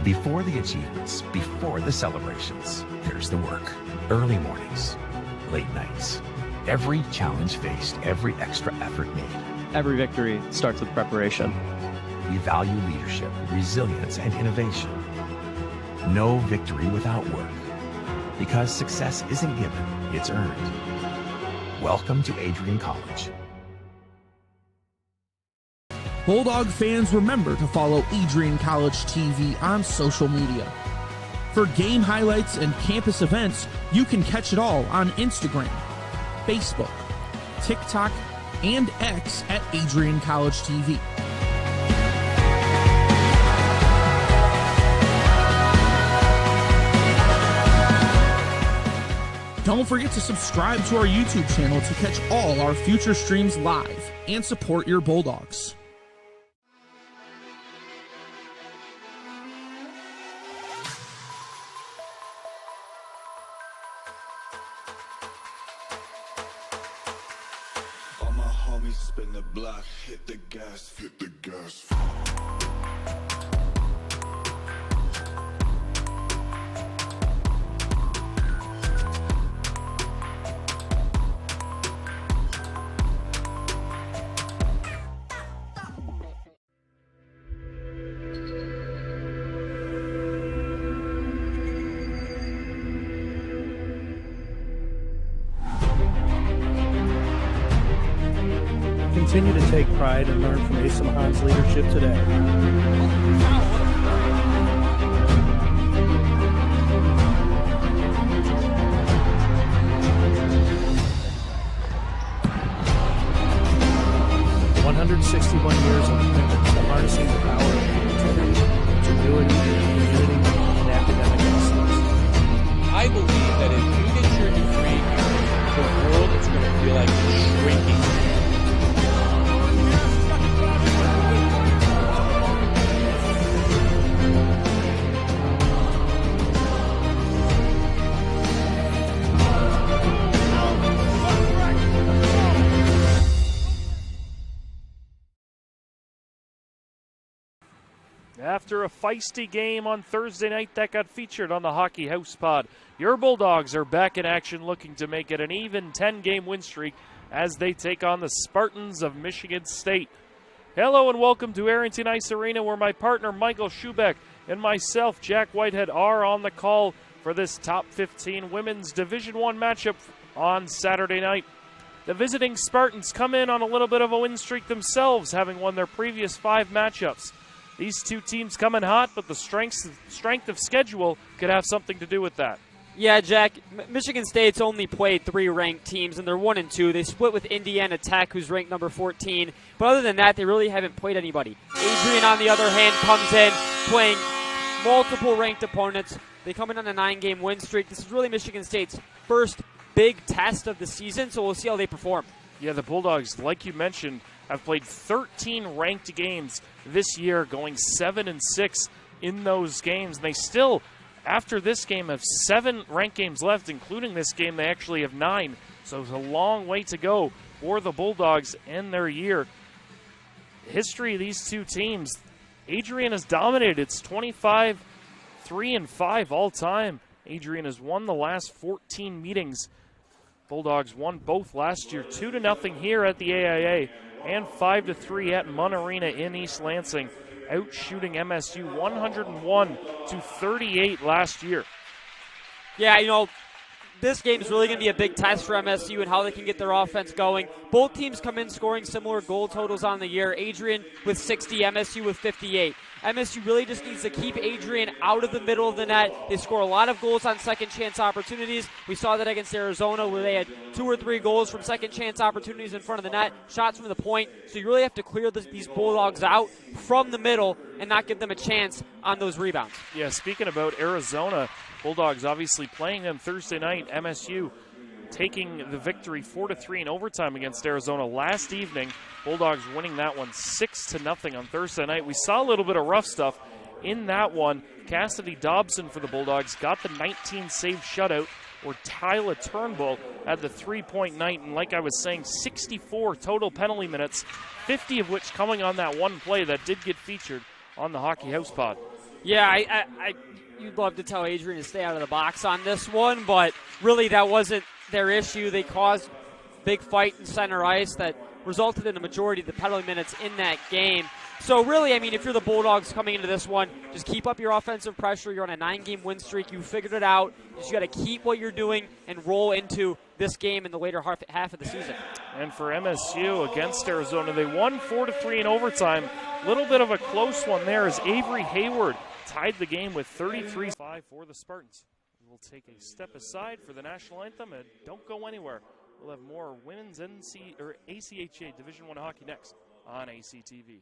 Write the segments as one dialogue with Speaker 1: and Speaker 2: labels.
Speaker 1: Before the achievements, before the celebrations, there's the work. Early mornings, late nights. Every challenge faced, every extra effort made.
Speaker 2: Every victory starts with preparation.
Speaker 1: We value leadership, resilience, and innovation. No victory without work. Because success isn't given, it's earned. Welcome to Adrian College.
Speaker 3: Bulldog fans, remember to follow AdrianCollegeTV on social media. For game highlights and campus events, you can catch it all on Instagram, Facebook, TikTok, and X at AdrianCollegeTV. Don't forget to subscribe to our YouTube channel to catch all our future streams live and support your Bulldogs.
Speaker 4: Spin the block, hit the gas, hit the gas.
Speaker 5: Continue to take pride and learn from Asa Mahan's leadership today. Years of commitment to harnessing the power of creativity, ingenuity, community, and academic excellence.
Speaker 6: I believe that if you get your degree here, the world is going to feel like it's shrinking.
Speaker 7: After a feisty game on Thursday night that got featured on the Hockey House Pod, your Bulldogs are back in action looking to make it an even 10-game win streak as they take on the Spartans of Michigan State. Hello and welcome to Arrington Ice Arena, where my partner Michael Schubeck and myself, Jack Whitehead, are on the call for this top 15 women's Division I matchup on Saturday night. The visiting Spartans come in on a little bit of a win streak themselves, having won their previous 5 matchups. These two teams come in hot, but the strength of schedule could have something to do with that.
Speaker 8: Yeah, Jack, Michigan State's only played 3 ranked teams, and they're 1-2. They split with Indiana Tech, who's ranked number 14. But other than that, they really haven't played anybody. Adrian, on the other hand, comes in playing multiple ranked opponents. They come in on a 9-game win streak. This is really Michigan State's first big test of the season, so we'll see how they perform.
Speaker 7: Yeah, the Bulldogs, like you mentioned, have played 13 ranked games this year, going 7-6 in those games. They still, after this game, have 7 ranked games left, including this game. They actually have 9, so it's a long way to go for the Bulldogs in their year. The history of these two teams, Adrian has dominated. It's 25-3-5 all time. Adrian has won the last 14 meetings. Bulldogs won both last year, 2-0 here at the AIA and 5-3 at Munn Arena in East Lansing, outshooting MSU 101-38 last year.
Speaker 8: Yeah, you know, this game is really going to be a big test for MSU and how they can get their offense going. Both teams come in scoring similar goal totals on the year. Adrian with 60, MSU with 58. MSU really just needs to keep Adrian out of the middle of the net. They score a lot of goals on second chance opportunities. We saw that against Arizona, where they had 2 or 3 goals from second chance opportunities in front of the net, shots from the point. So you really have to clear these Bulldogs out from the middle and not give them a chance on those rebounds.
Speaker 7: Yeah, speaking about Arizona, Bulldogs obviously playing them Thursday night. MSU taking the victory 4-3 in overtime against Arizona last evening. Bulldogs winning that one 6-0 on Thursday night. We saw a little bit of rough stuff in that one. Cassidy Dobson for the Bulldogs got the 19-save shutout, where Tyler Turnbull had the 3-point night, and like I was saying, 64 total penalty minutes, 50 of which coming on that one play that did get featured on the Hockey House Pod.
Speaker 8: Yeah, you'd love to tell Adrian to stay out of the box on this one, but really that wasn't their issue. They caused a big fight in center ice that resulted in a majority of the penalty minutes in that game. So really, I mean, if you're the Bulldogs coming into this one, just keep up your offensive pressure. You're on a 9-game win streak. You figured it out. You just got to keep what you're doing and roll into this game in the later half of the season.
Speaker 7: And for MSU against Arizona, they won 4-3 in overtime. A little bit of a close one there as Avery Hayward tied the game with 33-5 for the Spartans. We'll take a step aside for the national anthem and don't go anywhere. We'll have more women's ACHA Division I hockey next on ACTV.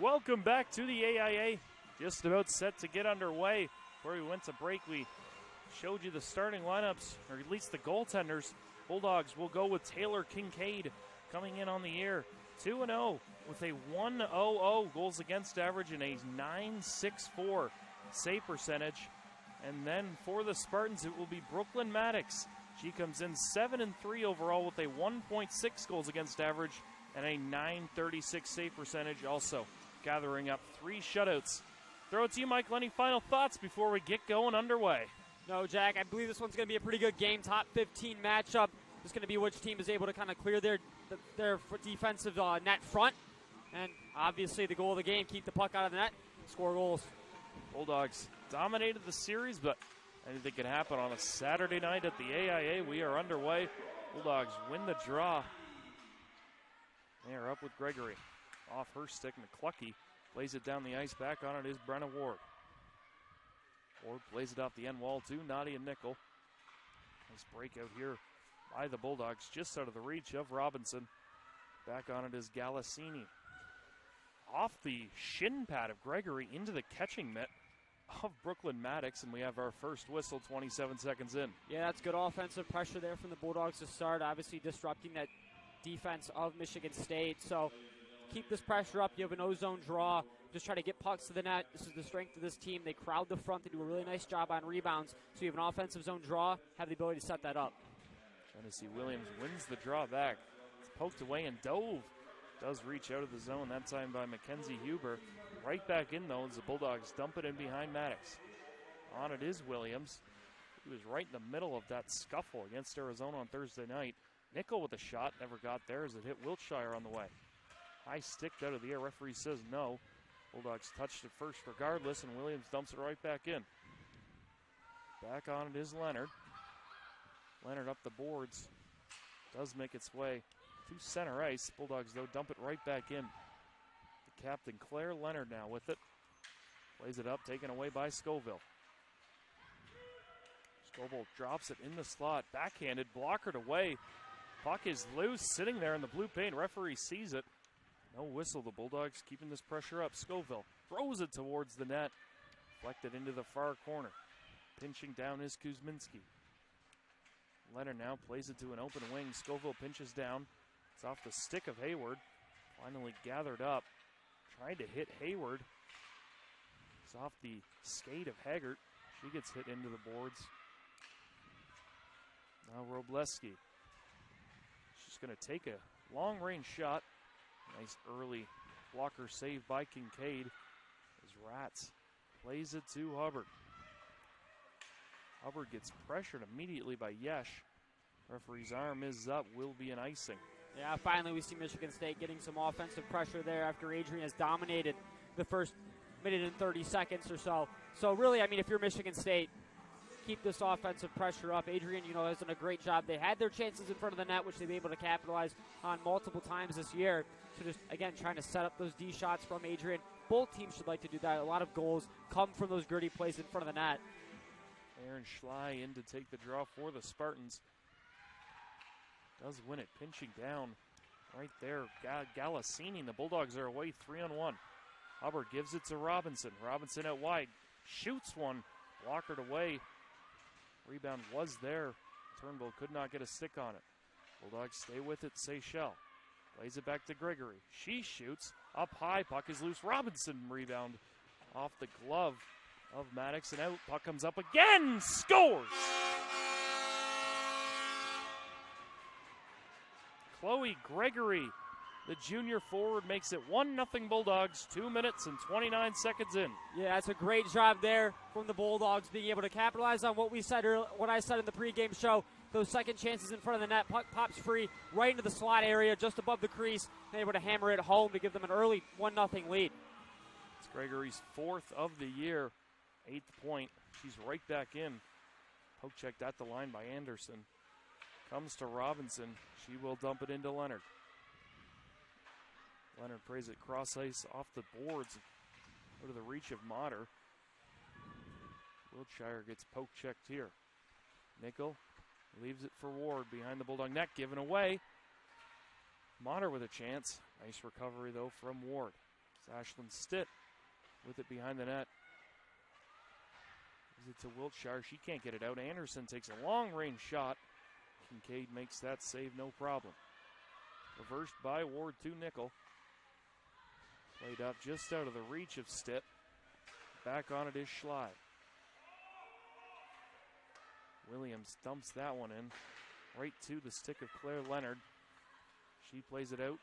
Speaker 7: Welcome back to the AIA. Just about set to get underway. Before we went to break, we showed you the starting lineups, or at least the goaltenders. Bulldogs will go with Taylor Kincaid coming in on the year. 2-0 with a 1.00 goals against average and a 9.64 save percentage. And then for the Spartans, it will be Brooklyn Maddox. She comes in 7-3 overall with a 1.6 goals against average and a 9.36 save percentage, also gathering up 3 shutouts. Throw it to you, Michael. Any final thoughts before we get going underway?
Speaker 8: No, Jack, I believe this one's going to be a pretty good game. Top 15 matchup. It's going to be which team is able to kind of clear their defensive net front. And obviously the goal of the game, keep the puck out of the net, score goals.
Speaker 7: Bulldogs dominated the series, but anything can happen on a Saturday night at the AIA. We are underway. Bulldogs win the draw. They are up with Gregory. Off her stick, McCluckey plays it down the ice. Back on it is Brenna Ward. Ward plays it off the end wall to Nadia Nickel. Nice breakout here by the Bulldogs, just out of the reach of Robinson. Back on it is Galassini. Off the shin pad of Gregory into the catching mitt of Brooklyn Maddox, and we have our first whistle 27 seconds in.
Speaker 8: Yeah, that's good offensive pressure there from the Bulldogs to start, obviously disrupting that defense of Michigan State. So keep this pressure up. You have an O-zone draw. Just try to get pucks to the net. This is the strength of this team. They crowd the front. They do a really nice job on rebounds. So you have an offensive zone draw, have the ability to set that up.
Speaker 7: Tennessee Williams wins the draw back. It's poked away and dove. Does reach out of the zone, that time by Mackenzie Huber. Right back in, though, as the Bulldogs dump it in behind Maddox. On it is Williams. He was right in the middle of that scuffle against Arizona on Thursday night. Nickel with a shot, never got there as it hit Wiltshire on the way. High stick out of the air, referee says no. Bulldogs touched it first regardless, and Williams dumps it right back in. Back on it is Leonard. Leonard up the boards. Does make its way to center ice. Bulldogs, though, dump it right back in. The captain, Claire Leonard, now with it. Plays it up, taken away by Scoville. Scoville drops it in the slot. Backhanded, blockered away. Puck is loose, sitting there in the blue paint. Referee sees it. No whistle. The Bulldogs keeping this pressure up. Scoville throws it towards the net. Deflected into the far corner. Pinching down is Kuzminski. Leonard now plays it to an open wing. Scoville pinches down. It's off the stick of Hayward. Finally gathered up. Trying to hit Hayward. It's off the skate of Haggart. She gets hit into the boards. Now Robleski. She's going to take a long-range shot. Nice early blocker save by Kincaid as Rats plays it to Hubbard. Hubbard gets pressured immediately by Yesh. Referee's arm is up, will be an icing.
Speaker 8: Yeah, finally we see Michigan State getting some offensive pressure there after Adrian has dominated the first minute and 30 seconds or so. So really, I mean, if you're Michigan State, keep this offensive pressure up. Adrian, has done a great job. They had their chances in front of the net, which they've been able to capitalize on multiple times this year. So just, again, trying to set up those D shots from Adrian. Both teams should like to do that. A lot of goals come from those gritty plays in front of the net.
Speaker 7: Aaron Schley in to take the draw for the Spartans. Does win it, pinching down right there. Galassini, the Bulldogs are away 3-on-1. Hubbard gives it to Robinson. Robinson out wide, shoots one, blockered away. Rebound was there. Turnbull could not get a stick on it. Bulldogs stay with it. Seychelles plays it back to Gregory. She shoots up high. Puck is loose. Robinson rebound off the glove of Maddox and out. Puck comes up again. Scores! Chloe Gregory, the junior forward, makes it 1-0 Bulldogs, 2 minutes and 29 seconds in.
Speaker 8: Yeah, that's a great job there from the Bulldogs, being able to capitalize on what I said in the pregame show. Those second chances in front of the net. Puck pops free right into the slot area, just above the crease, and able to hammer it home to give them an early 1-0 lead.
Speaker 7: It's Gregory's 4th of the year, 8th point. She's right back in. Poke checked at the line by Anderson. Comes to Robinson. She will dump it into Leonard. Leonard plays it cross ice off the boards. Go to the reach of Motter. Wiltshire gets poke checked here. Nickel leaves it for Ward behind the Bulldog net, given away. Motter with a chance. Nice recovery though from Ward. It's Ashlyn Stitt with it behind the net. Gives it to Wiltshire. She can't get it out. Anderson takes a long range shot. Kincaid makes that save no problem. Reversed by Ward to Nickel. Played up just out of the reach of Stitt. Back on it is Schley. Williams dumps that one in. Right to the stick of Claire Leonard. She plays it out.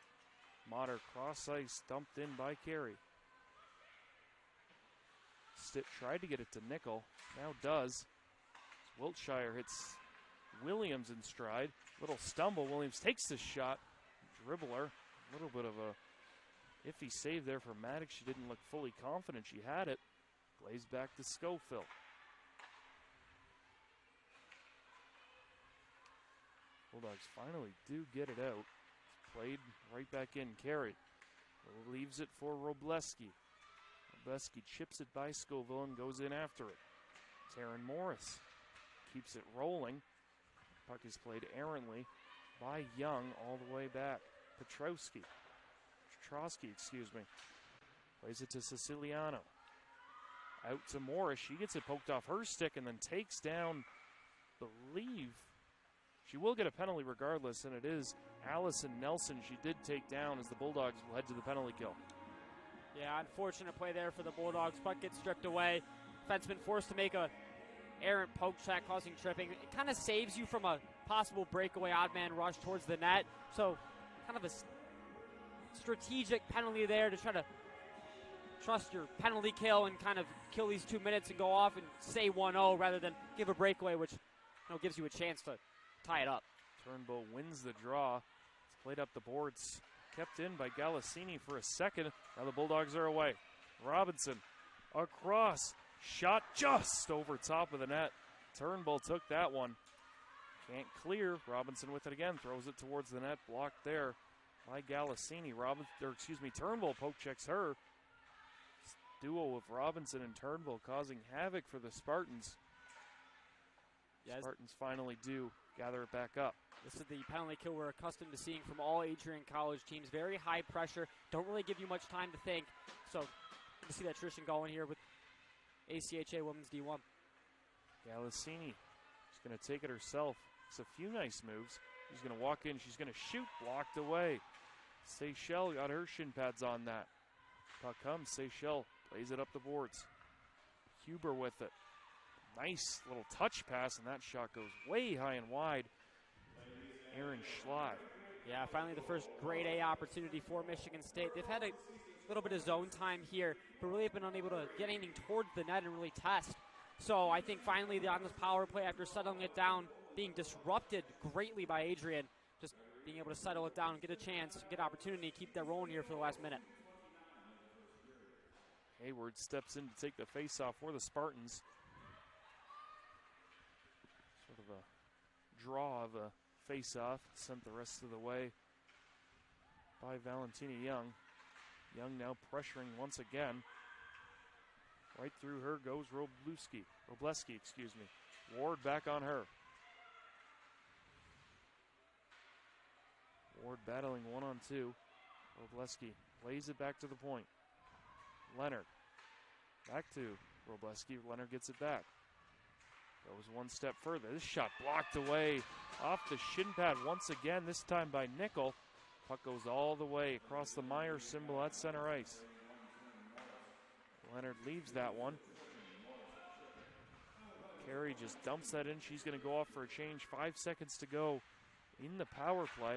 Speaker 7: Motter cross ice dumped in by Carey. Stitt tried to get it to Nickel. Now does. Wiltshire hits Williams in stride. Little stumble. Williams takes the shot. Dribbler. A little bit of a iffy save there for Maddox. She didn't look fully confident she had it. Plays back to Schofield. Bulldogs finally do get it out. It's played right back in. Carey leaves it for Robleski. Robleski chips it by Scoville and goes in after it. Taryn Morris keeps it rolling. Puck is played errantly by Young all the way back. Petrowski, plays it to Siciliano. Out to Morris. She gets it poked off her stick and then takes down, believe, she will get a penalty regardless, and it is Allison Nelson she did take down as the Bulldogs will head to the penalty kill.
Speaker 8: Yeah, unfortunate play there for the Bulldogs. Puck gets stripped away. Defenseman forced to make a errant poke check, causing tripping. It kind of saves you from a possible breakaway odd man rush towards the net. So kind of a strategic penalty there to try to trust your penalty kill and kind of kill these 2 minutes and go off and say 1-0 rather than give a breakaway, which gives you a chance to tie it up.
Speaker 7: That's Turnbull wins the draw. It's played up the boards. Kept in by Galassini for a second. Now the Bulldogs are away. Robinson across. Shot just over top of the net. Turnbull took that one. Can't clear. Robinson with it again. Throws it towards the net. Blocked there by Galassini. Turnbull poke checks her. This duo of Robinson and Turnbull causing havoc for the Spartans.
Speaker 8: Yes.
Speaker 7: Spartans finally do gather it back up.
Speaker 8: This is the penalty kill we're accustomed to seeing from all Adrian College teams. Very high pressure. Don't really give you much time to think. So you see that tradition going here with ACHA Women's D1.
Speaker 7: Galassini, she's going to take it herself. It's a few nice moves. She's going to walk in. She's going to shoot. Blocked away. Seychelles got her shin pads on that. Puck comes. Seychelles plays it up the boards. Huber with it. Nice little touch pass, and that shot goes way high and wide. Aaron Schley.
Speaker 8: Yeah, finally the first grade A opportunity for Michigan State. They've had a little bit of zone time here, but really have been unable to get anything towards the net and really test. So I think finally on this power play, after settling it down, being disrupted greatly by Adrian, just being able to settle it down, get a chance, get opportunity, keep that rolling here for the last minute.
Speaker 7: Hayward steps in to take the face-off for the Spartans. Sort of a draw of a face-off, sent the rest of the way by Valentina Young. Young now pressuring once again. Right through her goes Robleski. Ward back on her. Ward battling 1-on-2. Robleski plays it back to the point. Leonard back to Robleski. Leonard gets it back. Goes one step further. This shot blocked away off the shin pad once again, this time by Nickel. Puck goes all the way across the Meyer symbol at center ice. Leonard leaves that one. Carey just dumps that in. She's going to go off for a change. 5 seconds to go in the power play.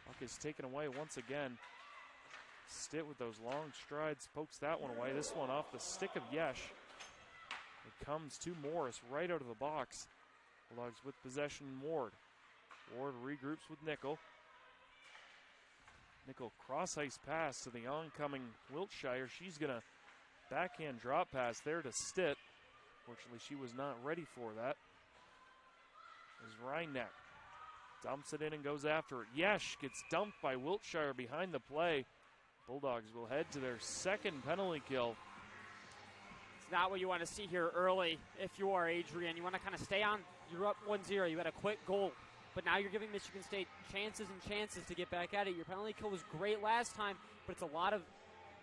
Speaker 7: Puck is taken away once again. Stitt with those long strides pokes that one away. This one off the stick of Yesh. It comes to Morris right out of the box. Bulldogs with possession in Ward. Ward regroups with Nickel. Nickel cross ice pass to the oncoming Wiltshire. She's going to backhand drop pass there to Stitt. Fortunately, she was not ready for that. As Reinneck dumps it in and goes after it. Yesh gets dumped by Wiltshire behind the play. Bulldogs will head to their second penalty kill.
Speaker 8: It's not what you want to see here early if you are Adrian. You want to kind of stay on. You're up 1-0. You had a quick goal. But now you're giving Michigan State chances and chances to get back at it. Your penalty kill was great last time, but it's a lot of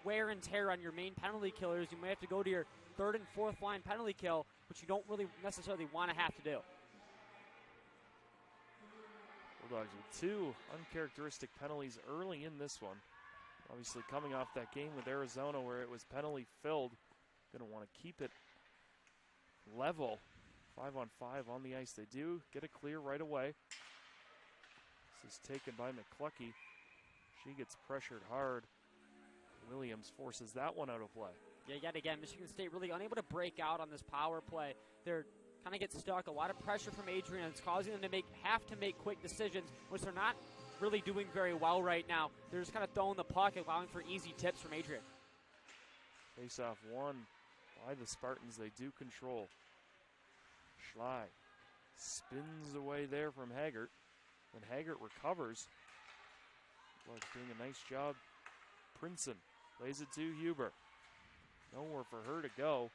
Speaker 8: wear and tear on your main penalty killers. You may have to go to your third and fourth line penalty kill, which you don't really necessarily want to have to do.
Speaker 7: Bulldogs with two uncharacteristic penalties early in this one. Obviously coming off that game with Arizona where it was penalty filled. Going to want to keep it level. 5-on-5 on the ice. They do get a clear right away. This is taken by McCluckey. She gets pressured hard. Williams forces that one out of play.
Speaker 8: Yeah, yet again, Michigan State really unable to break out on this power play. They're kind of get stuck. A lot of pressure from Adrian. It's causing them to have to make quick decisions, which they're not really doing very well right now. They're just kind of throwing the puck, allowing for easy tips from Adrian.
Speaker 7: Face-off won by the Spartans. They do control. Schley spins away there from Haggart. When Haggart recovers, doing a nice job. Princeton plays it to Huber. Nowhere for her to go.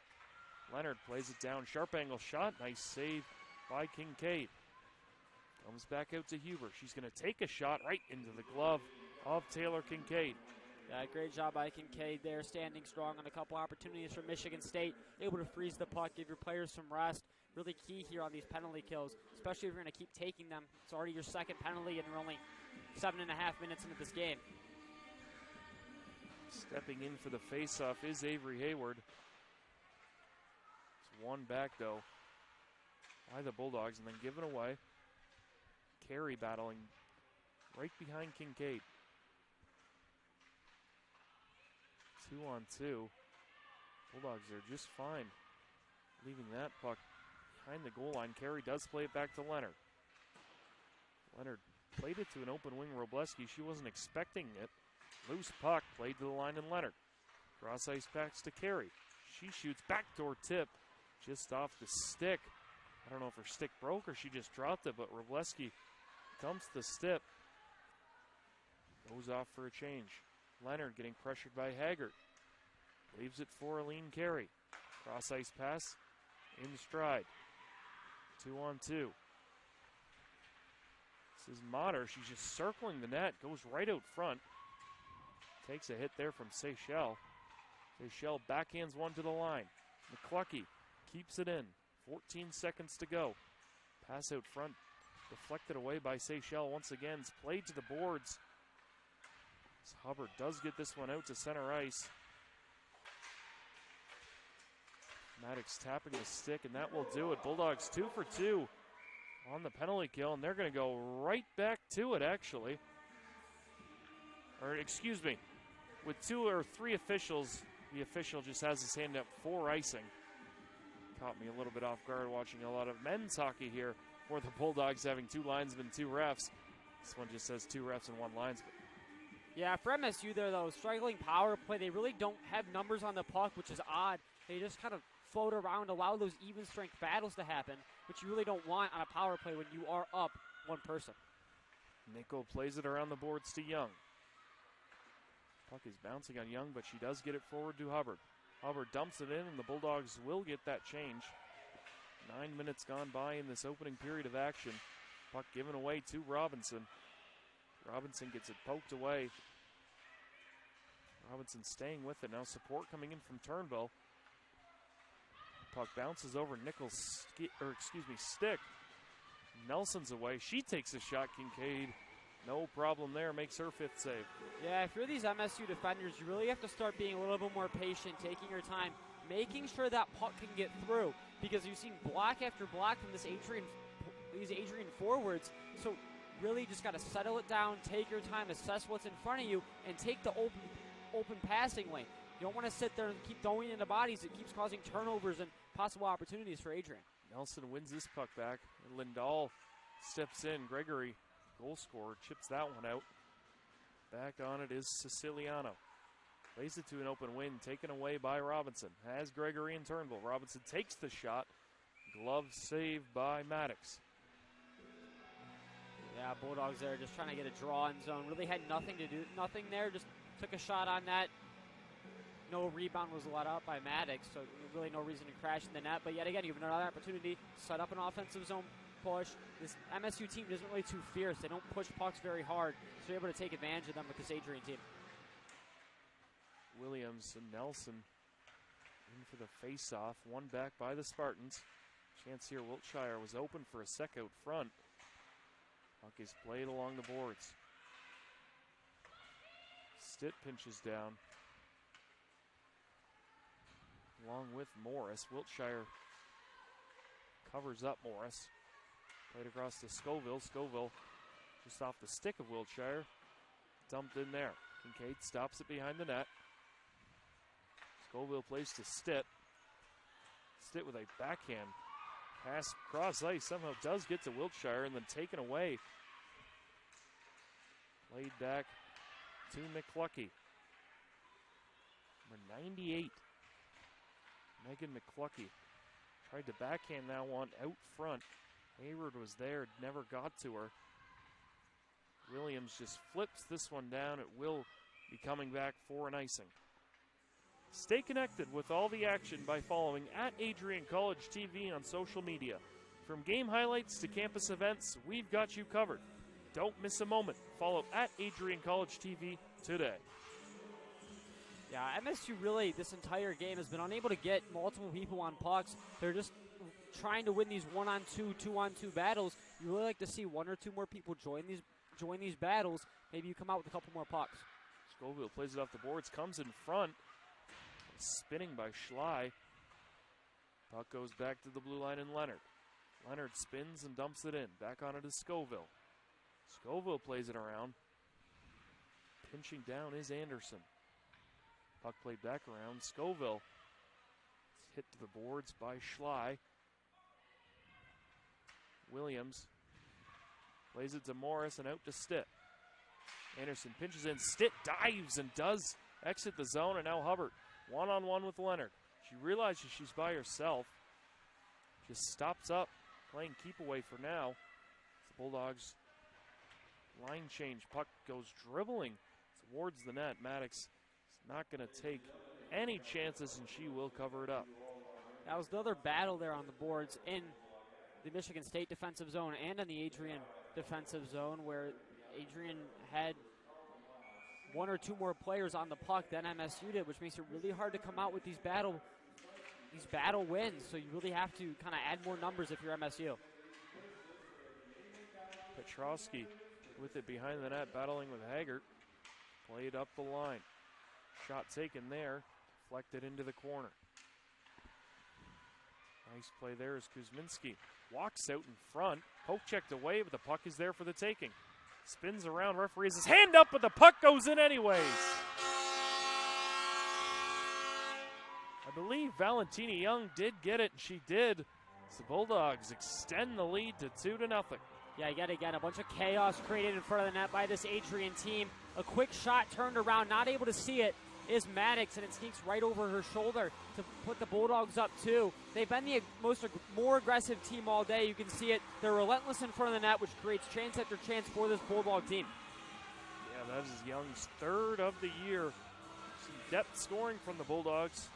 Speaker 7: Leonard plays it down. Sharp angle shot. Nice save by Kincaid. Comes back out to Huber. She's going to take a shot right into the glove of Taylor Kincaid.
Speaker 8: Yeah, great job by Kincaid there, standing strong on a couple opportunities for Michigan State. Able to freeze the puck, give your players some rest. Really key here on these penalty kills, especially if you're going to keep taking them. It's already your second penalty, and you're only 7.5 minutes into this game.
Speaker 7: Stepping in for the faceoff is Avery Hayward. It's one back, though, by the Bulldogs, and then given away. Carey battling right behind Kincaid. 2-on-2. Bulldogs are just fine leaving that puck behind the goal line. Carey does play it back to Leonard. Leonard played it to an open wing Robleski. She wasn't expecting it. Loose puck played to the line, and Leonard. Cross ice backs to Carey. She shoots backdoor tip just off the stick. I don't know if her stick broke or she just dropped it, but Robleski comes to the stick. Goes off for a change. Leonard getting pressured by Haggard. Leaves it for Aline Carey. Cross ice pass in stride. 2-on-2. This is Motter. She's just circling the net. Goes right out front. Takes a hit there from Seychelles. Seychelles backhands one to the line. McCluckey keeps it in. 14 seconds to go. Pass out front. Deflected away by Seychelles once again. It's played to the boards. As Hubbard does get this one out to center ice. Maddox tapping the stick, and that will do it. Bulldogs 2 for 2 on the penalty kill, and they're going to go right back to it, actually. Or, excuse me, with 2 or 3 officials, the official just has his hand up for icing. Caught me a little bit off guard watching a lot of men's hockey here for the Bulldogs having 2 linesmen, 2 refs. This one just says 2 refs and 1 linesman.
Speaker 8: Yeah, for MSU there, though, struggling power play. They really don't have numbers on the puck, which is odd. They just kind of float around, allow those even strength battles to happen, which you really don't want on a power play when you are up 1 person.
Speaker 7: Nichol plays it around the boards to Young. Puck is bouncing on Young, but she does get it forward to Hubbard. Hubbard dumps it in, and the Bulldogs will get that change. 9 minutes gone by in this opening period of action. Puck given away to Robinson. Robinson gets it poked away. Robinson staying with it. Now support coming in from Turnbull. Puck bounces over Nichols' stick. Nelson's away. She takes a shot. Kincaid, no problem there. Makes her 5th save.
Speaker 8: Yeah, if you're these MSU defenders, you really have to start being a little bit more patient, taking your time, making sure that puck can get through. Because you've seen block after block from these Adrian forwards. So really just got to settle it down, take your time, assess what's in front of you, and take the open passing lane. You don't want to sit there and keep throwing into bodies. It keeps causing turnovers and possible opportunities for Adrian.
Speaker 7: Nelson wins this puck back. And Lindahl steps in. Gregory, goal scorer, chips that one out. Back on it is Siciliano. Lays it to an open wing, taken away by Robinson. Has Gregory and Turnbull. Robinson takes the shot. Glove saved by Maddox.
Speaker 8: Yeah, Bulldogs there just trying to get a draw in zone. Really had nothing there. Just took a shot on that. No rebound was let up by Maddox, so really no reason to crash in the net. But yet again, you have another opportunity to set up an offensive zone push. This MSU team isn't really too fierce. They don't push pucks very hard, so you're able to take advantage of them with this Adrian team.
Speaker 7: Williams and Nelson in for the face-off. One back by the Spartans. Chance here, Wiltshire was open for a sec out front. Puck is played along the boards. Stitt pinches down. Along with Morris. Wiltshire covers up Morris. Played across to Scoville. Scoville just off the stick of Wiltshire. Dumped in there. Kincaid stops it behind the net. Scoville plays to Stitt. Stitt with a backhand pass cross ice. Somehow does get to Wiltshire and then taken away. Laid back to McCluckey. Number 98. Megan McCluckey tried to backhand that one out front. Hayward was there, never got to her. Williams just flips this one down. It will be coming back for an icing. Stay connected with all the action by following @AdrianCollegeTV on social media. From game highlights to campus events, we've got you covered. Don't miss a moment. Follow @AdrianCollegeTV today.
Speaker 8: Yeah, MSU really, this entire game, has been unable to get multiple people on pucks. They're just trying to win these 1-on-2, 2-on-2 battles. You really like to see 1 or 2 more people join these battles. Maybe you come out with a couple more pucks.
Speaker 7: Scoville plays it off the boards, comes in front. Spinning by Schley. Puck goes back to the blue line and Leonard. Leonard spins and dumps it in. Back on it is Scoville. Scoville plays it around. Pinching down is Anderson. Puck played back around. Scoville hit to the boards by Schley. Williams Plays it to Morris and out to Stitt. Anderson pinches in. Stitt dives and does exit the zone, and now Hubbard one-on-one with Leonard. She realizes she's by herself. Just stops up, playing keep away for now. The Bulldogs line change. Puck goes dribbling towards the net. Maddox is not going to take any chances, and she will cover it up.
Speaker 8: That was another battle there on the boards in the Michigan State defensive zone and in the Adrian defensive zone, where Adrian had one or two more players on the puck than MSU did, which makes it really hard to come out with these battle wins. So you really have to kind of add more numbers if you're MSU.
Speaker 7: Petrowski with it behind the net, battling with Haggart. Played up the line. Shot taken there, deflected into the corner. Nice play there as Kuzminski walks out in front. Poke checked away, but the puck is there for the taking. Spins around, referee has his hand up, but the puck goes in anyways. I believe Valentina Young did get it, and she did. So the Bulldogs extend the lead to 2-0.
Speaker 8: Yeah, yet again, a bunch of chaos created in front of the net by this Adrian team. A quick shot turned around, not able to see it, is Maddox, and it sneaks right over her shoulder to put the Bulldogs up 2. They've been the more aggressive team all day. You can see it. They're relentless in front of the net, which creates chance after chance for this Bulldog team.
Speaker 7: Yeah, that is Young's 3rd of the year. Some depth scoring from the Bulldogs.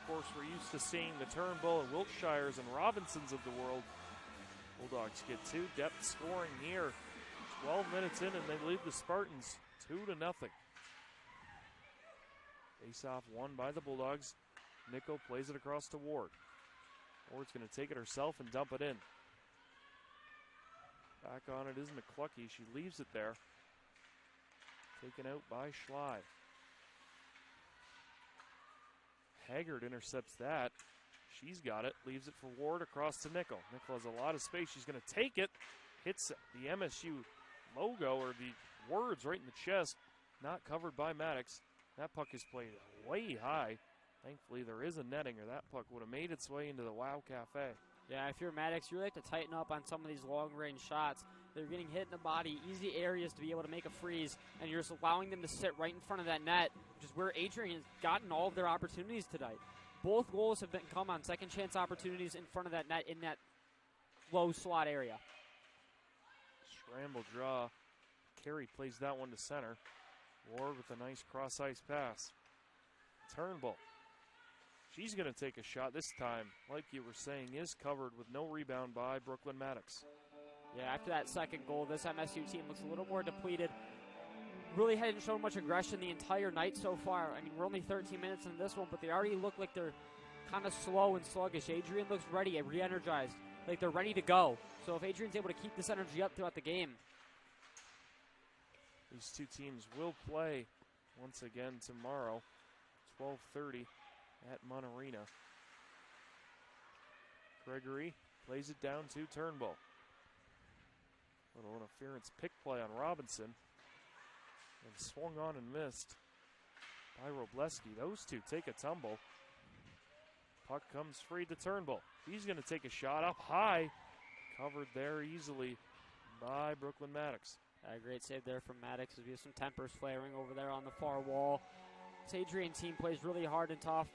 Speaker 7: Of course, we're used to seeing the Turnbull and Wiltshires and Robinsons of the world. Bulldogs get 2 depth scoring here. 12 minutes in, and they lead the Spartans 2-0. Face-off won by the Bulldogs. Nico plays it across to Ward. Ward's going to take it herself and dump it in. Back on it is McCluckey. She leaves it there. Taken out by Schley. Haggard intercepts that. She's got it. Leaves it for Ward across to Nickel. Nickel has a lot of space. She's going to take it. Hits the MSU logo or the words right in the chest. Not covered by Maddox. That puck is played way high. Thankfully, there is a netting, or that puck would have made its way into the Wow Cafe.
Speaker 8: Yeah, if you're Maddox, you really have to tighten up on some of these long-range shots. They're getting hit in the body, easy areas to be able to make a freeze, and you're just allowing them to sit right in front of that net, which is where Adrian has gotten all of their opportunities tonight. Both goals have come on second-chance opportunities in front of that net in that low slot area.
Speaker 7: Scramble draw. Carey plays that one to center. Ward with a nice cross-ice pass. Turnbull. She's going to take a shot this time, like you were saying, is covered with no rebound by Brooklyn Maddox.
Speaker 8: Yeah, after that second goal, this MSU team looks a little more depleted. Really hadn't shown much aggression the entire night so far. I mean, we're only 13 minutes into this one, but they already look like they're kind of slow and sluggish. Adrian looks ready, re-energized, like they're ready to go. So if Adrian's able to keep this energy up throughout the game.
Speaker 7: These two teams will play once again tomorrow, 12:30 at Munn Arena. Gregory plays it down to Turnbull. Little interference pick play on Robinson. And swung on and missed by Robleski. Those two take a tumble. Puck comes free to Turnbull. He's going to take a shot up high. Covered there easily by Brooklyn Maddox.
Speaker 8: A great save there from Maddox as we have some tempers flaring over there on the far wall. This Adrian team plays really hard and tough,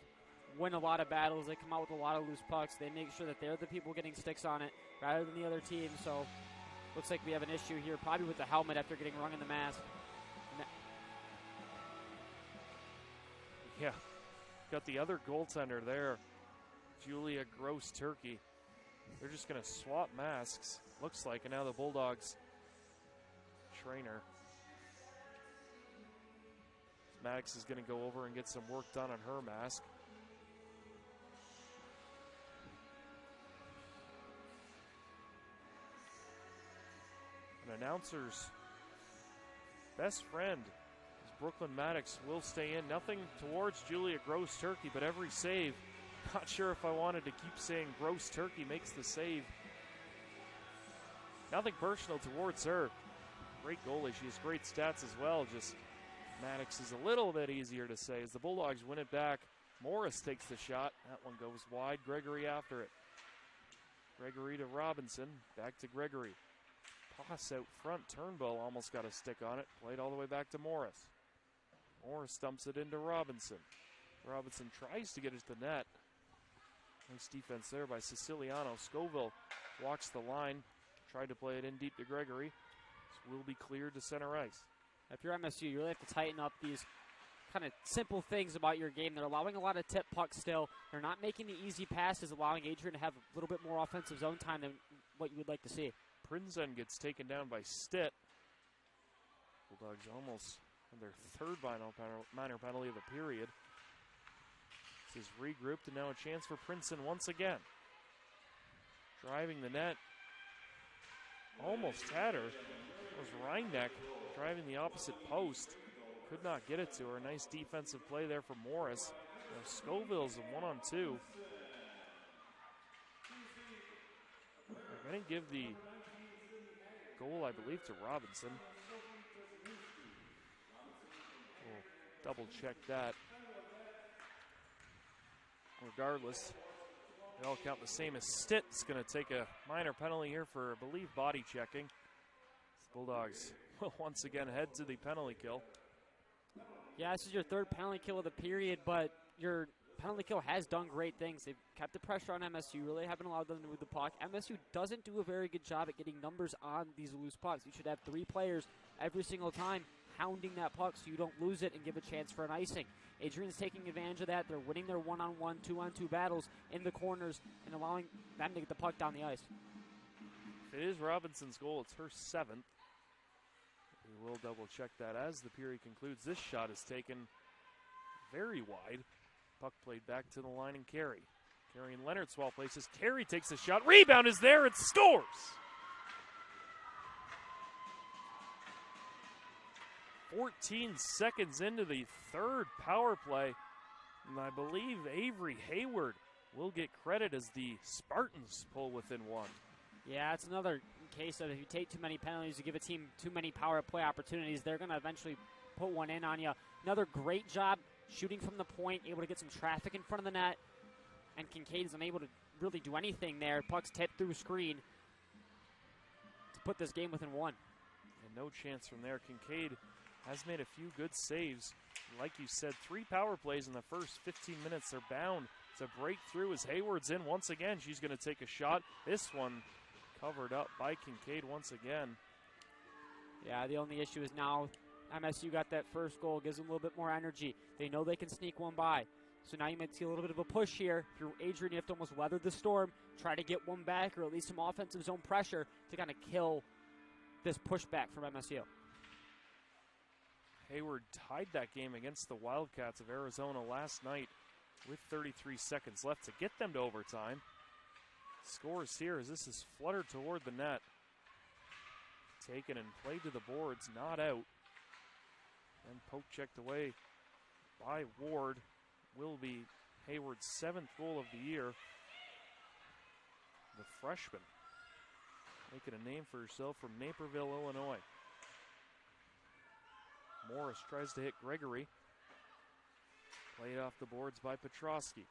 Speaker 8: win a lot of battles. They come out with a lot of loose pucks. They make sure that they're the people getting sticks on it rather than the other team. So looks like we have an issue here, probably with the helmet after getting rung in the mask.
Speaker 7: Yeah, got the other goaltender there, Julia Gross-Turkey. They're just going to swap masks, looks like, and now the Bulldogs trainer. Maddox is going to go over and get some work done on her mask. An announcer's best friend is Brooklyn Maddox will stay in. Nothing towards Julia Gross-Turkey, but every save. Not sure if I wanted to keep saying Gross-Turkey makes the save. Nothing personal towards her. Great goalie. She has great stats as well. Just Maddox is a little bit easier to say. As the Bulldogs win it back, Morris takes the shot. That one goes wide. Gregory after it. Gregory to Robinson. Back to Gregory. Toss out front. Turnbull almost got a stick on it. Played all the way back to Morris. Morris dumps it into Robinson. Robinson tries to get it to the net. Nice defense there by Siciliano. Scoville walks the line. Tried to play it in deep to Gregory. This will be cleared to center ice.
Speaker 8: If you're MSU, you really have to tighten up these kind of simple things about your game. They're allowing a lot of tip pucks still. They're not making the easy passes, allowing Adrian to have a little bit more offensive zone time than what you would like to see.
Speaker 7: Prinzen gets taken down by Stitt. Bulldogs almost on their third minor penalty of the period. This is regrouped, and now a chance for Princeton once again. Driving the net. Almost had her. That was Reinneck driving the opposite post. Could not get it to her. Nice defensive play there for Morris. Now Scoville's a 1-on-2. They're going to give the goal, I believe, to Robinson. We'll double check that. Regardless, they all count the same as Stitt's going to take a minor penalty here for, I believe, body checking. The Bulldogs will once again head to the penalty kill.
Speaker 8: Yeah, this is your third penalty kill of the period, but your penalty kill has done great things. They've kept the pressure on MSU, really haven't allowed them to move the puck. MSU doesn't do a very good job at getting numbers on these loose pucks. You should have 3 players every single time hounding that puck so you don't lose it and give a chance for an icing. Adrian's taking advantage of that. They're winning their 1-on-1, 2-on-2 battles in the corners and allowing them to get the puck down the ice.
Speaker 7: If it is Robinson's goal, it's her 7th. We will double check that as the period concludes. This shot is taken very wide. Puck played back to the line and Carey. Carey and Leonard swap places. Carey takes a shot. Rebound is there. It scores. "14 seconds into the third power play, and I believe Avery Hayward will get credit as the Spartans pull within 1.
Speaker 8: Yeah, it's another case of if you take too many penalties, you give a team too many power play opportunities, they're going to eventually put one in on you. Another great job shooting from the point, able to get some traffic in front of the net, and Kincaid is unable to really do anything there. Puck's tipped through screen to put this game within 1.
Speaker 7: And no chance from there. Kincaid has made a few good saves. Like you said, 3 power plays in the first 15 minutes. They're bound to break through as Hayward's in once again. She's going to take a shot. This one covered up by Kincaid once again.
Speaker 8: Yeah, the only issue is now MSU got that first goal, gives them a little bit more energy. They know they can sneak one by. So now you might see a little bit of a push here. If you're Adrian, you have to almost weather the storm, try to get one back or at least some offensive zone pressure to kind of kill this pushback from MSU.
Speaker 7: Hayward tied that game against the Wildcats of Arizona last night with 33 seconds left to get them to overtime. Scores here as this is fluttered toward the net. Taken and played to the boards, not out. And poke checked away by Ward. Will be Hayward's 7th goal of the year. The freshman making a name for herself from Naperville, Illinois. Morris tries to hit Gregory. Played off the boards by Petrosky.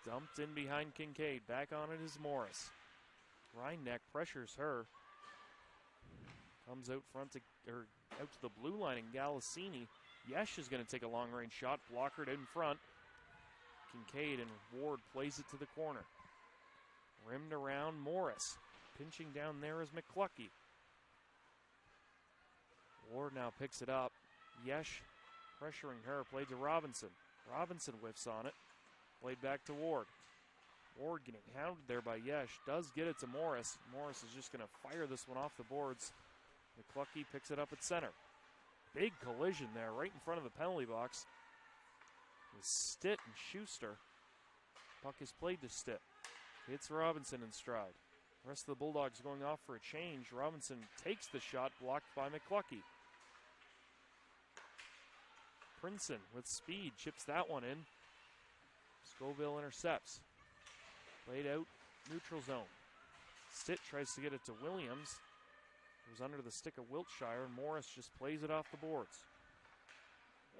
Speaker 7: Dumped in behind Kincaid. Back on it is Morris. Reinneck pressures her. Comes out front to, or out to the blue line, and Galassini. Yesh is going to take a long-range shot. Blockered in front. Kincaid and Ward plays it to the corner. Rimmed around Morris. Pinching down there is McCluckey. Ward now picks it up. Yesh pressuring her. Played to Robinson. Robinson whiffs on it. Played back to Ward. Ward getting hounded there by Yesh. Does get it to Morris. Morris is just going to fire this one off the boards. McCluckey picks it up at center. Big collision there right in front of the penalty box with Stitt and Schuster. Puck is played to Stitt. Hits Robinson in stride. The rest of the Bulldogs going off for a change. Robinson takes the shot, blocked by McCluckey. Princeton with speed chips that one in. Scoville intercepts. Played out, neutral zone. Stitt tries to get it to Williams. It was under the stick of Wiltshire, and Morris just plays it off the boards.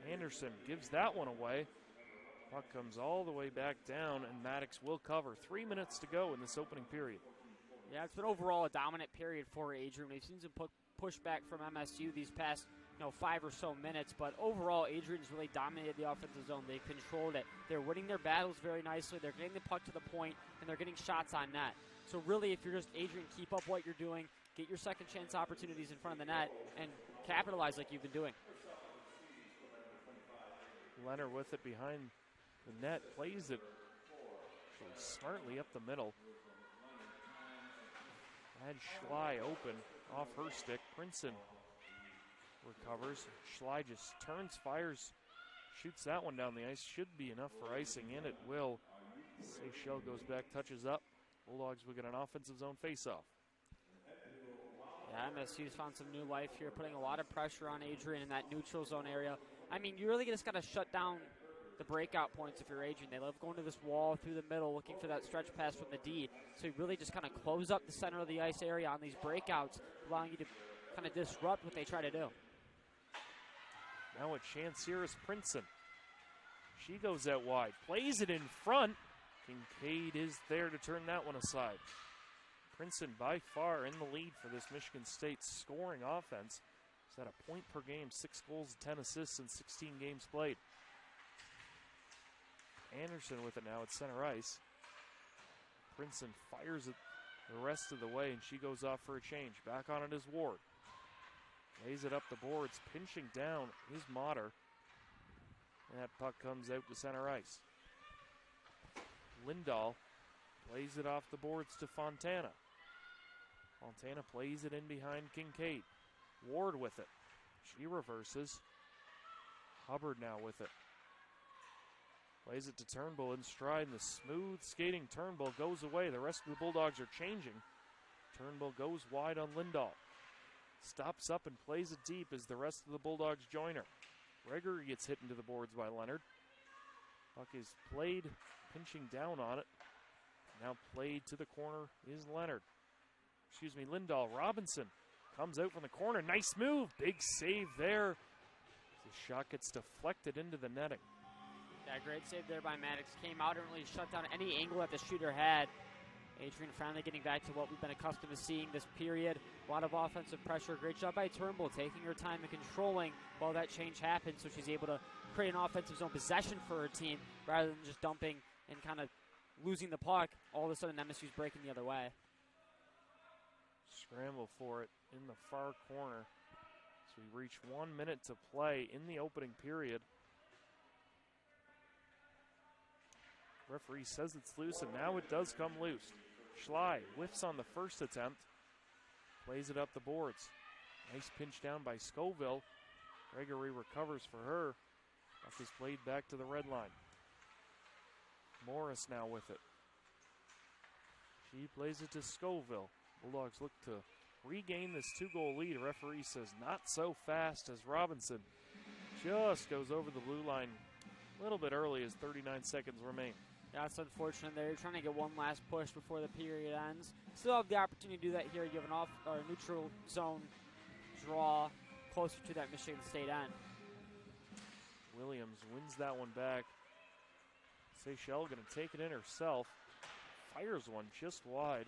Speaker 7: Anderson gives that one away. Puck comes all the way back down, and Maddox will cover. 3 minutes to go in this opening period.
Speaker 8: Yeah, it's been overall a dominant period for Adrian. We've seen some pushback from MSU these past 5 or so minutes, but overall Adrian's really dominated the offensive zone. They controlled it. They're winning their battles very nicely. They're getting the puck to the point, and they're getting shots on net. So really, if you're just Adrian, keep up what you're doing, get your second chance opportunities in front of the net, and capitalize like you've been doing.
Speaker 7: Leonard with it behind the net, plays it actually smartly up the middle. Had Schley open off her stick. Princeton recovers. Schley just turns, fires, shoots that one down the ice. Should be enough for icing in. It will. Seychelles goes back, touches up. Bulldogs will get an offensive zone faceoff.
Speaker 8: Yeah, MSU's found some new life here, putting a lot of pressure on Adrian in that neutral zone area. I mean, you really just got to shut down the breakout points if you're Adrian. They love going to this wall through the middle, looking for that stretch pass from the D. So you really just kind of close up the center of the ice area on these breakouts, allowing you to kind of disrupt what they try to do.
Speaker 7: Now a chance here is Princeton. She goes out wide, plays it in front. Kincaid is there to turn that one aside. Princeton by far in the lead for this Michigan State scoring offense. He's at a point per game, 6 goals, 10 assists in 16 games played. Anderson with it now at center ice. Princeton fires it the rest of the way, and she goes off for a change. Back on it is Ward. Lays it up the boards, pinching down is Motter. And that puck comes out to center ice. Lindahl plays it off the boards to Fontana. Fontana plays it in behind Kincaid. Ward with it. She reverses. Hubbard now with it. Plays it to Turnbull in stride, and the smooth skating Turnbull goes away. The rest of the Bulldogs are changing. Turnbull goes wide on Lindahl. Stops up and plays it deep as the rest of the Bulldogs join her. Gregory gets hit into the boards by Leonard. Puck is played, pinching down on it. Now played to the corner is Lindahl. Robinson comes out from the corner. Nice move. Big save there. The shot gets deflected into the netting.
Speaker 8: Yeah, great save there by Maddox. Came out and really shut down any angle that the shooter had. Adrian finally getting back to what we've been accustomed to seeing this period. A lot of offensive pressure. Great job by Turnbull, taking her time and controlling while that change happened, so she's able to create an offensive zone possession for her team rather than just dumping and kind of losing the puck. All of a sudden, MSU's breaking the other way.
Speaker 7: Scramble for it in the far corner. So we reach 1 minute to play in the opening period. Referee says it's loose, and now it does come loose. Schley whiffs on the first attempt. Plays it up the boards. Nice pinch down by Scoville. Gregory recovers for her. Puck is played back to the red line. Morris now with it. She plays it to Scoville. Bulldogs look to regain this 2-goal lead. The referee says not so fast as Robinson just goes over the blue line a little bit early as 39 seconds remain.
Speaker 8: Yeah, it's unfortunate. They're trying to get one last push before the period ends. Still have the opportunity to do that here. You have an neutral zone draw closer to that Michigan State end.
Speaker 7: Williams wins that one back. Seychelles going to take it in herself. Fires one just wide.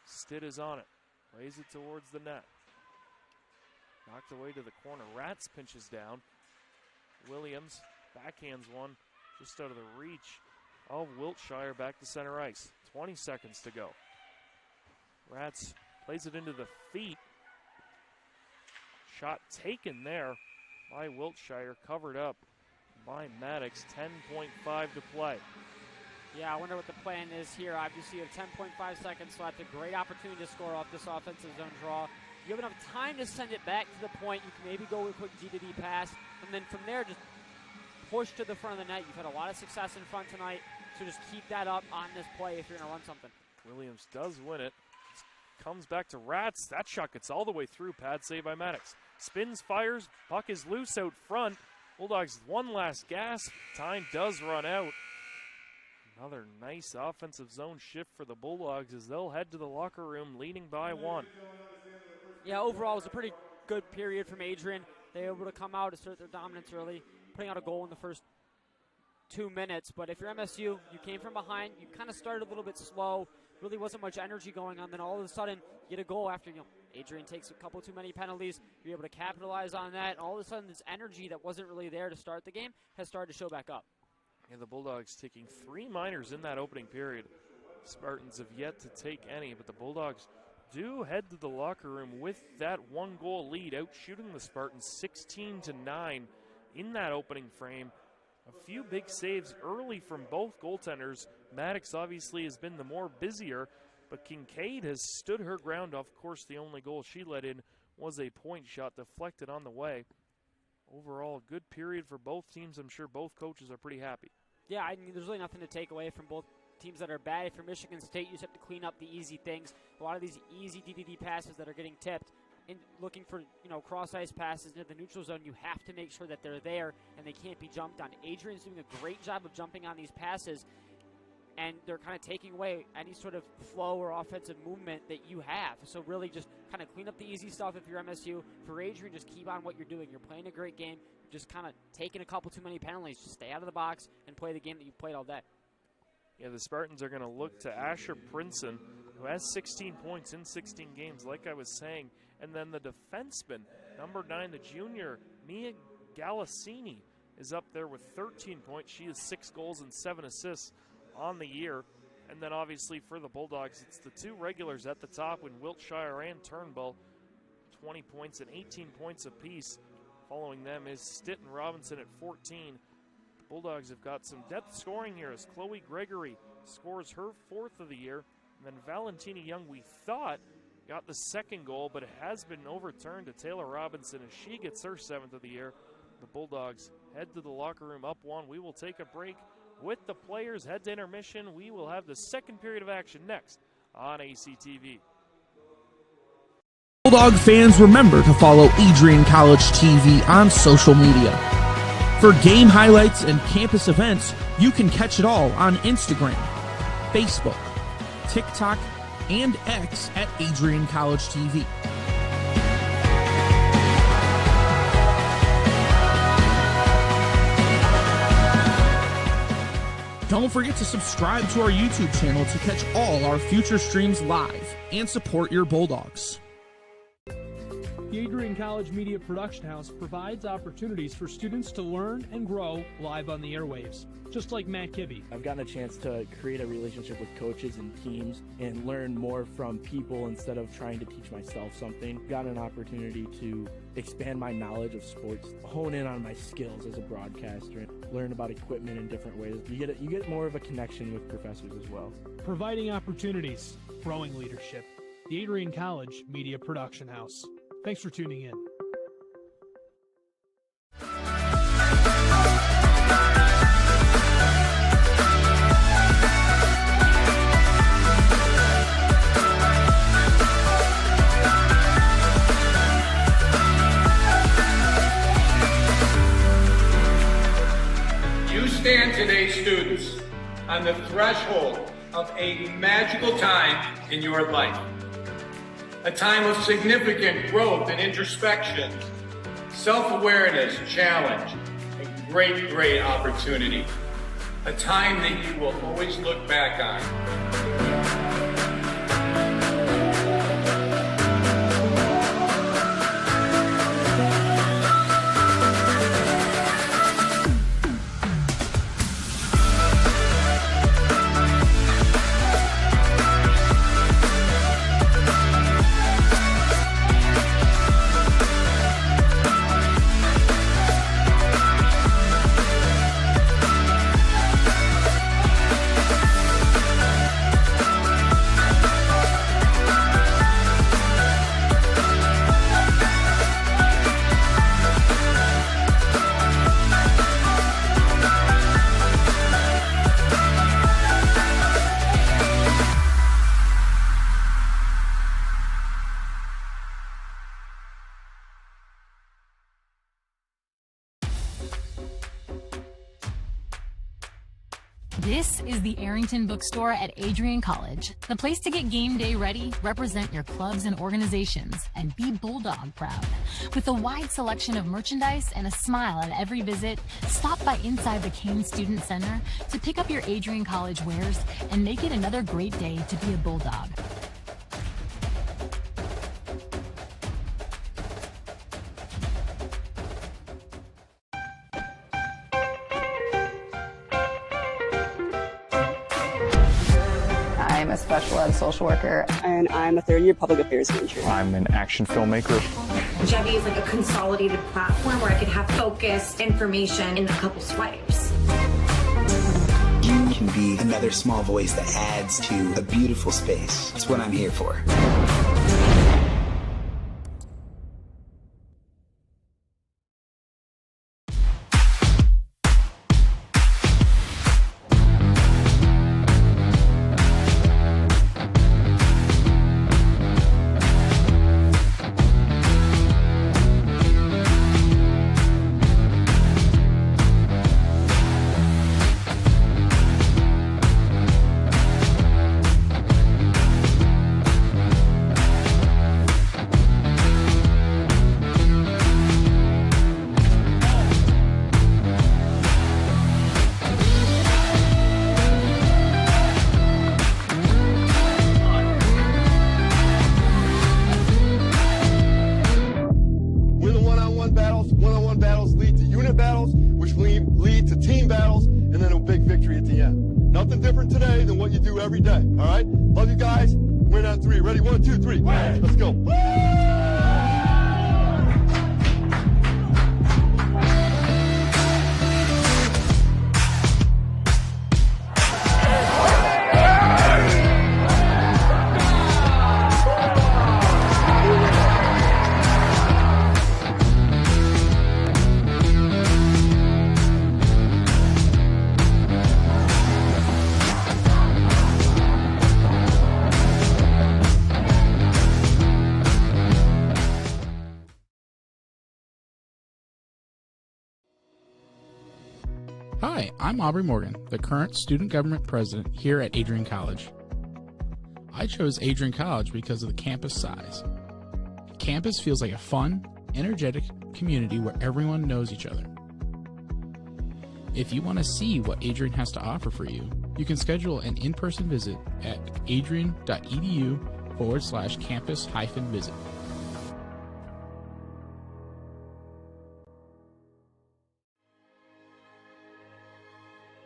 Speaker 7: Stitt is on it. Plays it towards the net. Knocked away to the corner. Ratz pinches down. Williams backhands one just out of the reach of Wiltshire back to center ice. 20 seconds to go. Ratz plays it into the feet. Shot taken there by Wiltshire, covered up by Maddox. 10.5 to play.
Speaker 8: Yeah, I wonder what the plan is here. Obviously, you have 10.5 seconds left. A great opportunity to score off this offensive zone draw. You have enough time to send it back to the point. You can maybe go with a quick D-to-D pass, and then from there, just push to the front of the net. You've had a lot of success in front tonight, so just keep that up on this play if you're going to run something.
Speaker 7: Williams does win it. Comes back to Ratz. That shot gets all the way through. Pad save by Maddox. Spins, fires. Puck is loose out front. Bulldogs one last gasp. Time does run out. Another nice offensive zone shift for the Bulldogs as they'll head to the locker room leading by 1.
Speaker 8: Yeah, overall it was a pretty good period from Adrian. They were able to come out, assert their dominance early, putting out a goal in the first 2 minutes. But if you're MSU, you came from behind. You kind of started a little bit slow. really wasn't much energy going on. Then all of a sudden, you get a goal after, Adrian takes a couple too many penalties. You're able to capitalize on that. And all of a sudden, this energy that wasn't really there to start the game has started to show back up.
Speaker 7: And the Bulldogs taking 3 minors in that opening period. Spartans have yet to take any, but the Bulldogs do head to the locker room with that 1-goal lead, out shooting the Spartans 16-9 in that opening frame. A few big saves early from both goaltenders. Maddox obviously has been the more busier, but Kincaid has stood her ground. Of course, the only goal she let in was a point shot deflected on the way. Overall, a good period for both teams. I'm sure both coaches are pretty happy.
Speaker 8: Yeah, I mean, there's really nothing to take away from both teams that are bad. For Michigan State, you just have to clean up the easy things. A lot of these easy DDD passes that are getting tipped, and looking for cross-ice passes into the neutral zone, you have to make sure that they're there and they can't be jumped on. Adrian's doing a great job of jumping on these passes, and they're kind of taking away any sort of flow or offensive movement that you have. So really just kind of clean up the easy stuff if you're MSU. For Adrian, just keep on what you're doing. You're playing a great game. You're just kind of taking a couple too many penalties. Just stay out of the box and play the game that you've played all day.
Speaker 7: Yeah, the Spartans are going to look to ACHA Princeton, who has 16 points in 16 games, like I was saying. And then the defenseman, number 9, the junior, Mia Galassini, is up there with 13 points. She has 6 goals and 7 assists on the year. And then obviously for the Bulldogs, it's the 2 regulars at the top in Wiltshire and Turnbull, 20 points and 18 points apiece. Following them is Stitton Robinson at 14. The Bulldogs have got some depth scoring here as Chloe Gregory scores her 4th of the year. And then Valentina Young, we thought, got the 2nd goal, but it has been overturned to Taylor Robinson as she gets her 7th of the year. The Bulldogs head to the locker room up 1. We will take a break with the players, head to intermission. We will have the 2nd period of action next on ACTV.
Speaker 3: Bulldog fans, remember to follow Adrian College TV on social media. For game highlights and campus events, you can catch it all on Instagram, Facebook, TikTok, and X at AdrianCollegeTV. Don't forget to subscribe to our YouTube channel to catch all our future streams live and support your Bulldogs.
Speaker 5: The Adrian College Media Production House provides opportunities for students to learn and grow live on the airwaves, just like Matt Kibbe.
Speaker 9: I've gotten a chance to create a relationship with coaches and teams and learn more from people instead of trying to teach myself something. Got an opportunity to expand my knowledge of sports, hone in on my skills as a broadcaster, and learn about equipment in different ways. You get more of a connection with professors as well.
Speaker 5: Providing opportunities, growing leadership. The Adrian College Media Production House. Thanks for tuning in.
Speaker 10: You stand today, students, on the threshold of a magical time in your life. A time of significant growth and introspection, self-awareness, challenge, and great opportunity. A time that you will always look back on.
Speaker 11: This is the Arrington Bookstore at Adrian College, the place to get game day ready, represent your clubs and organizations, and be Bulldog proud. With a wide selection of merchandise and a smile at every visit, stop by inside the Kane Student Center to pick up your Adrian College wares and make it another great day to be a Bulldog.
Speaker 12: I'm a special ed social worker. And I'm a third-year public affairs major.
Speaker 13: I'm an action filmmaker.
Speaker 14: Jevi is like a consolidated platform where I could have focused information in a couple swipes.
Speaker 15: You can be another small voice that adds to a beautiful space. That's what I'm here for.
Speaker 16: Every day, all right? Love you guys. Win on three. Ready? 1, 2, 3. Win. Let's go.
Speaker 3: Hi, I'm Aubrey Morgan, the current student government president here at Adrian College. I chose Adrian College because of the campus size. Campus feels like a fun, energetic community where everyone knows each other. If you want to see what Adrian has to offer for you, you can schedule an in-person visit at adrian.edu/campus-visit.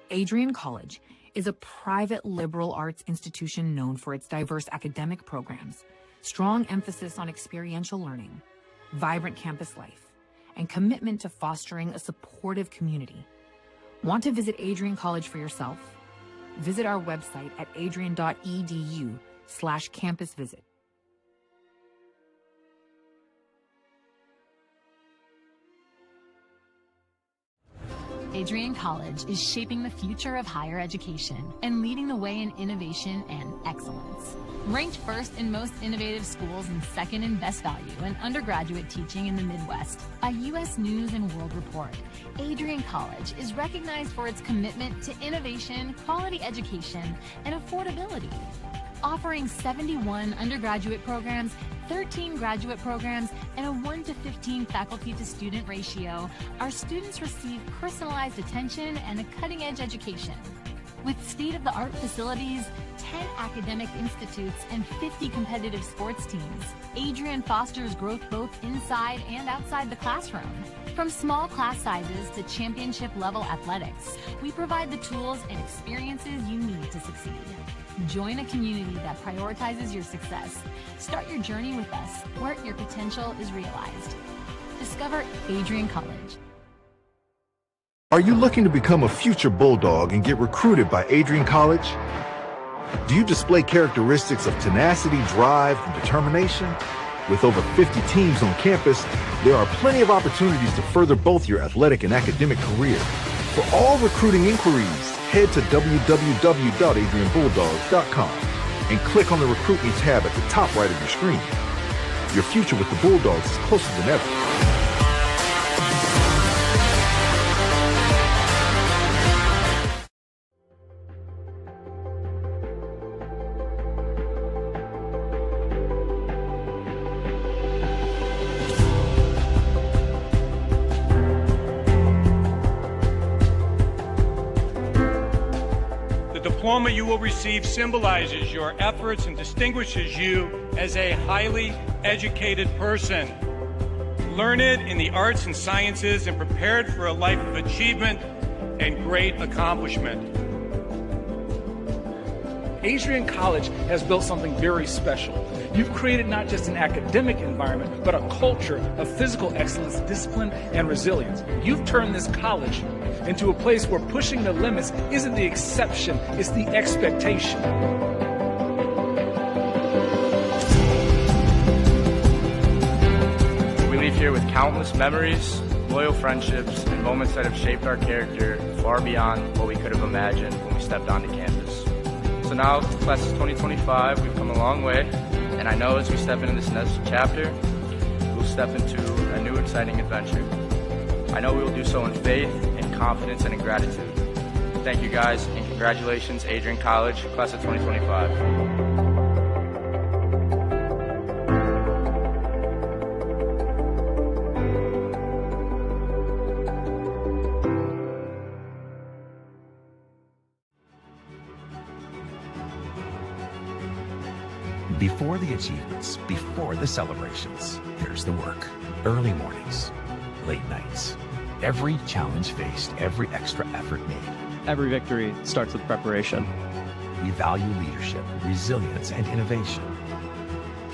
Speaker 17: Adrian College is a private liberal arts institution known for its diverse academic programs, strong emphasis on experiential learning, vibrant campus life, and commitment to fostering a supportive community. Want to visit Adrian College for yourself? Visit our website at adrian.edu/campus-visit.
Speaker 11: Adrian College is shaping the future of higher education and leading the way in innovation and excellence. Ranked first in most innovative schools and second in best value in undergraduate teaching in the Midwest by U.S. News and World Report, Adrian College is recognized for its commitment to innovation, quality education, and affordability. Offering 71 undergraduate programs, 13 graduate programs, and a 1:15 faculty-to-student ratio, our students receive personalized attention and a cutting-edge education. With state-of-the-art facilities, 10 academic institutes, and 50 competitive sports teams, Adrian fosters growth both inside and outside the classroom. From small class sizes to championship-level athletics, we provide the tools and experiences you need to succeed. Join a community that prioritizes your success. Start your journey with us, where your potential is realized. Discover Adrian College.
Speaker 18: Are you looking to become a future Bulldog and get recruited by Adrian College? Do you display characteristics of tenacity, drive, and determination? With over 50 teams on campus, there are plenty of opportunities to further both your athletic and academic career. For all recruiting inquiries, head to www.adrianbulldogs.com and click on the Recruit Me tab at the top right of your screen. Your future with the Bulldogs is closer than ever.
Speaker 10: diploma you will receive symbolizes your efforts and distinguishes you as a highly educated person, learned in the arts and sciences and prepared for a life of achievement and great accomplishment.
Speaker 13: Adrian College has built something very special. You've created not just an academic environment, but a culture of physical excellence, discipline, and resilience. You've turned this college into a place where pushing the limits isn't the exception, it's the expectation.
Speaker 19: We leave here with countless memories, loyal friendships, and moments that have shaped our character far beyond what we could have imagined when we stepped onto campus. So now, class of 2025, we've come a long way, and I know as we step into this next chapter, we'll step into a new exciting adventure. I know we will do so in faith, in confidence, and in gratitude. Thank you guys, and congratulations, Adrian College, class of 2025.
Speaker 1: Before the achievements, before the celebrations, there's the work. Early mornings, late nights. Every challenge faced, every extra effort made.
Speaker 2: Every victory starts with preparation.
Speaker 1: We value leadership, resilience, and innovation.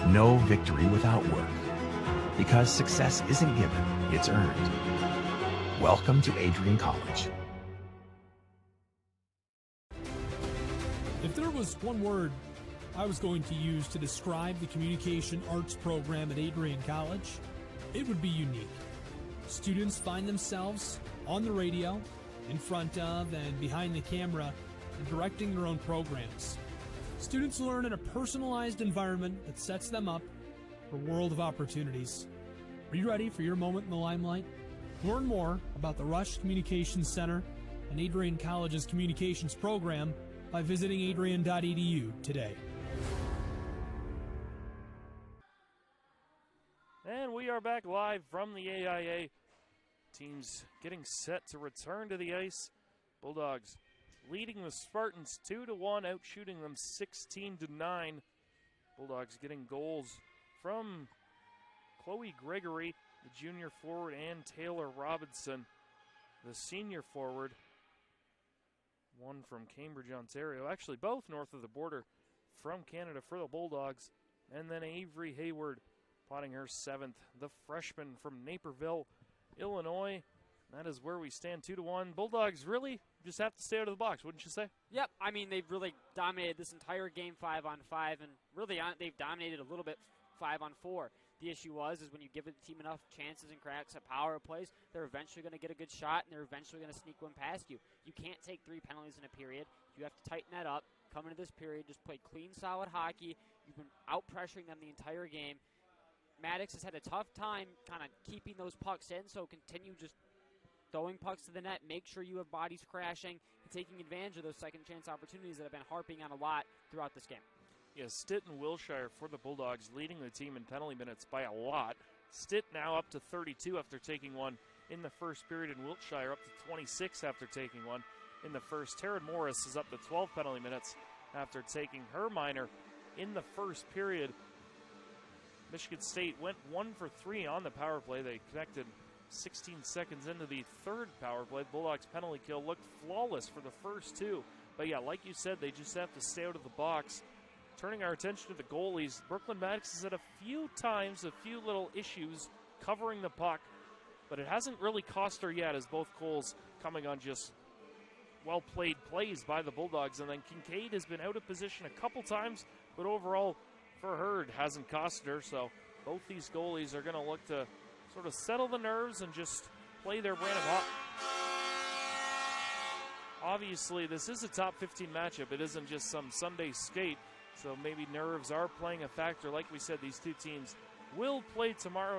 Speaker 1: No victory without work. Because success isn't given, it's earned. Welcome to Adrian College.
Speaker 20: If there was one word I was going to use to describe the communication arts program at Adrian College, it would be unique. Students find themselves on the radio, in front of and behind the camera, and directing their own programs. Students learn in a personalized environment that sets them up for a world of opportunities. Are you ready for your moment in the limelight? Learn more about the Rush Communications Center and Adrian College's communications program by visiting adrian.edu today.
Speaker 7: And we are back live from the AIA. Teams getting set to return to the ice. Bulldogs leading the Spartans 2-1, out shooting them 16-9. Bulldogs getting goals from Chloe Gregory, the junior forward, and Taylor Robinson, the senior forward. One from Cambridge, Ontario. Actually, both north of the border from Canada for the Bulldogs. And then Avery Hayward potting her 7th, the freshman from Naperville, Illinois. That is where we stand 2-1. Bulldogs really just have to stay out of the box, wouldn't you say?
Speaker 8: Yep, I mean, they've really dominated this entire game 5-on-5, and really they've dominated a little bit 5-on-4. The issue is when you give the team enough chances and cracks at power plays, they're eventually going to get a good shot, and they're eventually going to sneak one past you. You can't take 3 penalties in a period. You have to tighten that up. Come into this period, just play clean, solid hockey. You've been out-pressuring them the entire game. Maddox has had a tough time kind of keeping those pucks in, so continue just throwing pucks to the net. Make sure you have bodies crashing and taking advantage of those second-chance opportunities that have been harping on a lot throughout this game.
Speaker 7: Yes, Stitt and Wilshire for the Bulldogs leading the team in penalty minutes by a lot. Stitt now up to 32 after taking one in the first period, and Wilshire up to 26 after taking one in the first. Taryn Morris is up to 12 penalty minutes after taking her minor in the first period. Michigan State went 1 for 3 on the power play. They connected 16 seconds into the third power play. Bulldogs penalty kill looked flawless for the first 2. But yeah, like you said, they just have to stay out of the box. Turning our attention to the goalies, Brooklyn Maddox has had a few times, a few little issues covering the puck, but it hasn't really cost her yet, as both goals coming on just well-played plays by the Bulldogs. And then Kincaid has been out of position a couple times, but overall for her it hasn't cost her. So both these goalies are going to look to sort of settle the nerves and just play their brand of hockey. Obviously, this is a top 15 matchup. It isn't just some Sunday skate. So maybe nerves are playing a factor. Like we said, these two teams will play tomorrow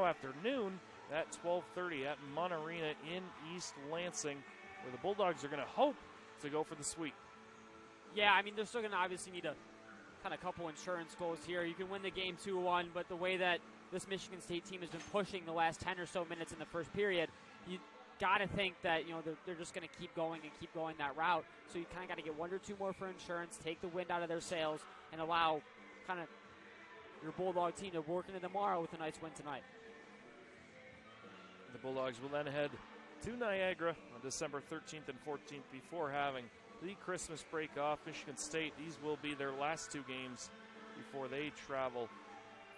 Speaker 7: afternoon at 12:30 at Mon Arena in East Lansing, where the Bulldogs are going to hope to go for the sweep.
Speaker 8: Yeah, I mean, they're still going to obviously need a kind of couple insurance goals here. You can win the game 2-1, but the way that this Michigan State team has been pushing the last 10 or so minutes in the first period, got to think that, they're just going to keep going that route. So you kind of got to get one or two more for insurance, take the wind out of their sails, and allow kind of your Bulldog team to work into tomorrow with a nice win tonight.
Speaker 7: The Bulldogs will then head to Niagara on December 13th and 14th before having the Christmas break off. Michigan State, these will be their last two games before they travel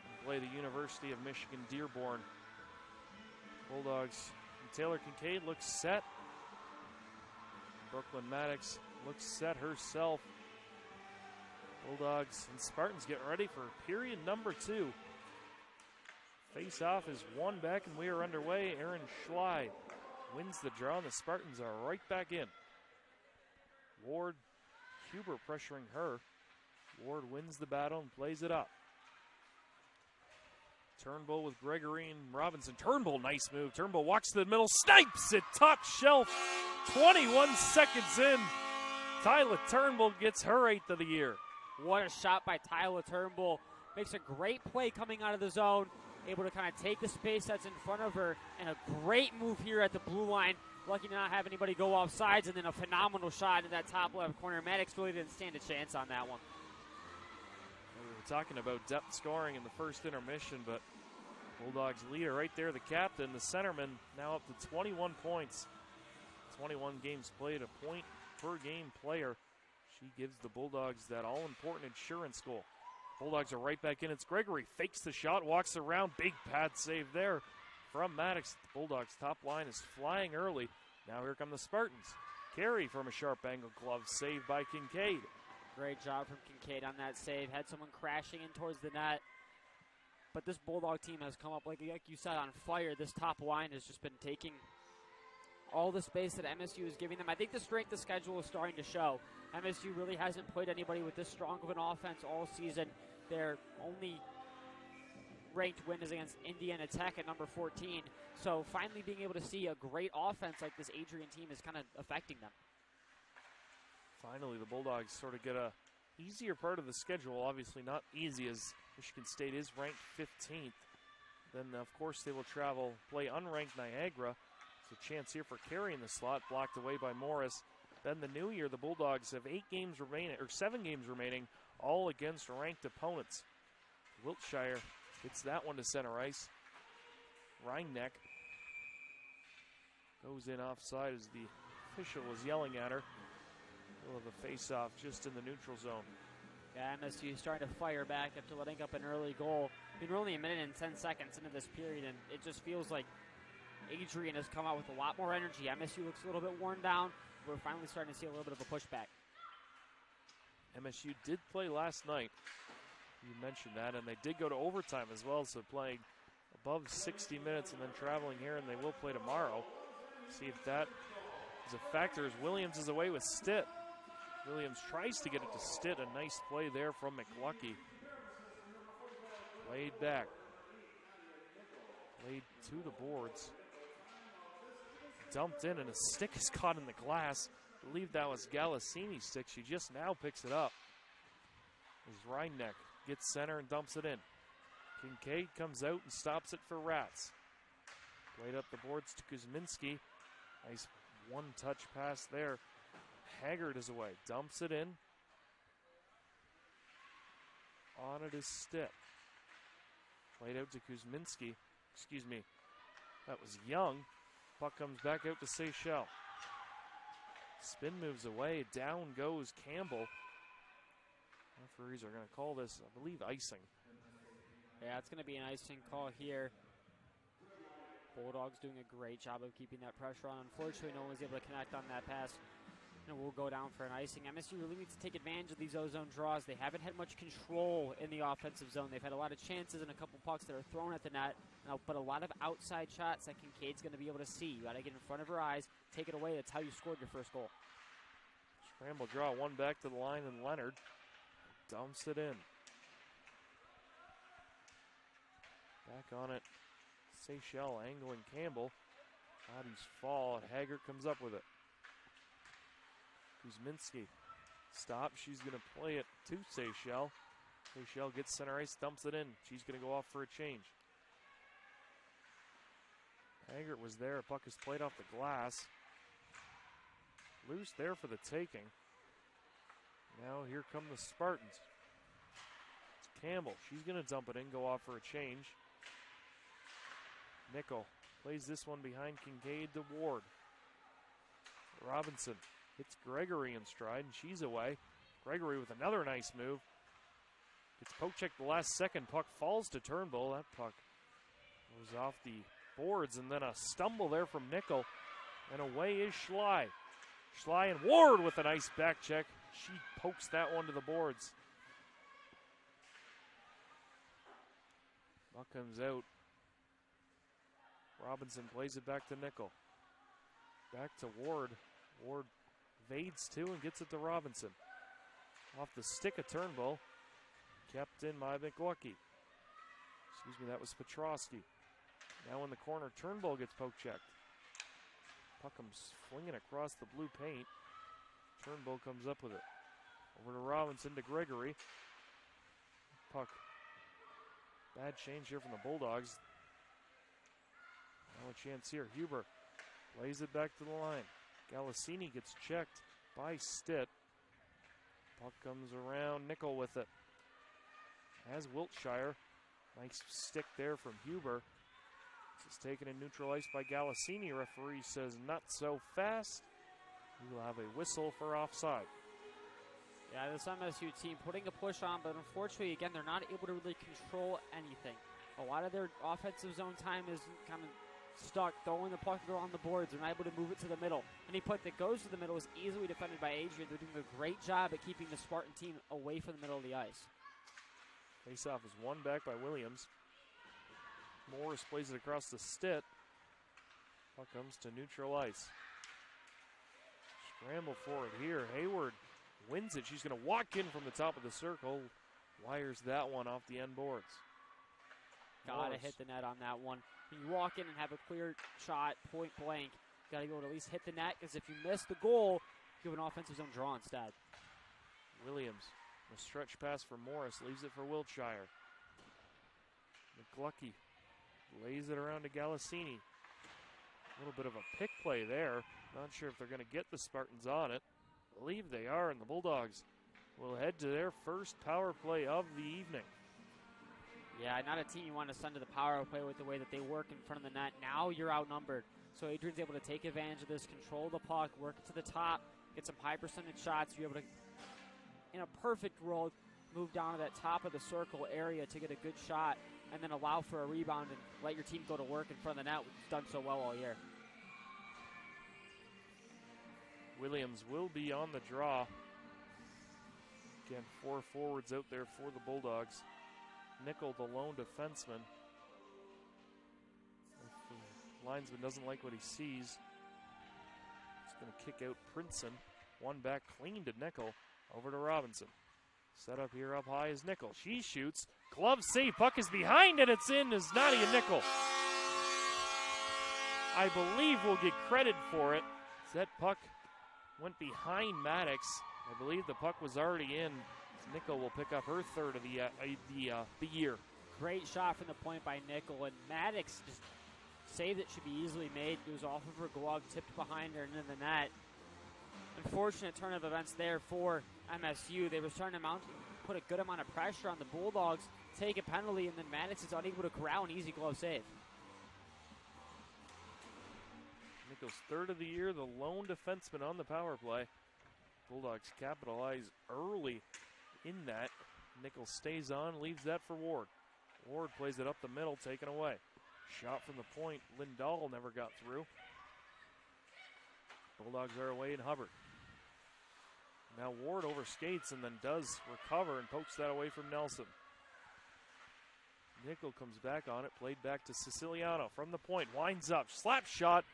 Speaker 7: and play the University of Michigan Dearborn. Bulldogs and Taylor Kincaid looks set. Brooklyn Maddox looks set herself. Bulldogs and Spartans get ready for period number 2. Face-off is one back and we are underway. Aaron Schley wins the draw and the Spartans are right back in. Ward, Huber pressuring her. Ward wins the battle and plays it up. Turnbull with Gregory and Robinson. Turnbull, nice move. Turnbull walks to the middle, snipes it top shelf. 21 seconds in. Tyler Turnbull gets her 8th of the year.
Speaker 8: What a shot by Tyler Turnbull. Makes a great play coming out of the zone. Able to kind of take the space that's in front of her. And a great move here at the blue line. Lucky to not have anybody go off sides. And then a phenomenal shot in that top left corner. Maddox really didn't stand a chance on that one.
Speaker 7: We were talking about depth scoring in the first intermission, but Bulldogs leader right there, the captain, the centerman, now up to 21 points. 21 games played, a point per game player. She gives the Bulldogs that all-important insurance goal. Bulldogs are right back in. It's Gregory. Fakes the shot, walks around. Big pad save there from Maddox. The Bulldogs' top line is flying early. Now here come the Spartans. Carey from a sharp angle glove. Saved by Kincaid.
Speaker 8: Great job from Kincaid on that save. Had someone crashing in towards the net. But this Bulldog team has come up, like you said, on fire. This top line has just been taking all the space that MSU is giving them. I think the strength of schedule is starting to show. MSU really hasn't played anybody with this strong of an offense all season. Their only ranked win is against Indiana Tech at number 14. So finally being able to see a great offense like this Adrian team is kind of affecting them.
Speaker 7: Finally, the Bulldogs sort of get a easier part of the schedule. Obviously not easy, as Michigan State is ranked 15th. Then, of course, they will play unranked Niagara. It's a chance here for Carey in the slot, blocked away by Morris. Then the new year, the Bulldogs have 7 games remaining, all against ranked opponents. Wiltshire gets that one to center ice. Rhinebeck goes in offside as the official was yelling at her. Middle of the face-off just in the neutral zone.
Speaker 8: Yeah, MSU is starting to fire back after letting up an early goal. I mean, we're only a minute and 10 seconds into this period, and it just feels like Adrian has come out with a lot more energy. MSU looks a little bit worn down. We're finally starting to see a little bit of a pushback.
Speaker 7: MSU did play last night. You mentioned that, and they did go to overtime as well, so playing above 60 minutes and then traveling here, and they will play tomorrow. See if that is a factor as Williams is away with Stitt. Williams tries to get it to Stitt. A nice play there from McLucky. Played back. Played to the boards. Dumped in, and a stick is caught in the glass. I believe that was Galassini's stick. She just now picks it up. As Rhinebeck gets center and dumps it in. Kincaid comes out and stops it for Rats. Played up the boards to Kuzminski. Nice one-touch pass there. Haggard is away. Dumps it in. On it is Stitt. Played out to Kuzminski. Excuse me. That was Young. Puck comes back out to Seychelles. Spin moves away. Down goes Campbell. Referees are going to call this, I believe, icing.
Speaker 8: Yeah, it's going to be an icing call here. Bulldogs doing a great job of keeping that pressure on. Unfortunately, no one was able to connect on that pass. And we'll go down for an icing. MSU really needs to take advantage of these ozone draws. They haven't had much control in the offensive zone. They've had a lot of chances and a couple pucks that are thrown at the net, but a lot of outside shots that Kincaid's going to be able to see. You got to get in front of her eyes, take it away. That's how you scored your first goal.
Speaker 7: Scramble draw, one back to the line, and Leonard dumps it in. Back on it, Seychelles angling Campbell. Bodies fall, and Haggard comes up with it. Kuzminski stops. She's going to play it to Seychelles. Seychelles gets center ice, dumps it in. She's going to go off for a change. Haggart was there. Puck is played off the glass. Loose there for the taking. Now here come the Spartans. It's Campbell. She's going to dump it in, go off for a change. Nickel plays this one behind Kincaid to Ward. Robinson hits Gregory in stride, and she's away. Gregory with another nice move. Gets poke checked the last second. Puck falls to Turnbull. That puck goes off the boards, and then a stumble there from Nickel. And away is Schley. Schley and Ward with a nice back check. She pokes that one to the boards. Puck comes out. Robinson plays it back to Nickel. Back to Ward. Ward evades two and gets it to Robinson. Off the stick of Turnbull. Kept in by McLucky. Excuse me, that was Petrosky. Now in the corner, Turnbull gets poke checked. Puck comes flinging across the blue paint. Turnbull comes up with it. Over to Robinson to Gregory. Puck. Bad change here from the Bulldogs. Now a chance here. Huber lays it back to the line. Galassini gets checked by Stitt. Puck comes around. Nickel with it. As Wiltshire. Nice stick there from Huber. This is taken in neutral ice by Galassini. Referee says not so fast. We will have a whistle for offside.
Speaker 8: Yeah, this MSU team putting a push on, but unfortunately, again, they're not able to really control anything. A lot of their offensive zone time is kind of stuck, throwing the puck on the boards. They're not able to move it to the middle. Any puck that goes to the middle is easily defended by Adrian. They're doing a great job at keeping the Spartan team away from the middle of the ice.
Speaker 7: Face-off is won back by Williams. Morris plays it across the Stitt. Puck comes to neutral ice. Scramble for it here. Hayward wins it. She's going to walk in from the top of the circle. Wires that one off the end boards.
Speaker 8: Gotta hit the net on that one. When you walk in and have a clear shot, point blank, gotta go to at least hit the net, because if you miss the goal, you have an offensive zone draw instead.
Speaker 7: Williams, a stretch pass for Morris, leaves it for Wiltshire. McLucky lays it around to Galassini. A little bit of a pick play there. Not sure if they're going to get the Spartans on it. I believe they are, and the Bulldogs will head to their first power play of the evening.
Speaker 8: Yeah, not a team you want to send to the power play with the way that they work in front of the net. Now you're outnumbered. So Adrian's able to take advantage of this, control the puck, work it to the top, get some high percentage shots. You're able to, in a perfect world, move down to that top of the circle area to get a good shot, and then allow for a rebound and let your team go to work in front of the net, which has done so well all year.
Speaker 7: Williams will be on the draw. Again, 4 forwards out there for the Bulldogs. Nickel, the lone defenseman. If the linesman doesn't like what he sees, he's going to kick out Princeton. One back clean to Nickel. Over to Robinson. Set up here up high is Nickel. She shoots. Glove save. Puck is behind and it's in as Nadia Nickel. I believe we'll get credit for it. That puck went behind Maddox. I believe the puck was already in. Nickel will pick up her third of the year.
Speaker 8: Great shot from the point by Nickel, and Maddox just save that should be easily made. It was off of her glove, tipped behind her and in the net. Unfortunate turn of events there for MSU. They were starting to put a good amount of pressure on the Bulldogs, take a penalty, and then Maddox is unable to corral an easy glove save.
Speaker 7: Nickel's third of the year, the lone defenseman on the power play. Bulldogs capitalize early in that. Nickel stays on, leaves that for Ward. Ward plays it up the middle, taken away. Shot from the point, Lindahl never got through. Bulldogs are away in Hubbard. Now Ward overskates and then does recover and pokes that away from Nelson. Nickel comes back on it, played back to Siciliano from the point, winds up, slap shot.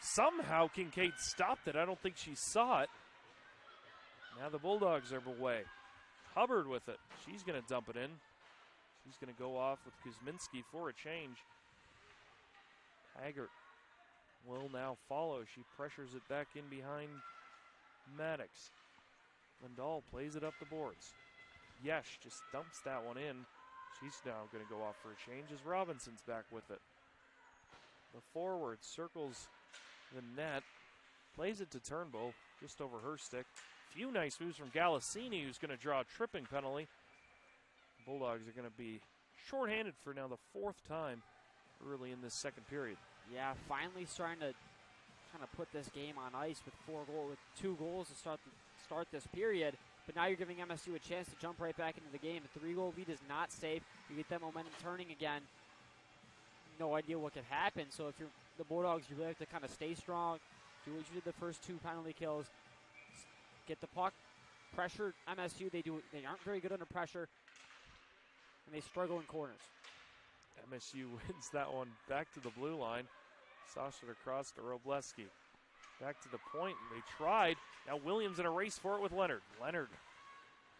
Speaker 7: Somehow Kincaid stopped it. I don't think she saw it. Now the Bulldogs are away. Hubbard with it. She's going to dump it in. She's going to go off with Kuzminski for a change. Haggart will now follow. She pressures it back in behind Maddox. Lindahl plays it up the boards. Yesh just dumps that one in. She's now going to go off for a change as Robinson's back with it. The forward circles the net, plays it to Turnbull, just over her stick. Few nice moves from Galassini, who's going to draw a tripping penalty. The Bulldogs are going to be shorthanded for now the fourth time early in this second period.
Speaker 8: Yeah, finally starting to kind of put this game on ice with 2 goals to start this period. But now you're giving MSU a chance to jump right back into the game. The 3-goal lead is not safe. You get that momentum turning again. No idea what could happen. So if you're the Bulldogs, you really have to kind of stay strong, do what you did the first 2 penalty kills, get the puck, pressure MSU. They aren't very good under pressure, and they struggle in corners.
Speaker 7: MSU wins that one back to the blue line. Sauced it across to Robleski. Back to the point, and they tried. Now Williams in a race for it with Leonard. Leonard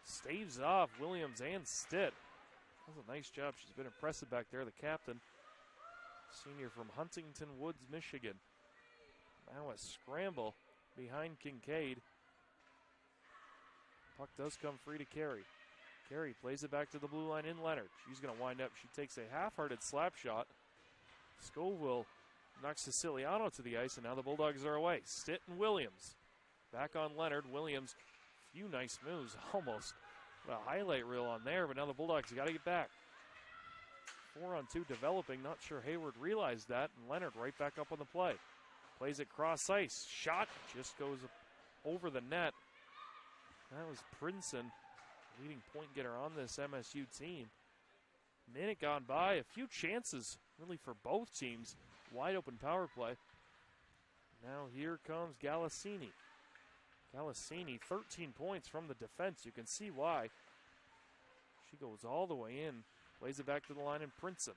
Speaker 7: staves off Williams and Stitt. That was a nice job. She's been impressive back there, the captain. Senior from Huntington Woods, Michigan. Now a scramble behind Kincaid. Puck does come free to Carey. Carey plays it back to the blue line in Leonard. She's going to wind up. She takes a half-hearted slap shot. Scoville knocks Siciliano to the ice, and now the Bulldogs are away. Stitt and Williams. Back on Leonard. Williams, few nice moves. Almost a highlight reel on there, but now the Bulldogs got to get back. 4-on-2 developing. Not sure Hayward realized that, and Leonard right back up on the play. Plays it cross ice. Shot just goes over the net. That was Princeton, leading point getter on this MSU team. Minute gone by, a few chances really for both teams. Wide open power play. Now here comes Galassini. Galassini, 13 points from the defense. You can see why. She goes all the way in. Plays it back to the line in Princeton.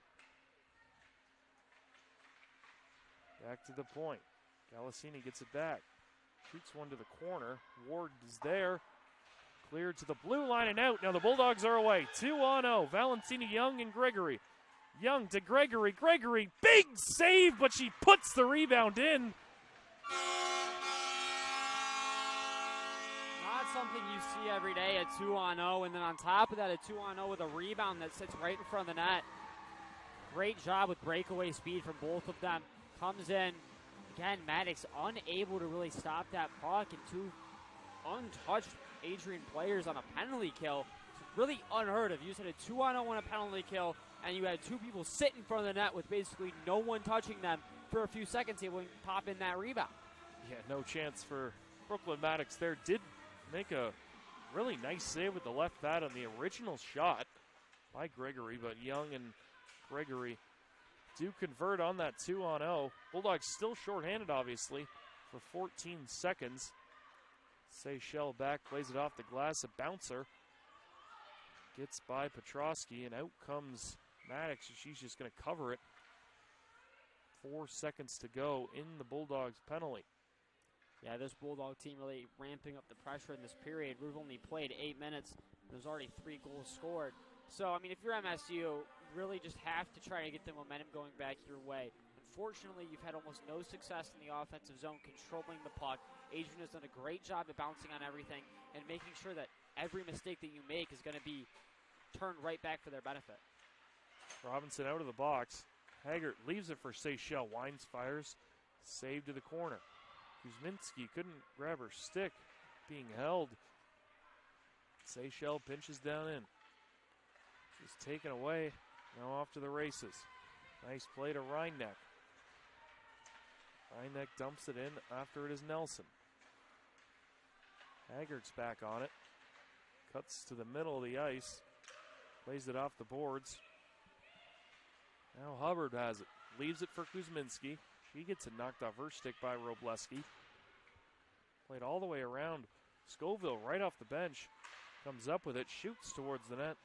Speaker 7: Back to the point. Galassini gets it back. Shoots one to the corner. Ward is there. Cleared to the blue line and out. Now the Bulldogs are away. 2-0. Valentini, Young, and Gregory. Young to Gregory. Gregory, big save, but she puts the rebound in.
Speaker 8: Not something you see every day, a 2-on-0, and then on top of that, a 2-on-0 with a rebound that sits right in front of the net. Great job with breakaway speed from both of them. Comes in. Again, Maddox unable to really stop that puck, and 2 untouched Adrian players on a penalty kill. It's really unheard of. You just had a 2-on-0 on a penalty kill, and you had 2 people sit in front of the net with basically no one touching them for a few seconds, able to pop in that rebound.
Speaker 7: Yeah, no chance for Brooklyn Maddox there. Did make a really nice save with the left pad on the original shot by Gregory, but Young and Gregory do convert on that 2-on-0. Bulldogs still shorthanded, obviously, for 14 seconds. Seychelles back, plays it off the glass. A bouncer gets by Petrosky, and out comes Maddox, and she's just going to cover it. 4 seconds to go in the Bulldogs' penalty.
Speaker 8: Yeah, this Bulldog team really ramping up the pressure in this period. We've only played 8 minutes. There's already 3 goals scored. So, I mean, if you're MSU, you really just have to try to get the momentum going back your way. Unfortunately, you've had almost no success in the offensive zone controlling the puck. Adrian has done a great job at bouncing on everything and making sure that every mistake that you make is going to be turned right back for their benefit.
Speaker 7: Robinson out of the box. Haggart leaves it for Seychelles. Wines fires. Save to the corner. Kuzminski couldn't grab her stick. Being held. Seychelles pinches down in. She's taken away. Now off to the races. Nice play to Reinneck. Reinneck dumps it in. After it is Nelson. Haggart's back on it. Cuts to the middle of the ice. Plays it off the boards. Now Hubbard has it. Leaves it for Kuzminski. She gets it knocked off her stick by Robleski. Played all the way around. Scoville right off the bench. Comes up with it. Shoots towards the net.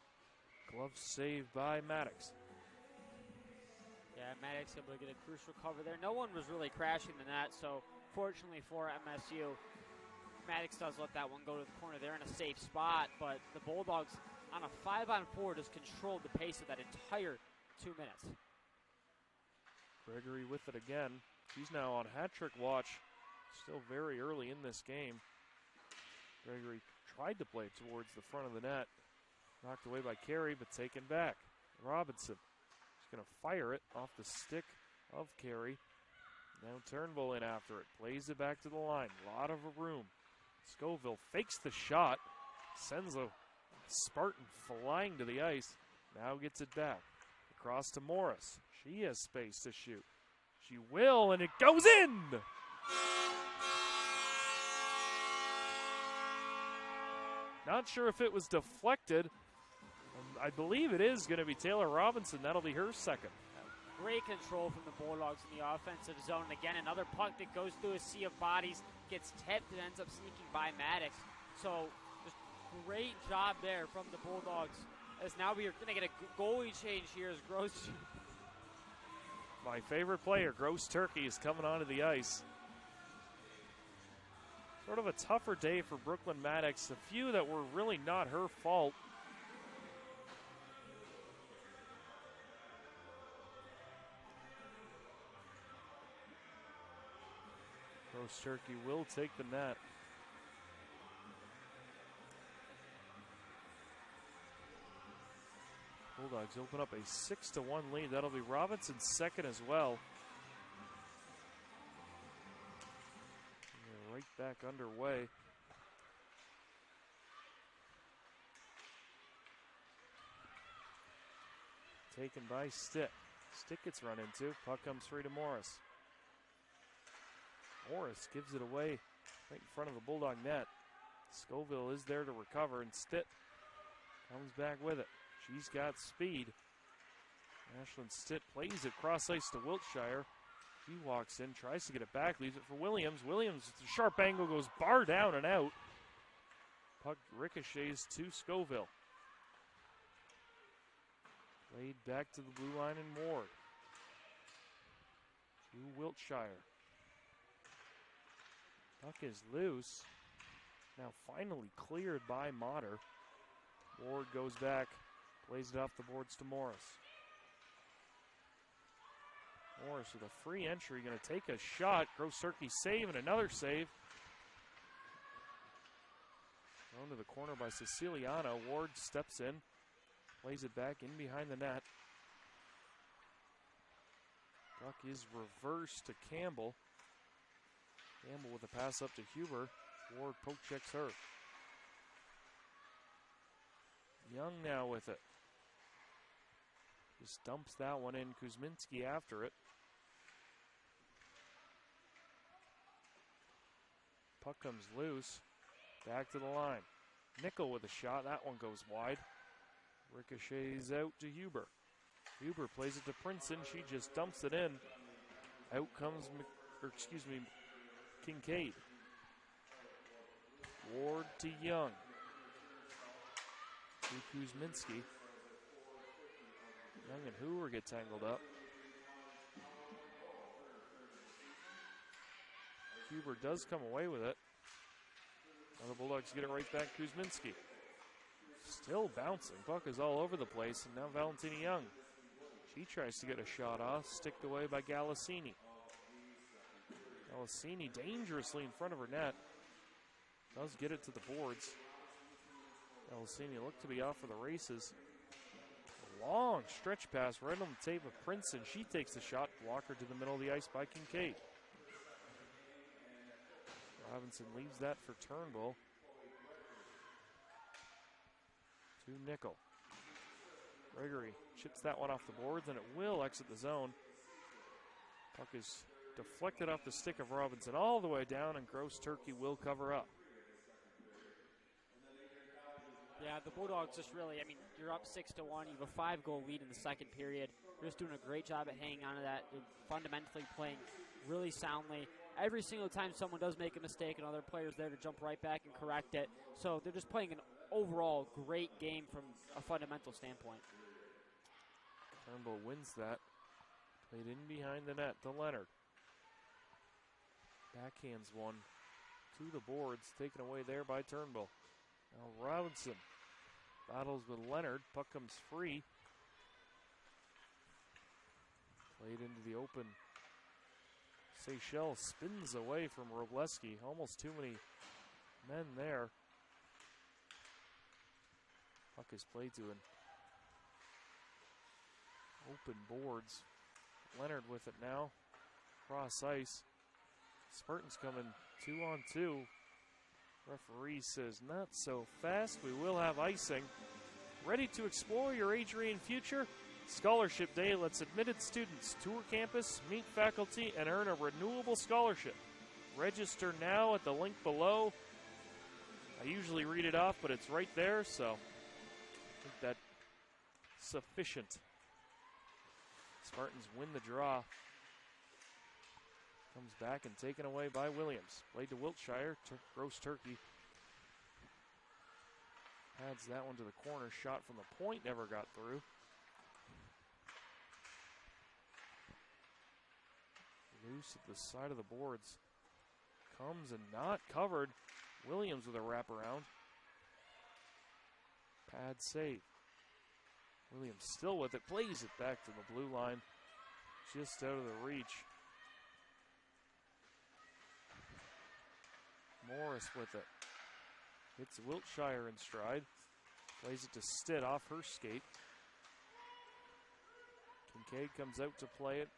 Speaker 7: Glove saved by Maddox.
Speaker 8: Yeah, Maddox able to get a crucial cover there. No one was really crashing the net, so fortunately for MSU, Maddox does let that one go to the corner. They're in a safe spot, but the Bulldogs on a 5-on-4 just controlled the pace of that entire 2 minutes.
Speaker 7: Gregory with it again. She's now on hat-trick watch. Still very early in this game. Gregory tried to play towards the front of the net. Knocked away by Carey, but taken back. Robinson. She's going to fire it off the stick of Carey. Now Turnbull in after it. Plays it back to the line. A lot of room. Scoville fakes the shot. Sends a Spartan flying to the ice. Now gets it back. Across to Morris. She has space to shoot. She will, and it goes in! Not sure if it was deflected. I believe it is going to be Taylor Robinson. That'll be her second.
Speaker 8: Great control from the Bulldogs in the offensive zone. And again, another puck that goes through a sea of bodies, gets tipped and ends up sneaking by Maddox. So just great job there from the Bulldogs. As now we are going to get a goalie change here as Gross.
Speaker 7: My favorite player, Gross Turkey, is coming onto the ice. Sort of a tougher day for Brooklyn Maddox. A few that were really not her fault. Gross Turkey will take the net. Bulldogs open up a 6-1 lead. That'll be Robinson's second as well. They're right back underway. Taken by Stitt. Stitt gets run into. Puck comes free to Morris. Morris gives it away right in front of the Bulldog net. Scoville is there to recover, and Stitt comes back with it. She's got speed. Ashlyn Stitt plays it cross ice to Wiltshire. He walks in, tries to get it back, leaves it for Williams. Williams, with a sharp angle, goes bar down and out. Puck ricochets to Scoville. Played back to the blue line and Ward. To Wiltshire. Puck is loose. Now finally cleared by Motter. Ward goes back, plays it off the boards to Morris. Morris with a free entry, going to take a shot. Gross Turkey save and another save. Thrown to the corner by Siciliano. Ward steps in, plays it back in behind the net. Puck is reversed to Campbell. Campbell with a pass up to Huber. Ward poke checks her. Young now with it. Just dumps that one in. Kuzminski after it. Puck comes loose. Back to the line. Nickel with a shot. That one goes wide. Ricochets out to Huber. Huber plays it to Princeton. She just dumps it in. Out comes, Kincaid. Ward to Young. To Kuzminski. Young and Hoover get tangled up. Huber does come away with it. Now the Bulldogs get it right back. Kuzminski. Still bouncing. Puck is all over the place. And now Valentina Young. She tries to get a shot off. Sticked away by Galassini. Galassini dangerously in front of her net. Does get it to the boards. Galassini looked to be off for the races. A long stretch pass right on the tape of Princeton. She takes the shot. Blocker to the middle of the ice by Kincaid. Robinson leaves that for Turnbull. To Nickel. Gregory chips that one off the boards, and it will exit the zone. Puck is deflected off the stick of Robinson all the way down, and Gross Turkey will cover up.
Speaker 8: Yeah, the Bulldogs just really, you're up 6-1. You have a 5-goal lead in the second period. You're just doing a great job at hanging on to that. You're fundamentally playing really soundly. Every single time someone does make a mistake, another player's there to jump right back and correct it. So they're just playing an overall great game from a fundamental standpoint.
Speaker 7: Turnbull wins that. Played in behind the net to Leonard. Backhands one to the boards, taken away there by Turnbull. Now Robinson battles with Leonard. Puck comes free. Played into the open. Seychelles spins away from Robleski. Almost too many men there. Puck is played to an open boards. Leonard with it now. Cross ice. Spartans coming 2-on-2. Referee says not so fast. We will have icing. Ready to explore your Adrian future? Scholarship Day lets admitted students tour campus, meet faculty, and earn a renewable scholarship. Register now at the link below. I usually read it off, but it's right there, so I think that's sufficient. Spartans win the draw. Comes back and taken away by Williams. Played to Wiltshire. Gross Turkey adds that one to the corner. Shot from the point never got through. Loose at the side of the boards. Comes and not covered. Williams with a wraparound. Pad save. Williams still with it. Plays it back to the blue line. Just out of the reach. Morris with it. Hits Wiltshire in stride. Plays it to Stitt off her skate. Kincaid comes out to play it.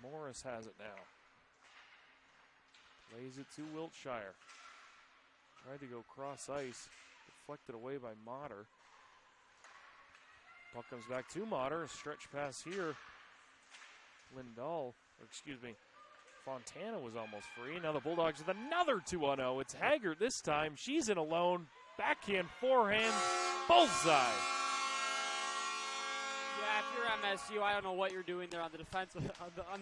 Speaker 7: Morris has it now. Plays it to Wiltshire. Tried to go cross ice. Deflected away by Motter. Puck comes back to Motter. A stretch pass here. Fontana was almost free. Now the Bulldogs with another 2-on-0. It's Haggard this time. She's in alone. Backhand, forehand, bullseye.
Speaker 8: Yeah, if you're MSU, I don't know what you're doing there on the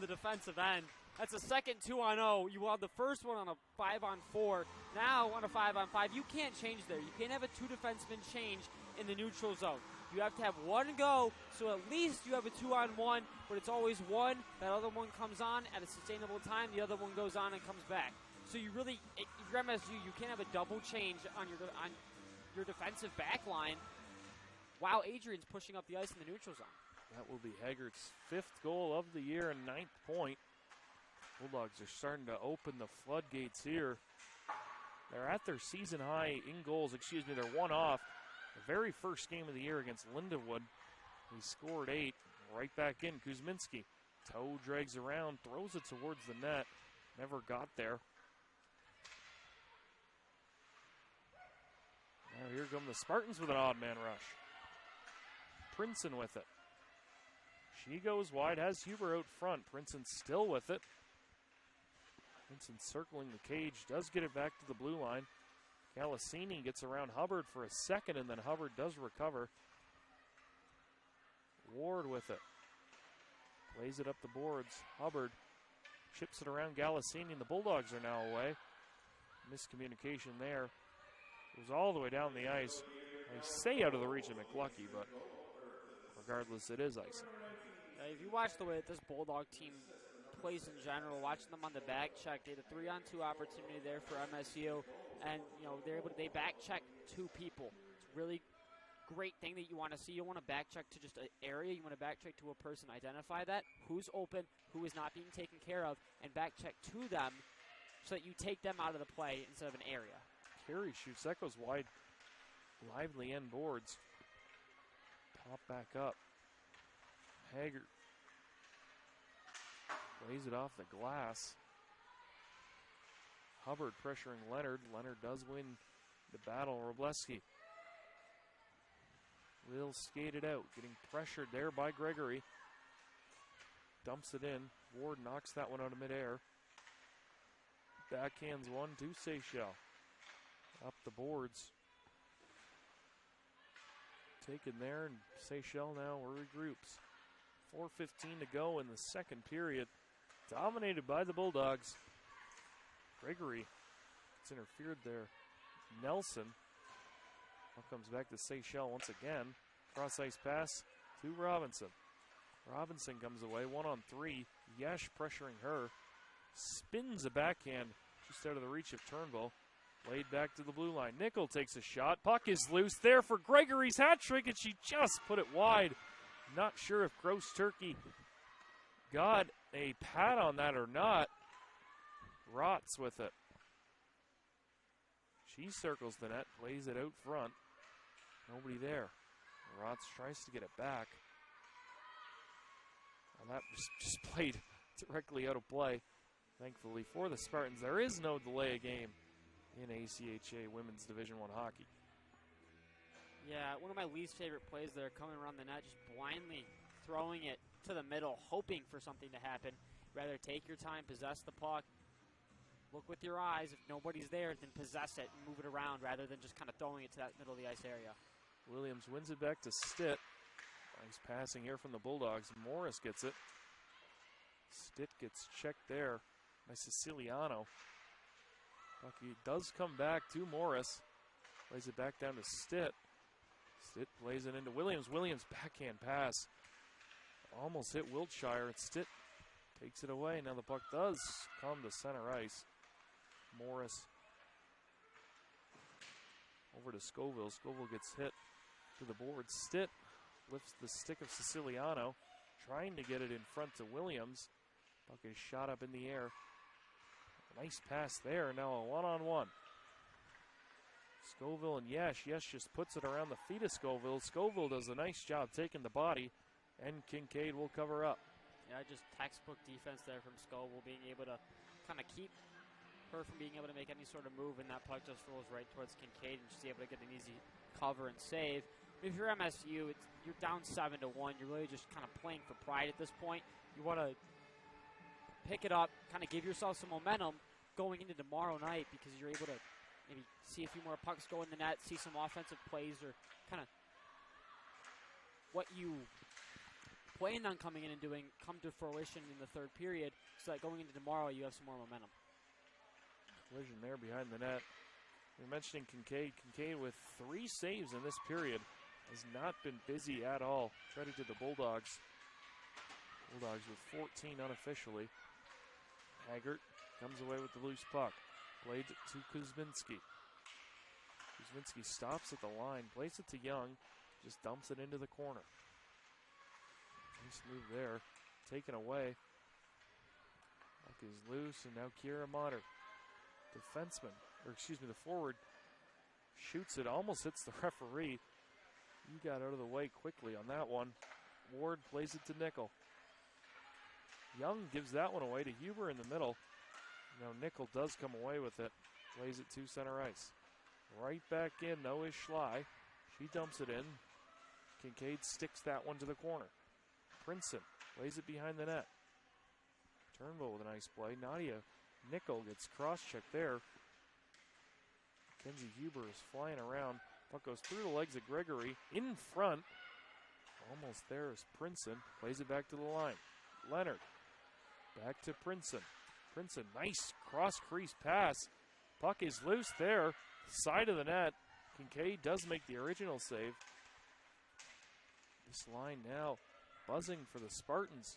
Speaker 8: defensive end. That's a second 2-on-0. You have the first one on a 5-on-4. Now on a 5-on-5. You can't change there. You can't have a two defenseman change in the neutral zone. You have to have one go, so at least you have a 2-on-1, but it's always one. That other one comes on at a sustainable time. The other one goes on and comes back. So you really, if you're MSU, you can't have a double change on your defensive back line. Wow, Adrian's pushing up the ice in the neutral zone.
Speaker 7: That will be Haggard's 5th goal of the year and 9th point. Bulldogs are starting to open the floodgates here. They're at their season high in goals. They're one off. The very first game of the year against Lindenwood, he scored 8. Right back in, Kuzminski. Toe drags around, throws it towards the net. Never got there. Now here come the Spartans with an odd man rush. Princeton with it. She goes wide, has Huber out front. Princeton still with it. Princeton circling the cage, does get it back to the blue line. Galasini gets around Hubbard for a second, and then Hubbard does recover. Ward with it. Plays it up the boards. Hubbard chips it around Galasini, and the Bulldogs are now away. Miscommunication there. Goes all the way down the ice. They say out of the reach of McLucky, but regardless, it is icing.
Speaker 8: If you watch the way that this Bulldog team plays in general, watching them on the back check, they had a 3-on-2 opportunity there for MSU, and they back check 2 people. It's a really great thing that you want to see. You don't want to back check to just an area. You want to back check to a person, identify that, who's open, who is not being taken care of, and back check to them so that you take them out of the play instead of an area.
Speaker 7: Carey shoots. That goes wide. Lively end boards. Pop back up. Haggard lays it off the glass. Hubbard pressuring Leonard. Leonard does win the battle. Robleski will skate it out. Getting pressured there by Gregory. Dumps it in. Ward knocks that one out of midair. Backhands one to Seychelles. Up the boards. Taken there, and Seychelles now regroups. 4:15 to go in the second period. Dominated by the Bulldogs. Gregory gets interfered there. Nelson. Now comes back to Seychelles once again. Cross ice pass to Robinson. Robinson comes away 1-on-3. Yesh pressuring her. Spins a backhand just out of the reach of Turnbull. Laid back to the blue line. Nickel takes a shot. Puck is loose there for Gregory's hat trick, and she just put it wide. Not sure if Gross Turkey got a pad on that or not. Rotz with it. She circles the net, plays it out front. Nobody there. Rotz tries to get it back. Well, that was just played directly out of play. Thankfully for the Spartans, there is no delay of game in ACHA Women's Division I hockey.
Speaker 8: Yeah, one of my least favorite plays there, coming around the net, just blindly throwing it to the middle, hoping for something to happen. Rather take your time, possess the puck, look with your eyes. If nobody's there, then possess it and move it around rather than just kind of throwing it to that middle of the ice area.
Speaker 7: Williams wins it back to Stitt. Nice passing here from the Bulldogs. Morris gets it. Stitt gets checked there by Siciliano. Bucky does come back to Morris. Plays it back down to Stitt. Stitt plays it into Williams. Williams backhand pass. Almost hit Wiltshire. And Stitt takes it away. Now the puck does come to center ice. Morris over to Scoville. Scoville gets hit to the board. Stitt lifts the stick of Siciliano, trying to get it in front to Williams. Puck is shot up in the air. Nice pass there. Now a one-on-one. Scoville and Yesh. Yesh just puts it around the feet of Scoville. Scoville does a nice job taking the body, and Kincaid will cover up.
Speaker 8: Yeah, just textbook defense there from Scoville, being able to kind of keep her from being able to make any sort of move, and that puck just rolls right towards Kincaid, and she's able to get an easy cover and save. If you're MSU, you're down 7-1. You're really just kind of playing for pride at this point. You want to pick it up, kind of give yourself some momentum going into tomorrow night, because you're able to maybe see a few more pucks go in the net, see some offensive plays, or kind of what you planned on coming in and doing come to fruition in the third period, so that going into tomorrow you have some more momentum.
Speaker 7: Collision there behind the net. You're mentioning Kincaid. Kincaid with 3 saves in this period has not been busy at all. Credit to the Bulldogs. Bulldogs with 14 unofficially. Haggart comes away with the loose puck. Played to Kuzminski. Kuzminski stops at the line, plays it to Young, just dumps it into the corner. Nice move there. Taken away. Puck is loose, and now Kira Motter. The forward shoots it, almost hits the referee. He got out of the way quickly on that one. Ward plays it to Nickel. Young gives that one away to Huber in the middle. Now Nickel does come away with it. Plays it to center ice. Right back in, though, is Schley. She dumps it in. Kincaid sticks that one to the corner. Princeton plays it behind the net. Turnbull with a nice play. Nadia Nickel gets cross-checked there. Kenzie Huber is flying around. Puck goes through the legs of Gregory. In front. Almost there is Princeton. Plays it back to the line. Leonard. Back to Princeton. Princeton, nice cross-crease pass. Puck is loose there. Side of the net. Kincaid does make the original save. This line now buzzing for the Spartans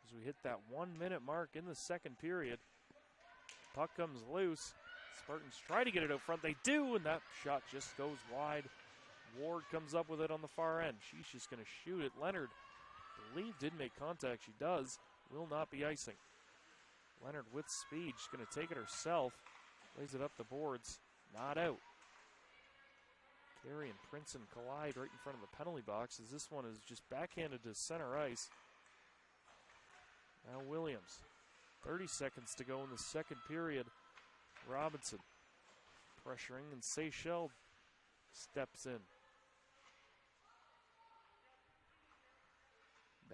Speaker 7: as we hit that 1 minute mark in the second period. Puck comes loose. Spartans try to get it out front. They do, and that shot just goes wide. Ward comes up with it on the far end. She's just going to shoot it. Leonard, I believe, did make contact. She does. Will not be icing. Leonard with speed. She's going to take it herself. Lays it up the boards. Not out. Carey and Princeton collide right in front of the penalty box as this one is just backhanded to center ice. Now Williams. 30 seconds to go in the second period. Robinson pressuring, and Seychelles steps in.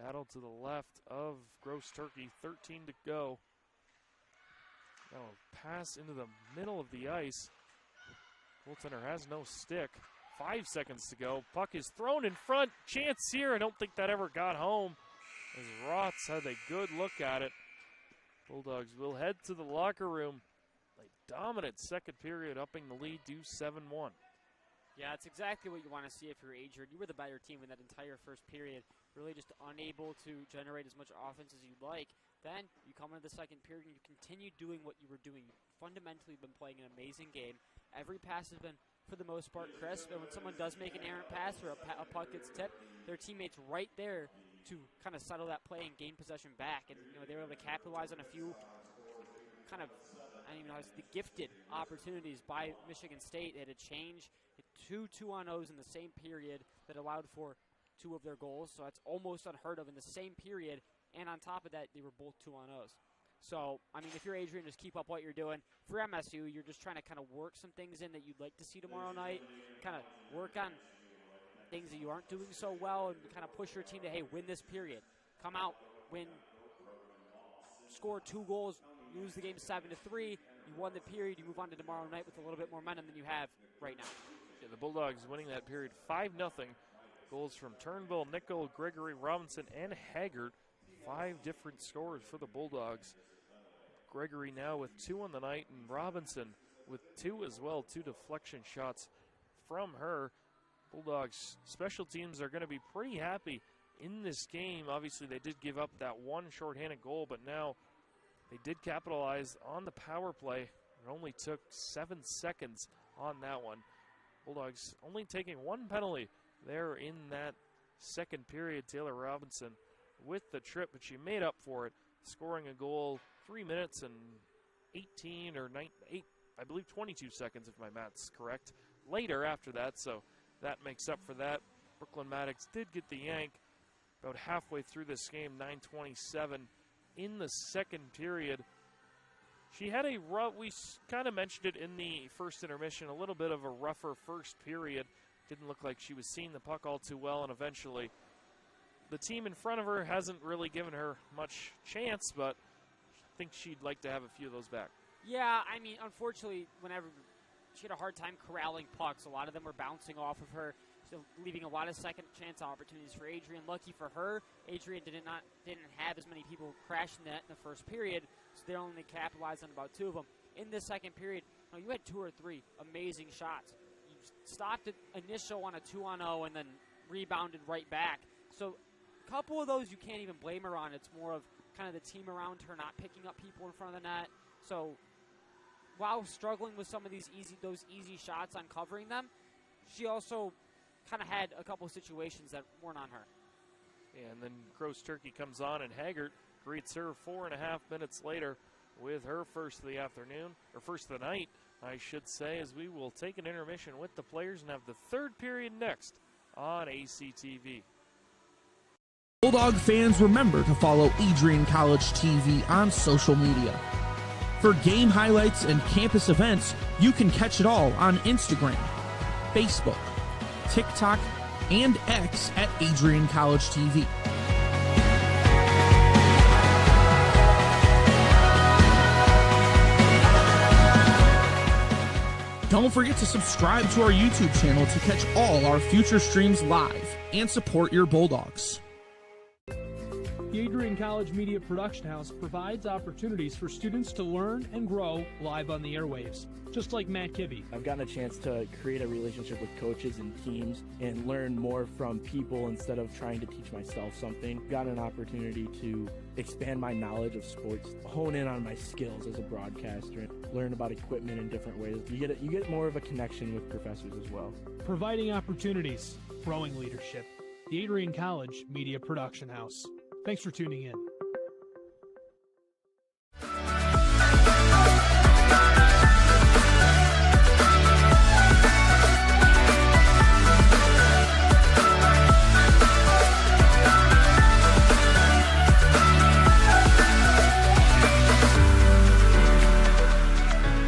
Speaker 7: Battle to the left of Gross Turkey. 13 to go. Now a pass into the middle of the ice. Goaltender has no stick. 5 seconds to go. Puck is thrown in front. Chance here. I don't think that ever got home, as Rotz had a good look at it. Bulldogs will head to the locker room. A dominant second period, upping the lead to 7-1.
Speaker 8: Yeah, it's exactly what you want to see if you're Adrian. You were the better team in that entire first period, really just unable to generate as much offense as you'd like. Then you come into the second period and you continue doing what you were doing. You've fundamentally been playing an amazing game. Every pass has been, for the most part, crisp. And when someone does make an errant pass or a puck gets tipped, their teammates right there to kind of settle that play and gain possession back. And they were able to capitalize on a few kind of, I don't even know, the gifted opportunities by Michigan State. They had a change, 2 2-on-0s in the same period that allowed for 2 of their goals, so that's almost unheard of in the same period. And on top of that, they were both 2-on-0s. So, I mean, if you're Adrian, just keep up what you're doing. For MSU, you're just trying to kind of work some things in that you'd like to see tomorrow night, kind of work on things that you aren't doing so well, and kind of push your team to, hey, win this period. Come out, win, score 2 goals, lose the game 7-3. You won the period, you move on to tomorrow night with a little bit more momentum than you have right now.
Speaker 7: Yeah, the Bulldogs winning that period 5-0. Goals from Turnbull, Nickel, Gregory, Robinson, and Haggard. 5 different scores for the Bulldogs. Gregory now with 2 on the night, and Robinson with 2 as well. 2 deflection shots from her. Bulldogs special teams are going to be pretty happy in this game. Obviously, they did give up that 1 shorthanded goal, but now they did capitalize on the power play. It only took 7 seconds on that one. Bulldogs only taking 1 penalty there in that second period. Taylor Robinson with the trip, but she made up for it, scoring a goal 3 minutes and 18 or 8, I believe 22 seconds, if my math's correct, later after that, so that makes up for that. Brooklyn Maddox did get the yank about halfway through this game, 9:27 in the second period. She had a rough, we kind of mentioned it in the first intermission, a little bit of a rougher first period. Didn't look like she was seeing the puck all too well, and eventually the team in front of her hasn't really given her much chance, but I think she'd like to have a few of those back.
Speaker 8: Yeah, I mean, unfortunately, whenever she had a hard time corralling pucks, a lot of them were bouncing off of her, so leaving a lot of second chance opportunities for Adrian. Lucky for her, Adrian didn't have as many people crash the net in the first period, so they only capitalized on about 2 of them. In the second period, you had 2 or 3 amazing shots. You stopped at initial on a 2-on-0 and then rebounded right back. So a couple of those you can't even blame her on. It's more of kind of the team around her not picking up people in front of the net. So while struggling with some of those easy shots on covering them, she also kind of had a couple of situations that weren't on her.
Speaker 7: Yeah, and then Gross Turkey comes on, and Haggard greets her 4.5 minutes later with her first of the afternoon, or first of the night, I should say, as we will take an intermission with the players and have the third period next on ACTV.
Speaker 3: Bulldog fans, remember to follow Adrian College TV on social media. For game highlights and campus events, you can catch it all on Instagram, Facebook, TikTok, and X at AdrianCollegeTV. Don't forget to subscribe to our YouTube channel to catch all our future streams live and support your Bulldogs.
Speaker 20: The Adrian College Media Production House provides opportunities for students to learn and grow live on the airwaves, just like Matt Kibbe.
Speaker 9: I've gotten a chance to create a relationship with coaches and teams and learn more from people instead of trying to teach myself something. Got an opportunity to expand my knowledge of sports, hone in on my skills as a broadcaster, and learn about equipment in different ways. You get more of a connection with professors as well.
Speaker 20: Providing opportunities, growing leadership. The Adrian College Media Production House. Thanks for tuning in.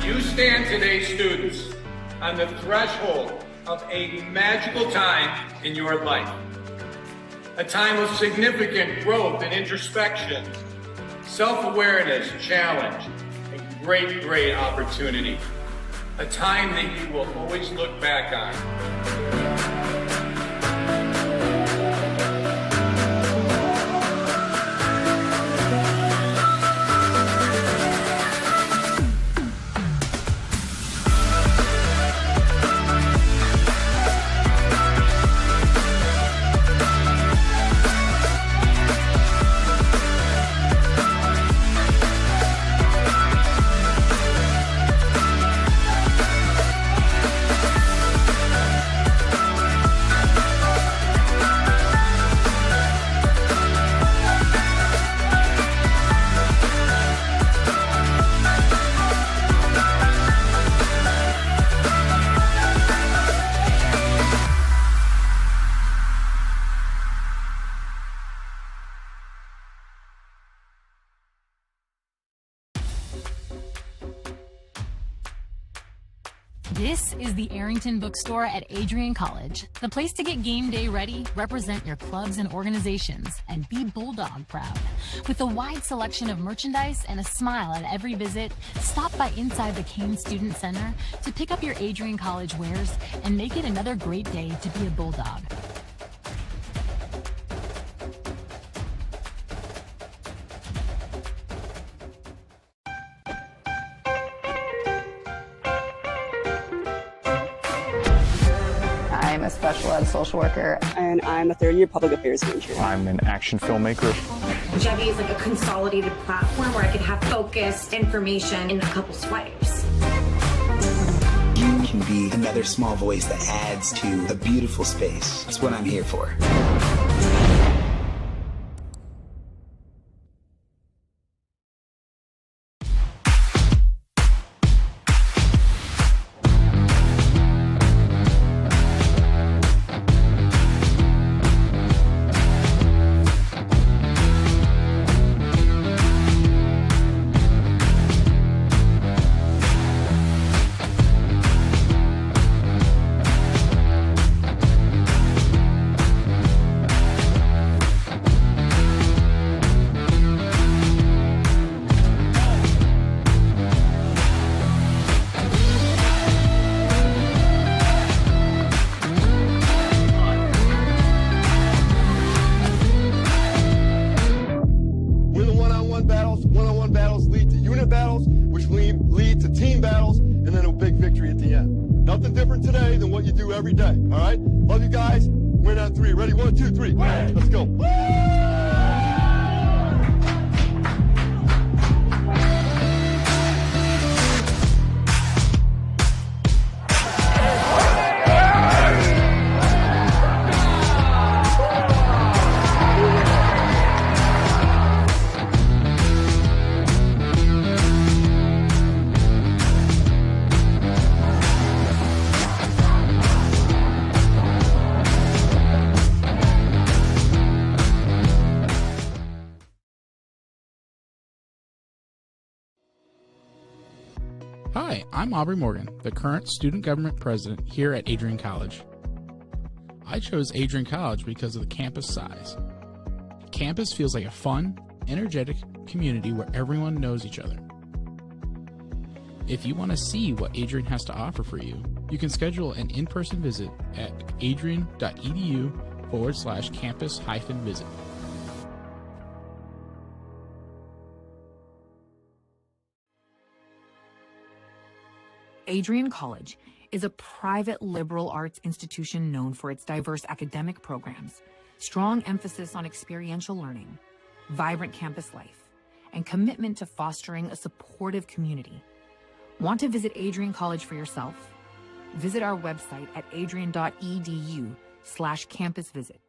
Speaker 10: You stand today, students, on the threshold of a magical time in your life. A time of significant growth and introspection, self-awareness, challenge, and great, great opportunity. A time that you will always look back on.
Speaker 11: This is the Arrington Bookstore at Adrian College, the place to get game day ready, represent your clubs and organizations, and be Bulldog proud. With a wide selection of merchandise and a smile at every visit, stop by inside the Kane Student Center to pick up your Adrian College wares and make it another great day to be a Bulldog.
Speaker 12: I'm a special ed social worker, and I'm a third-year public affairs major.
Speaker 21: I'm an action filmmaker.
Speaker 14: Jevi is like a consolidated platform where I could have focused information in a couple swipes.
Speaker 15: You can be another small voice that adds to a beautiful space. That's what I'm here for.
Speaker 16: One-on-one battles lead to unit battles, which lead to team battles, and then a big victory at the end. Nothing different today than what you do every day, all right? Love you guys. Win on three. Ready? 1, 2, 3. Let's go.
Speaker 3: Hi, I'm Aubrey Morgan, the current student government president here at Adrian College. I chose Adrian College because of the campus size. Campus feels like a fun, energetic community where everyone knows each other. If you want to see what Adrian has to offer for you, you can schedule an in-person visit at adrian.edu/campus-visit.
Speaker 17: Adrian College is a private liberal arts institution known for its diverse academic programs, strong emphasis on experiential learning, vibrant campus life, and commitment to fostering a supportive community. Want to visit Adrian College for yourself? Visit our website at adrian.edu/campus-visit.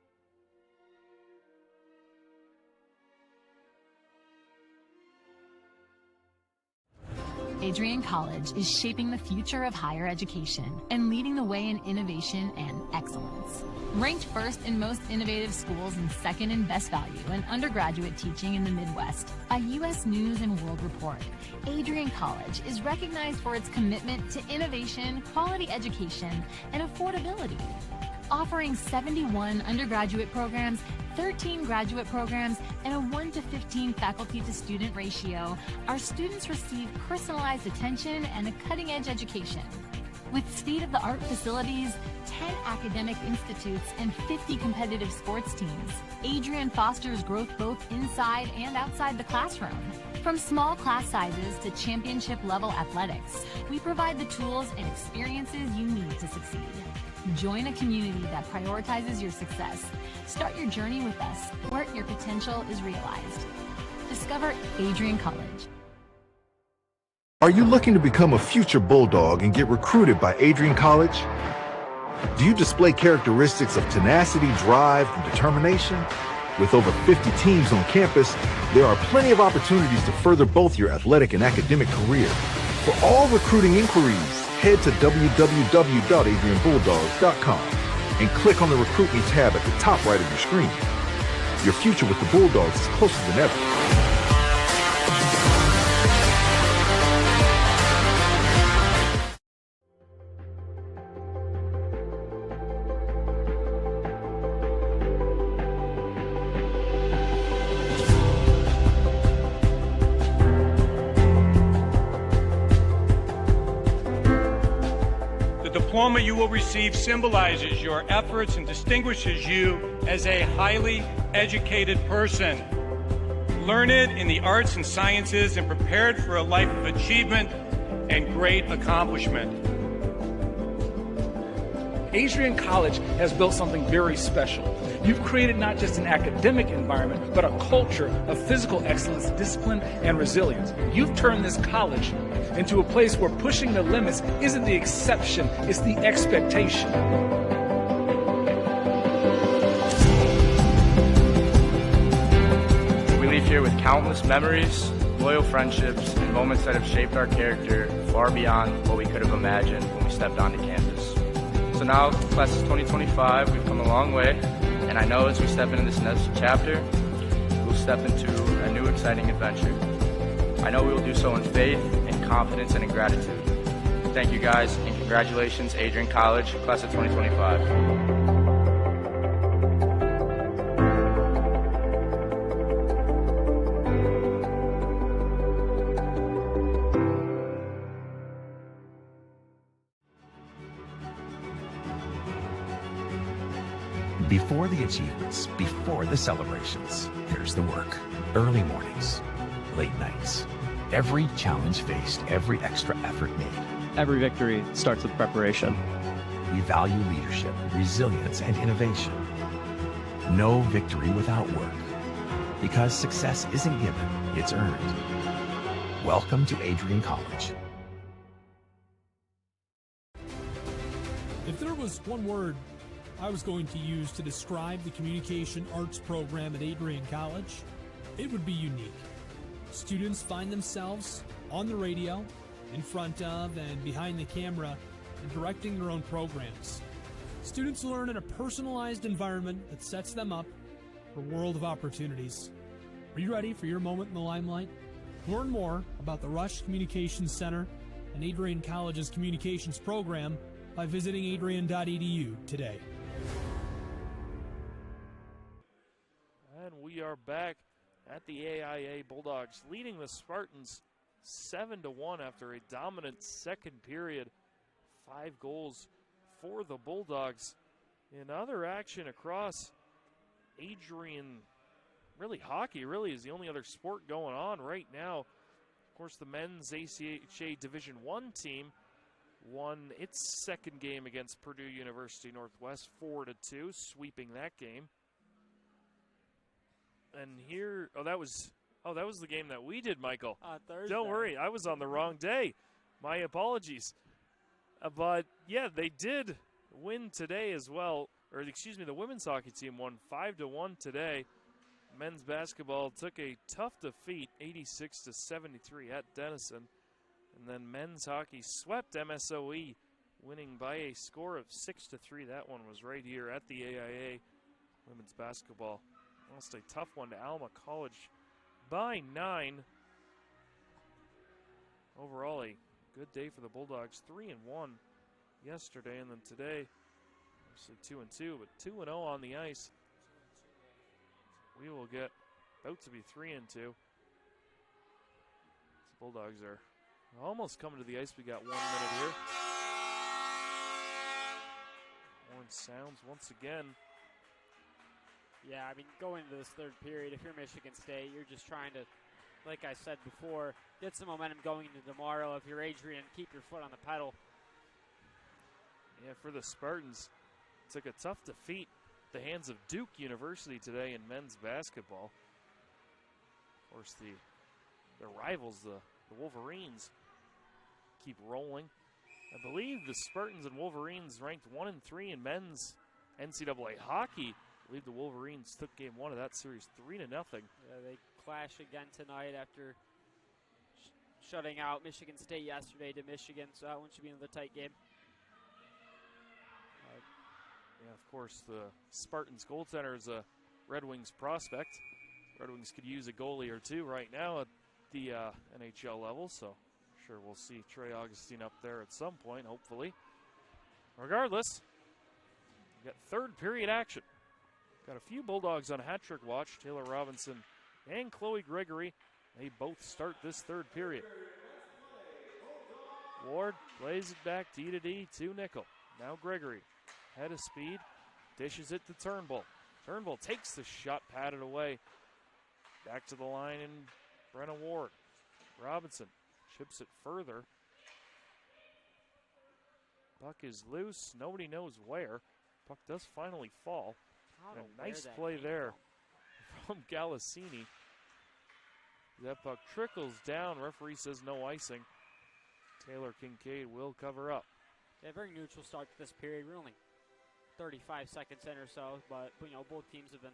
Speaker 11: Adrian College is shaping the future of higher education and leading the way in innovation and excellence. Ranked first in most innovative schools and second in best value in undergraduate teaching in the Midwest by U.S. News & World Report, Adrian College is recognized for its commitment to innovation, quality education, and affordability. Offering 71 undergraduate programs, 13 graduate programs, and a 1-to-15 faculty-to-student ratio, our students receive personalized attention and a cutting-edge education. With state-of-the-art facilities, 10 academic institutes, and 50 competitive sports teams, Adrian fosters growth both inside and outside the classroom. From small class sizes to championship-level athletics, we provide the tools and experiences you need to succeed. Join a community that prioritizes your success. Start your journey with us, where your potential is realized. Discover Adrian College.
Speaker 18: Are you looking to become a future Bulldog and get recruited by Adrian College? Do you display characteristics of tenacity, drive, and determination? With over 50 teams on campus, there are plenty of opportunities to further both your athletic and academic career. For all recruiting inquiries, head to www.adrianbulldogs.com and click on the Recruit Me tab at the top right of your screen. Your future with the Bulldogs is closer than ever.
Speaker 10: diploma you will receive symbolizes your efforts and distinguishes you as a highly educated person, learned in the arts and sciences and prepared for a life of achievement and great accomplishment.
Speaker 13: Adrian College has built something very special. You've created not just an academic environment, but a culture of physical excellence, discipline, and resilience. You've turned this college into a place where pushing the limits isn't the exception, it's the expectation.
Speaker 19: We leave here with countless memories, loyal friendships, and moments that have shaped our character far beyond what we could have imagined when we stepped onto campus. So now, class of 2025, we've come a long way, and I know as we step into this next chapter, we'll step into a new exciting adventure. I know we will do so in faith, in confidence, and in gratitude. Thank you guys, and congratulations, Adrian College, class of 2025.
Speaker 1: Before the achievements, before the celebrations, there's the work. Early mornings, late nights. Every challenge faced, every extra effort made.
Speaker 2: Every victory starts with preparation.
Speaker 1: We value leadership, resilience, and innovation. No victory without work. Because success isn't given, it's earned. Welcome to Adrian College.
Speaker 20: If there was one word I was going to use to describe the communication arts program at Adrian College, it would be unique. Students find themselves on the radio, in front of and behind the camera, and directing their own programs. Students learn in a personalized environment that sets them up for a world of opportunities. Are you ready for your moment in the limelight? Learn more about the Rush Communications Center and Adrian College's communications program by visiting adrian.edu today.
Speaker 7: And we are back at the AIA. Bulldogs leading the Spartans 7-1 after a dominant second period. 5 goals for the Bulldogs. In other action across Adrian, really hockey really is the only other sport going on right now. Of course, the men's ACHA Division I team won its second game against Purdue University Northwest 4-2, sweeping that game. And here, that was the game that we did, Michael.
Speaker 8: Thursday.
Speaker 7: Don't worry, I was on the wrong day. My apologies. But yeah, they did win today as well. Or excuse me, the women's hockey team won 5-1 today. Men's basketball took a tough defeat, 86-73 at Denison. And then men's hockey swept MSOE, winning by a score of 6-3. That one was right here at the AIA. Women's basketball lost a tough one to Alma College by 9. Overall, a good day for the Bulldogs. 3-1 yesterday, and then today, obviously 2-2, but 2-0 on the ice. We will get about to be 3-2. The Bulldogs are almost coming to the ice. We got 1 minute here. Horn sounds once again.
Speaker 8: Yeah, I mean, going into this third period, if you're Michigan State, you're just trying to, like I said before, get some momentum going into tomorrow. If you're Adrian, keep your foot on the pedal.
Speaker 7: Yeah, for the Spartans, took a tough defeat at the hands of Duke University today in men's basketball. Of course, their rivals, the Wolverines, keep rolling. I believe the Spartans and Wolverines ranked 1 and 3 in men's NCAA hockey. I believe the Wolverines took game 1 of that series 3-0.
Speaker 8: Yeah, they clash again tonight after shutting out Michigan State yesterday to Michigan, so that one should be another tight game.
Speaker 7: Yeah, of course, the Spartans goaltender is a Red Wings prospect. Red Wings could use a goalie or two right now at the NHL level, so I'm sure we'll see Trey Augustine up there at some point, hopefully. Regardless, we got third period action. Got a few Bulldogs on hat trick watch. Taylor Robinson and Chloe Gregory, they both start this third period. Ward plays it back D to D to Nickel. Now Gregory, head of speed, dishes it to Turnbull. Turnbull takes the shot, patted away. Back to the line and Brenna Ward. Robinson chips it further. Puck is loose. Nobody knows where. Puck does finally fall. And a nice play there from Galassini. That puck trickles down. Referee says no icing. Taylor Kincaid will cover up.
Speaker 8: Yeah, very neutral start to this period. We're only 35 seconds in or so, but you know, both teams have been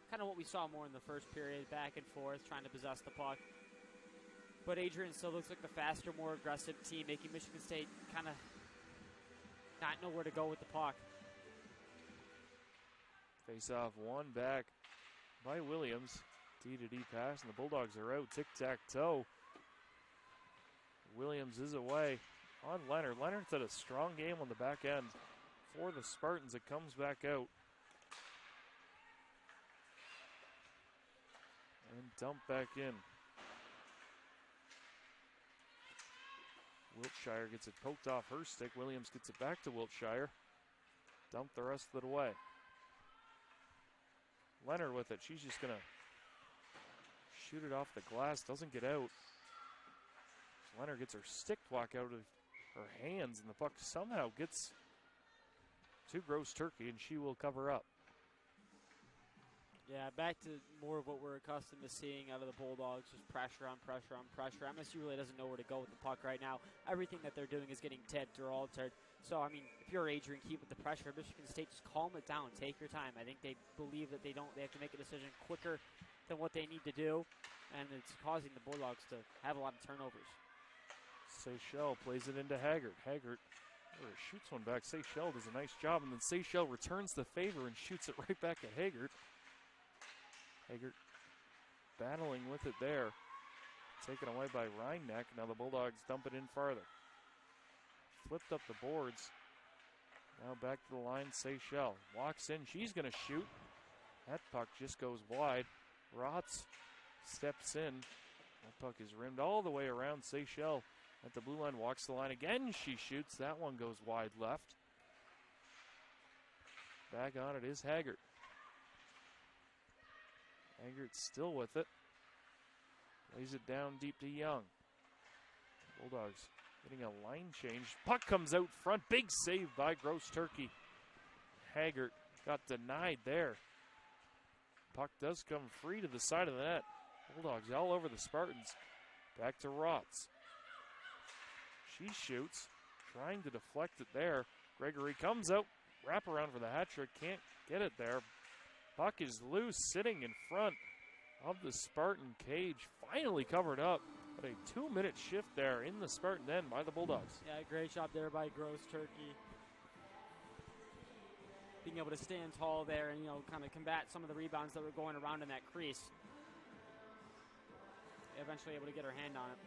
Speaker 8: kind of what we saw more in the first period, back and forth, trying to possess the puck. But Adrian still looks like the faster, more aggressive team, making Michigan State kind of not know where to go with the puck.
Speaker 7: Face-off one back by Williams. D-to-D pass, and the Bulldogs are out. Tic-tac-toe. Williams is away on Leonard. Leonard's had a strong game on the back end for the Spartans. It comes back out. And dumped back in. Wiltshire gets it poked off her stick. Williams gets it back to Wiltshire. Dumped the rest of it away. Leonard with it. She's just going to shoot it off the glass. Doesn't get out. Leonard gets her stick block out of her hands, and the puck somehow gets to Gross Turkey, and she will cover up.
Speaker 8: Yeah, back to more of what we're accustomed to seeing out of the Bulldogs, just pressure on pressure on pressure. MSU really doesn't know where to go with the puck right now. Everything that they're doing is getting tipped or altered. So, I mean, if you're Adrian, keep with the pressure. Michigan State, just calm it down. Take your time. I think they believe that they have to make a decision quicker than what they need to do, and it's causing the Bulldogs to have a lot of turnovers.
Speaker 7: Seychelles plays it into Haggard. Haggard shoots one back. Seychelles does a nice job, and then Seychelles returns the favor and shoots it right back at Haggard. Haggard battling with it there. Taken away by Rhineneck. Now the Bulldogs dump it in farther. Flipped up the boards. Now back to the line, Seychelles. Walks in, she's going to shoot. That puck just goes wide. Rotz steps in. That puck is rimmed all the way around. Seychelles at the blue line, walks the line again. She shoots. That one goes wide left. Back on it is Haggard. Haggard still with it. Lays it down deep to Young. Bulldogs getting a line change. Puck comes out front. Big save by Gross Turkey. Haggard got denied there. Puck does come free to the side of the net. Bulldogs all over the Spartans. Back to Rotz. She shoots, trying to deflect it there. Gregory comes out, wrap around for the hat trick, can't get it there. Puck is loose, sitting in front of the Spartan cage, finally covered up. But a 2-minute shift there in the Spartan end by the Bulldogs.
Speaker 8: Yeah, great job there by Gross Turkey. Being able to stand tall there and, kind of combat some of the rebounds that were going around in that crease. Eventually able to get her hand on it.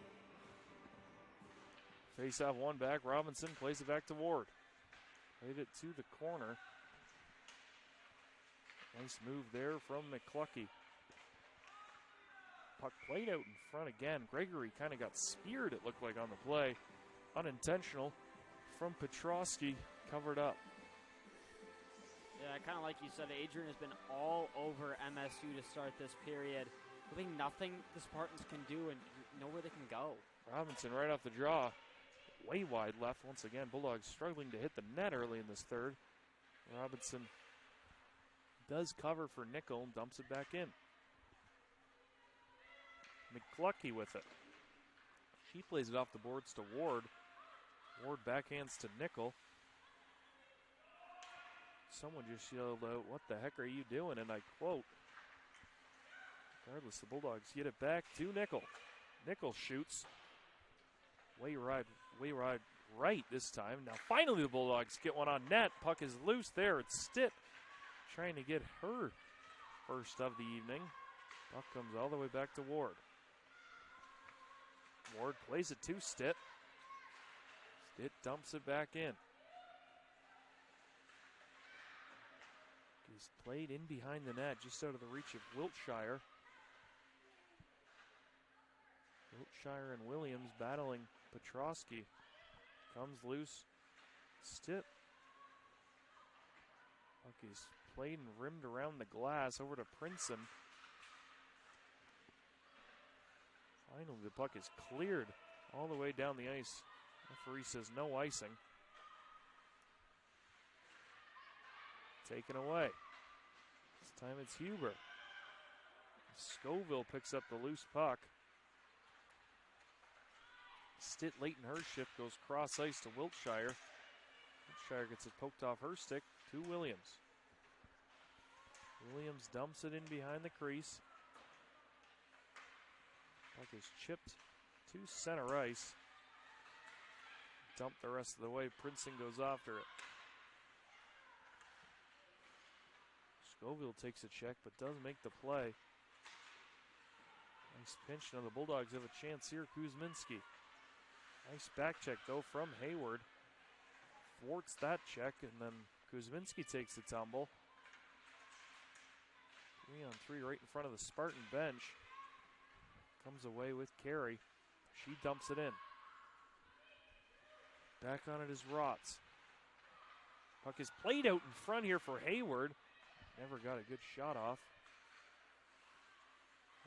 Speaker 7: Face-off one back. Robinson plays it back to Ward. Played it to the corner. Nice move there from McCluckey. Puck played out in front again. Gregory kind of got speared, it looked like, on the play. Unintentional from Petrosky, covered up.
Speaker 8: Yeah, kind of like you said, Adrian has been all over MSU to start this period. Really nothing the Spartans can do and nowhere they can go.
Speaker 7: Robinson right off the draw. Way wide left once again. Bulldogs struggling to hit the net early in this third. Robinson does cover for Nickel and dumps it back in. McCluckey with it. She plays it off the boards to Ward. Ward backhands to Nickel. Someone just yelled out, "What the heck are you doing?" And I quote. Regardless, the Bulldogs get it back to Nickel. Nickel shoots. Way right this time. Now finally the Bulldogs get one on net. Puck is loose there. It's Stitt trying to get her first of the evening. Puck comes all the way back to Ward. Ward plays it to Stitt. Stitt dumps it back in. He's played in behind the net, just out of the reach of Wiltshire. Wiltshire and Williams battling Petrosky. Comes loose. Stitt Puck is played and rimmed around the glass over to Princeton. Finally, the puck is cleared all the way down the ice. Referee says no icing. Taken away. This time it's Huber. Scoville picks up the loose puck. Stitt late in her shift goes cross ice to Wiltshire. Wiltshire gets it poked off her stick to Williams. Williams dumps it in behind the crease. Puck is chipped to center ice. Dumped the rest of the way. Princeton goes after it. Scoville takes a check but does make the play. Nice pinch. Now the Bulldogs have a chance here. Kuzminski. Nice back check though from Hayward. Thwarts that check, and then Kuzminski takes the tumble. 3-on-3 right in front of the Spartan bench. Comes away with Carey. She dumps it in. Back on it is Rotz. Puck is played out in front here for Hayward. Never got a good shot off.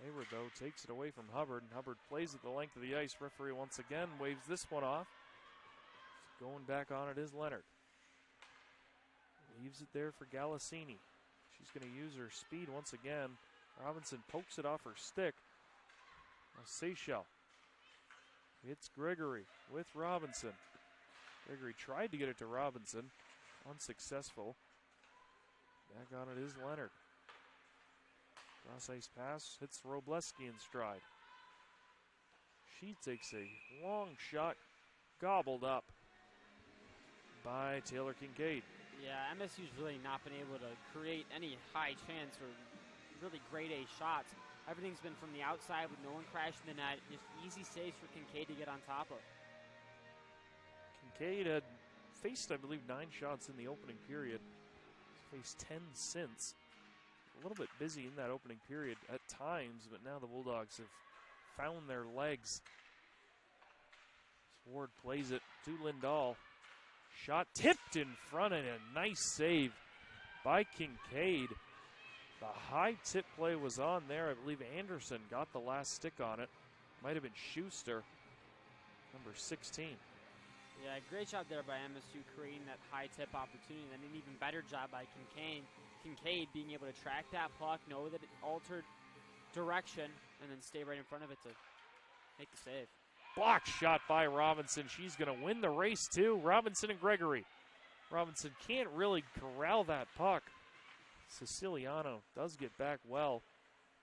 Speaker 7: Hayward, though, takes it away from Hubbard, and Hubbard plays it the length of the ice. Referee once again waves this one off. Going back on it is Leonard. Leaves it there for Galassini. She's going to use her speed once again. Robinson pokes it off her stick. Now Seychelles. It's Gregory with Robinson. Gregory tried to get it to Robinson. Unsuccessful. Back on it is Leonard. Cross ice pass, hits Robleski in stride. She takes a long shot, gobbled up by Taylor Kincaid.
Speaker 8: Yeah, MSU's really not been able to create any high chance or really grade A shots. Everything's been from the outside with no one crashing the net. Just easy saves for Kincaid to get on top of.
Speaker 7: Kincaid had faced, I believe, 9 shots in the opening period. He's faced 10 since. A little bit busy in that opening period at times, but now the Bulldogs have found their legs. Ward plays it to Lindahl. Shot tipped in front and a nice save by Kincaid. The high tip play was on there. I believe Anderson got the last stick on it. Might have been Schuster, number 16.
Speaker 8: Yeah, great job there by MSU creating that high tip opportunity. And an even better job by Kincaid being able to track that puck, know that it altered direction, and then stay right in front of it to make the save.
Speaker 7: Block shot by Robinson. She's going to win the race too. Robinson and Gregory. Robinson can't really corral that puck. Siciliano does get back well.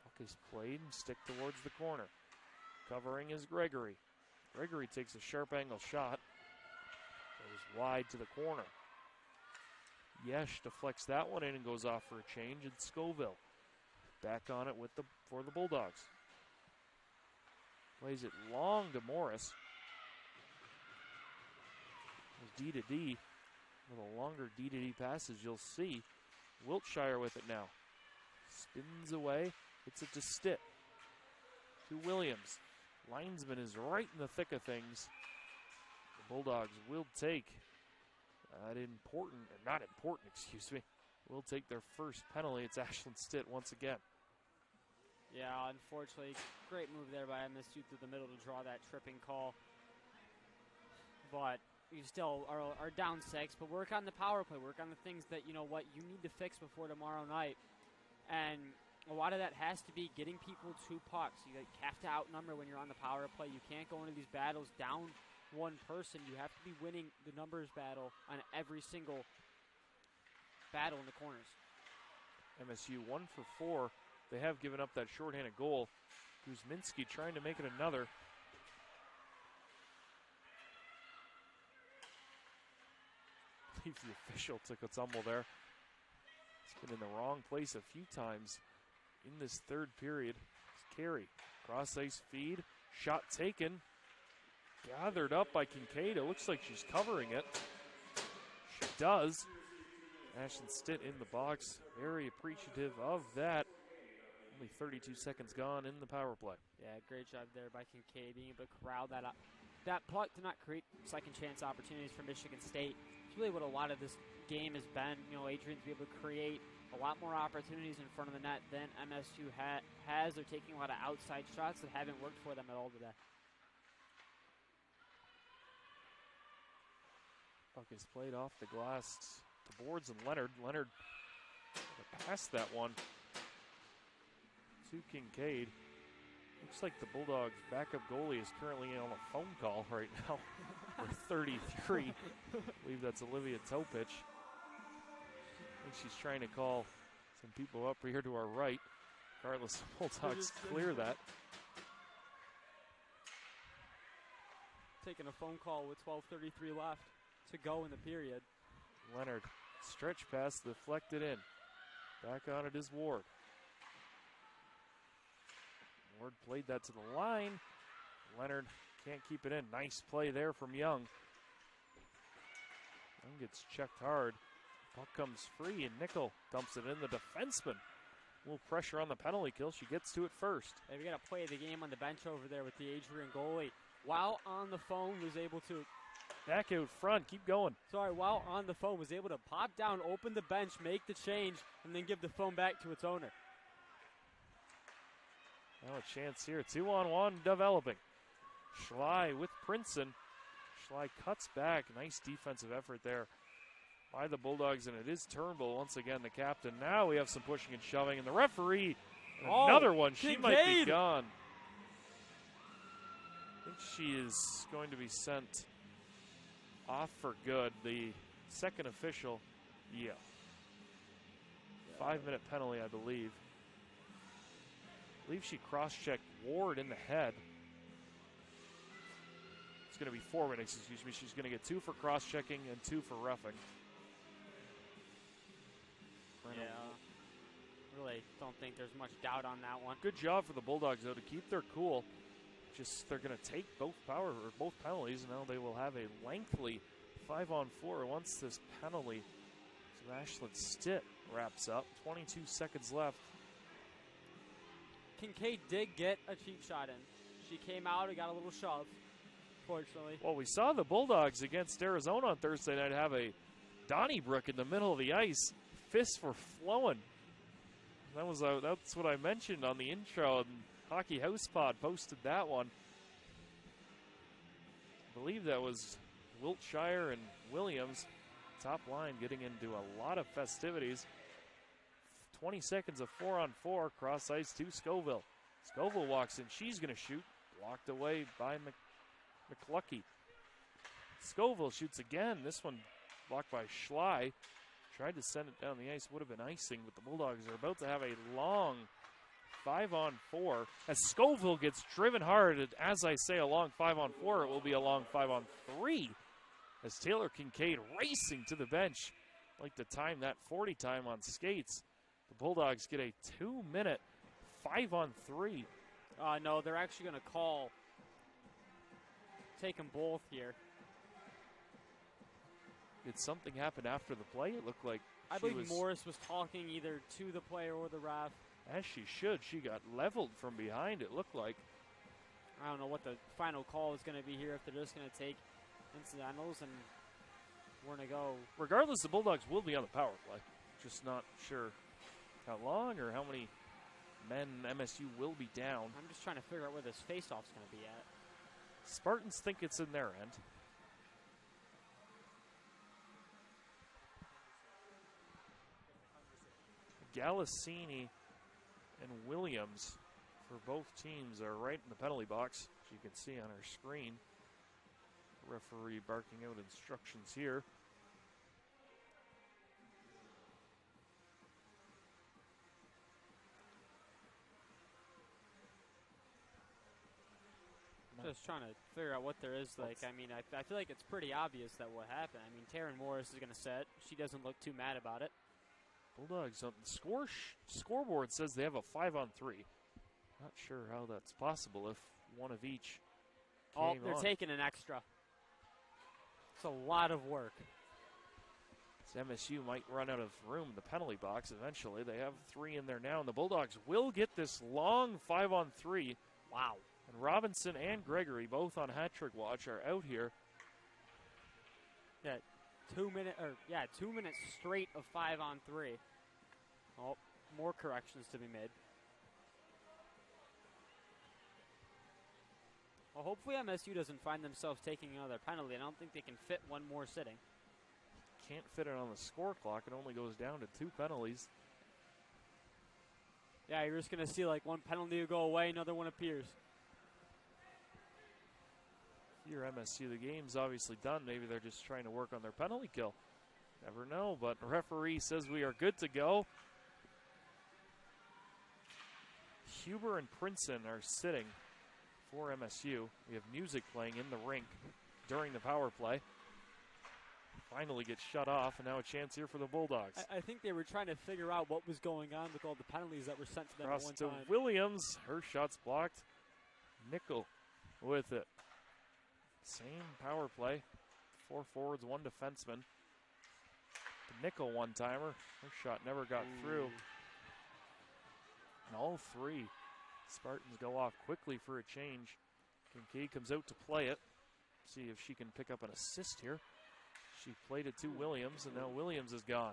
Speaker 7: Puck is played and stick towards the corner. Covering is Gregory. Gregory takes a sharp angle shot. Goes wide to the corner. Yesh deflects that one in and goes off for a change. And Scoville back on it for the Bulldogs. Plays it long to Morris. D to D. With a longer D to D passage, you'll see Wiltshire with it now. Spins away. Hits it to Stitt. To Williams. Linesman is right in the thick of things. The Bulldogs will take will take their first penalty. It's Ashlyn Stitt once again.
Speaker 8: Yeah, unfortunately, great move there by MSU through the middle to draw that tripping call. But you still are down 6, but work on the power play. Work on the things that, you need to fix before tomorrow night. And a lot of that has to be getting people to pucks. You have to outnumber when you're on the power play. You can't go into these battles down one person. You have to be winning the numbers battle on every single battle in the corners.
Speaker 7: MSU 1 for 4. They have given up that shorthanded goal. Kuzminski trying to make it another. I believe the official took a tumble there. He's been in the wrong place a few times in this third period. It's Carey. Cross ice feed. Shot taken. Gathered up by Kincaid. It looks like she's covering it. She does. Ashlyn Stitt in the box. Very appreciative of that. Only 32 seconds gone in the power play.
Speaker 8: Yeah, great job there by Kincaid being able to corral that up. That puck to not create second chance opportunities for Michigan State. It's really what a lot of this game has been, Adrian's be able to create a lot more opportunities in front of the net than MSU has. They're taking a lot of outside shots that haven't worked for them at all today.
Speaker 7: Puck is played off the glass, the boards, and Leonard passed that one to Kincaid. Looks like the Bulldogs' backup goalie is currently on a phone call right now for 33. I believe that's Olivia Topich. I think she's trying to call some people up here to our right. Regardless, the Bulldogs clear that.
Speaker 8: Taking a phone call with 12:33 left to go in the period.
Speaker 7: Leonard, stretch pass, deflected in. Back on it is Ward. Ward played that to the line. Leonard can't keep it in. Nice play there from Young. Young gets checked hard. Puck comes free, and Nickel dumps it in. The defenseman. A little pressure on the penalty kill. She gets to it first.
Speaker 8: Hey, we got to play the game on the bench over there with the Adrian goalie. While on the phone, was able to...
Speaker 7: Back out front. Keep going.
Speaker 8: Sorry, while on the phone, was able to pop down, open the bench, make the change, and then give the phone back to its owner.
Speaker 7: Now a chance here. 2-on-1 developing. Schley with Princeton. Schley cuts back. Nice defensive effort there by the Bulldogs, and it is Turnbull once again, the captain. Now we have some pushing and shoving, and the referee, another one. She might be gone. I think she is going to be sent off for good. The second official, 5-minute penalty, I believe. I believe she cross-checked Ward in the head. It's going to be 4 minutes, excuse me. She's going to get 2 for cross-checking and 2 for roughing.
Speaker 8: Yeah, really don't think there's much doubt on that one.
Speaker 7: Good job for the Bulldogs, though, to keep their cool. Just they're going to take both penalties, and now they will have a lengthy 5-on-4 once this penalty to Ashlyn Stitt wraps up. 22 seconds left.
Speaker 8: Kincaid did get a cheap shot in. She came out and got a little shove, fortunately.
Speaker 7: Well, we saw the Bulldogs against Arizona on Thursday night have a Donnybrook in the middle of the ice. Fists were flowing. That's what I mentioned on the intro, and Hockey House Pod posted that one. I believe that was Wiltshire and Williams, top line, getting into a lot of festivities. 20 seconds of 4-on-4, cross ice to Scoville. Scoville walks in, she's going to shoot, blocked away by McLucky. Scoville shoots again, this one blocked by Schley. Tried to send it down the ice, would have been icing, but the Bulldogs are about to have a long 5-on-4. As Scoville gets driven hard, and as I say, a long 5-on-4, it will be a long 5-on-3. As Taylor Kincaid racing to the bench. Like to time that 40 time on skates. The Bulldogs get a 2-minute 5-on-3.
Speaker 8: No, they're actually going to take them both here.
Speaker 7: Did something happen after the play? It looked like
Speaker 8: I believe Morris was talking either to the player or the ref.
Speaker 7: As she should. She got leveled from behind, it looked like.
Speaker 8: I don't know what the final call is going to be here, if they're just going to take incidentals, and we're going to go.
Speaker 7: Regardless, the Bulldogs will be on the power play. Just not sure how long or how many men MSU will be down.
Speaker 8: I'm just trying to figure out where this faceoff's going to be at.
Speaker 7: Spartans think it's in their end. Galassini and Williams for both teams are right in the penalty box, as you can see on our screen. Referee barking out instructions here.
Speaker 8: Just trying to figure out what there is. Like, I mean, I feel like it's pretty obvious that what happened. I mean, Taryn Morris is going to set. She doesn't look too mad about it.
Speaker 7: Bulldogs on the scoreboard says they have a 5-on-3. Not sure how that's possible if one of each came
Speaker 8: they're
Speaker 7: on.
Speaker 8: Taking an extra. It's a lot of work.
Speaker 7: So MSU might run out of room in the penalty box eventually. They have 3 in there now, and the Bulldogs will get this long 5-on-3.
Speaker 8: Wow.
Speaker 7: And Robinson and Gregory, both on hat trick watch, are out here.
Speaker 8: Yeah, 2 minutes straight of 5-on-3. Oh, more corrections to be made. Well, hopefully MSU doesn't find themselves taking another penalty. I don't think they can fit one more sitting.
Speaker 7: Can't fit it on the score clock. It only goes down to 2 penalties.
Speaker 8: Yeah, you're just going to see like one penalty will go away, another one appears.
Speaker 7: If you're MSU, the game's obviously done. Maybe they're just trying to work on their penalty kill. Never know, but the referee says we are good to go. Huber and Princeton are sitting for MSU. We have music playing in the rink during the power play. Finally gets shut off, and now a chance here for the Bulldogs.
Speaker 8: I think they were trying to figure out what was going on with all the penalties that were sent to them
Speaker 7: Cross
Speaker 8: at one
Speaker 7: to
Speaker 8: time.
Speaker 7: Williams. Her shot's blocked. Nickel with it. Same power play. 4 forwards, 1 defenseman. The Nickel one-timer. Her shot never got through. And all 3 Spartans go off quickly for a change. Kincaid comes out to play it. See if she can pick up an assist here. She played it to Williams, and now Williams is gone.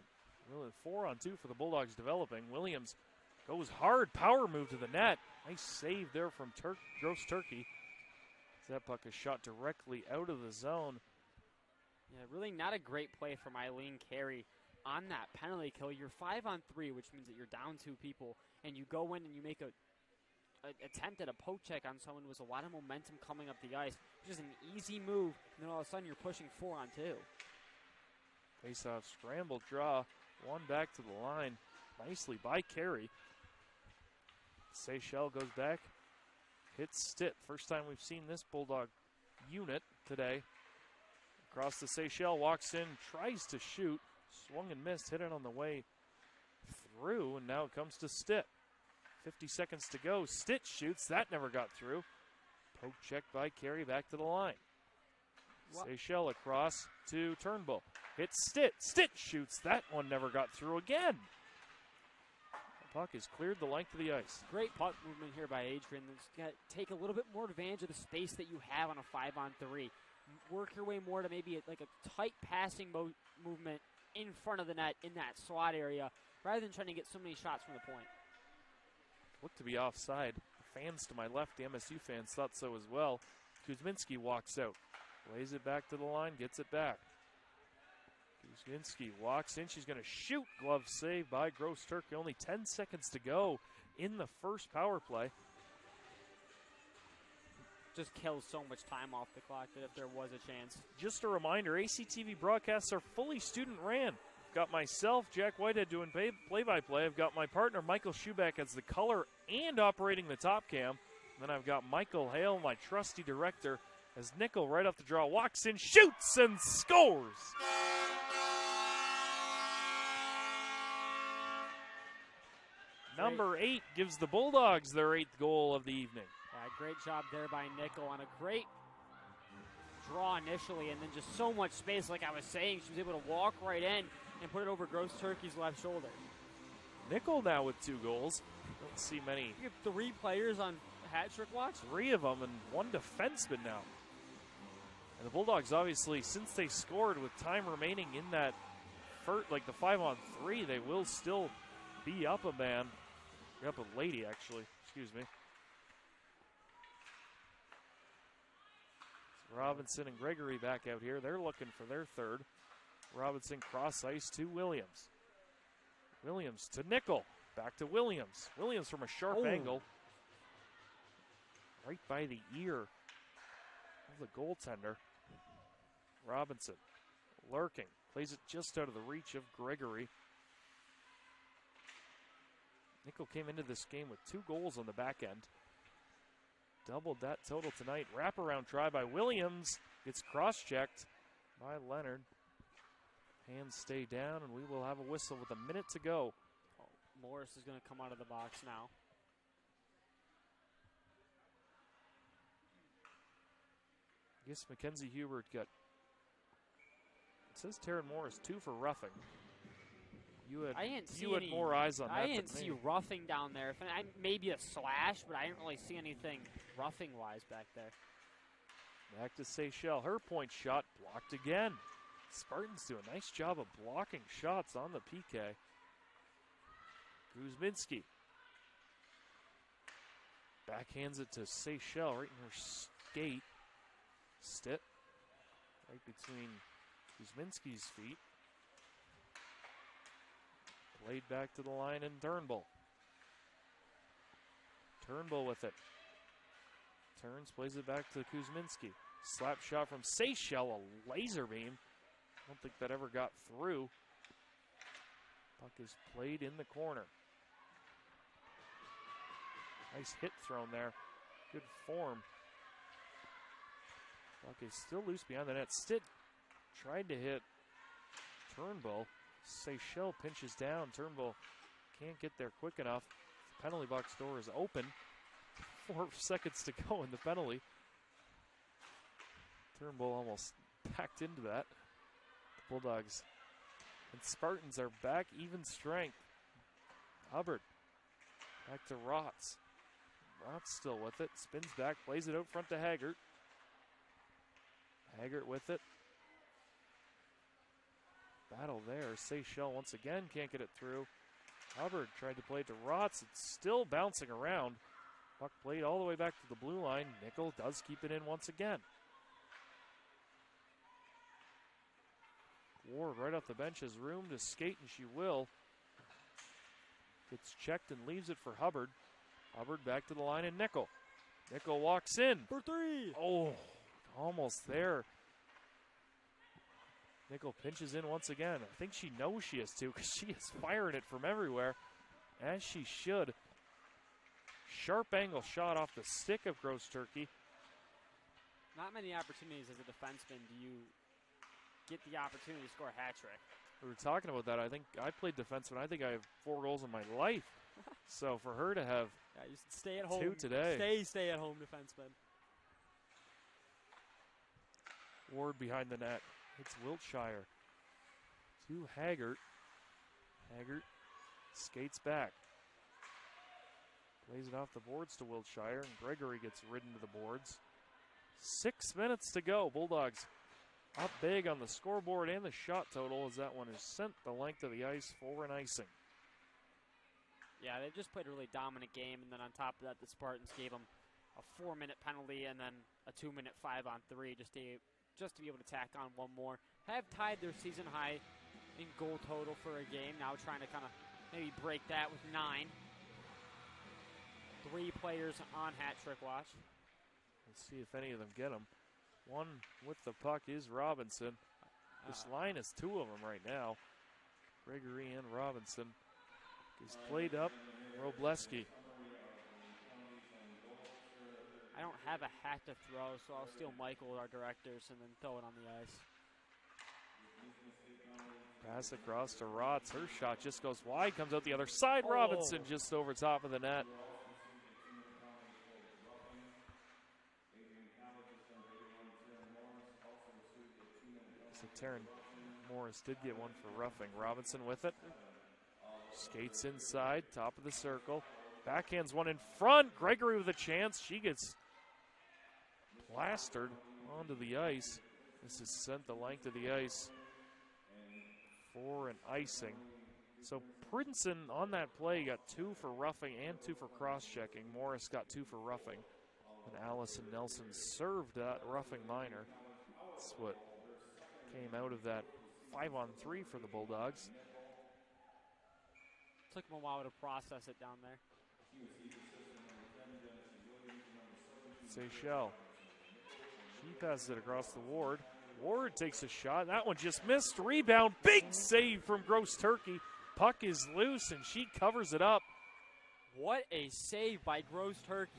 Speaker 7: 4-on-2 for the Bulldogs developing. Williams goes hard. Power move to the net. Nice save there from Gross Turkey. That puck is shot directly out of the zone.
Speaker 8: Yeah, really not a great play from Eileen Carey on that penalty kill. You're 5-on-3, which means that you're down 2 people, and you go in and you make a attempt at a poke check on someone with a lot of momentum coming up the ice. Just an easy move, and then all of a sudden you're pushing 4-on-2.
Speaker 7: Face-off scramble draw. 1 back to the line. Nicely by Carey. Seychelles goes back. Hits Stitt. First time we've seen this Bulldog unit today. Across to Seychelles. Walks in. Tries to shoot. Swung and missed. Hit it on the way through. And now it comes to Stitt. 50 seconds to go. Stitt shoots. That never got through. Poke check by Carey back to the line. Seychelles across to Turnbull. Hits Stitt. Stitt shoots. That one never got through again. The puck is cleared the length of the ice.
Speaker 8: Great puck movement here by Adrian. Take a little bit more advantage of the space that you have on a 5-on-3. Work your way more to maybe like a tight passing movement in front of the net in that slot area rather than trying to get so many shots from the point.
Speaker 7: Looked to be offside. The fans to my left, the MSU fans, thought so as well. Kuzminski walks out. Lays it back to the line, gets it back. Kuzminski walks in. She's going to shoot. Glove save by Gross Turkey. Only 10 seconds to go in the first power play.
Speaker 8: Just kills so much time off the clock that if there was a chance.
Speaker 7: Just a reminder, ACTV broadcasts are fully student-ran. I've got myself, Jack Whitehead, doing play-by-play. I've got my partner, Michael Schuback, as the color and operating the top cam. And then I've got Michael Hale, my trusty director, as Nickel right off the draw walks in, shoots, and scores. Number 8 gives the Bulldogs their 8th goal of the evening.
Speaker 8: Great job there by Nickel on a great draw initially, and then just so much space. Like I was saying, she was able to walk right in and put it over Gross Turkey's left shoulder.
Speaker 7: Nickel now with 2 goals. Don't see many.
Speaker 8: You have 3 players on hat-trick watch?
Speaker 7: 3 of them and 1 defenseman now. And the Bulldogs, obviously, since they scored with time remaining in that, like the 5-on-3, they will still be up a man. They're up a lady, actually. Excuse me. Robinson and Gregory back out here. They're looking for their 3rd. Robinson cross ice to Williams. Williams to Nickel. Back to Williams. Williams from a sharp angle. Right by the ear of the goaltender. Robinson lurking. Plays it just out of the reach of Gregory. Nickel came into this game with 2 goals on the back end. Doubled that total tonight. Wraparound try by Williams. Gets cross-checked by Leonard. Hands stay down, and we will have a whistle with a minute to go.
Speaker 8: Morris is going to come out of the box now.
Speaker 7: I guess Mackenzie Hubert got, it says Taryn Morris 2 for roughing. You had more eyes on that.
Speaker 8: I didn't see roughing down there. Maybe a slash, but I didn't really see anything roughing-wise back there.
Speaker 7: Back to Seychelles. Her point shot blocked again. Spartans do a nice job of blocking shots on the PK. Kuzminski backhands it to Seychelles right in her skate. Stitt right between Kuzminski's feet. Played back to the line and Turnbull. Turnbull with it. Turns, plays it back to Kuzminski. Slap shot from Seychelles, a laser beam. I don't think that ever got through. Puck is played in the corner. Nice hit thrown there. Good form. Puck is still loose behind the net. Stitt tried to hit Turnbull. Seychelles pinches down. Turnbull can't get there quick enough. The penalty box door is open. 4 seconds to go in the penalty. Turnbull almost backed into that. The Bulldogs and Spartans are back even strength. Hubbard back to Rotz. Rotz still with it. Spins back, plays it out front to Haggart. Haggart with it. Battle there. Seychelles once again can't get it through. Hubbard tried to play it to Rotz. It's still bouncing around. Puck played all the way back to the blue line. Nickel does keep it in once again. Ward right off the bench has room to skate, and she will. Gets checked and leaves it for Hubbard. Hubbard back to the line, and Nickel. Nickel walks in.
Speaker 8: For 3.
Speaker 7: Oh, almost there. Nickel pinches in once again. I think she knows she has to because she is firing it from everywhere, as she should. Sharp angle shot off the stick of Gross Turkey.
Speaker 8: Not many opportunities as a defenseman do you get the opportunity to score a hat trick.
Speaker 7: We were talking about that. I think I played defenseman. I think I have 4 goals in my life. So for her to have
Speaker 8: you stay at home
Speaker 7: 2 today.
Speaker 8: Stay at home defenseman.
Speaker 7: Ward behind the net. It's Wiltshire to Haggart. Haggart skates back. Plays it off the boards to Wiltshire, and Gregory gets ridden to the boards. 6 minutes to go. Bulldogs up big on the scoreboard and the shot total as that one is sent the length of the ice for an icing.
Speaker 8: Yeah, they've just played a really dominant game, and then on top of that, the Spartans gave them a 4-minute penalty and then a 2-minute 5-on-3 just to be able to tack on one more. Have tied their season high in goal total for a game. Now trying to kind of maybe break that with 9. 3 players on hat trick watch.
Speaker 7: Let's see if any of them get them. One with the puck is Robinson. This line is 2 of them right now. Gregory and Robinson. Is played up. Robleski.
Speaker 8: I don't have a hat to throw, so I'll steal Michael, our directors, and then throw it on the ice.
Speaker 7: Pass across to Rotz. Her shot just goes wide, comes out the other side.
Speaker 8: Oh.
Speaker 7: Robinson just over top of the net. So Taryn Morris did get one for roughing. Robinson with it. Skates inside, top of the circle. Backhands one in front. Gregory with a chance. She gets plastered onto the ice. This is sent the length of the ice for an icing. So Princeton on that play got 2 for roughing and 2 for cross-checking. Morris got 2 for roughing. And Allison Nelson served that roughing minor. That's what came out of that 5-on-3 for the Bulldogs.
Speaker 8: Took them a while to process it down there.
Speaker 7: Seychelles. She passes it across the Ward. Ward takes a shot. That one just missed. Rebound. Big save from Gross Turkey. Puck is loose, and she covers it up.
Speaker 8: What a save by Gross Turkey.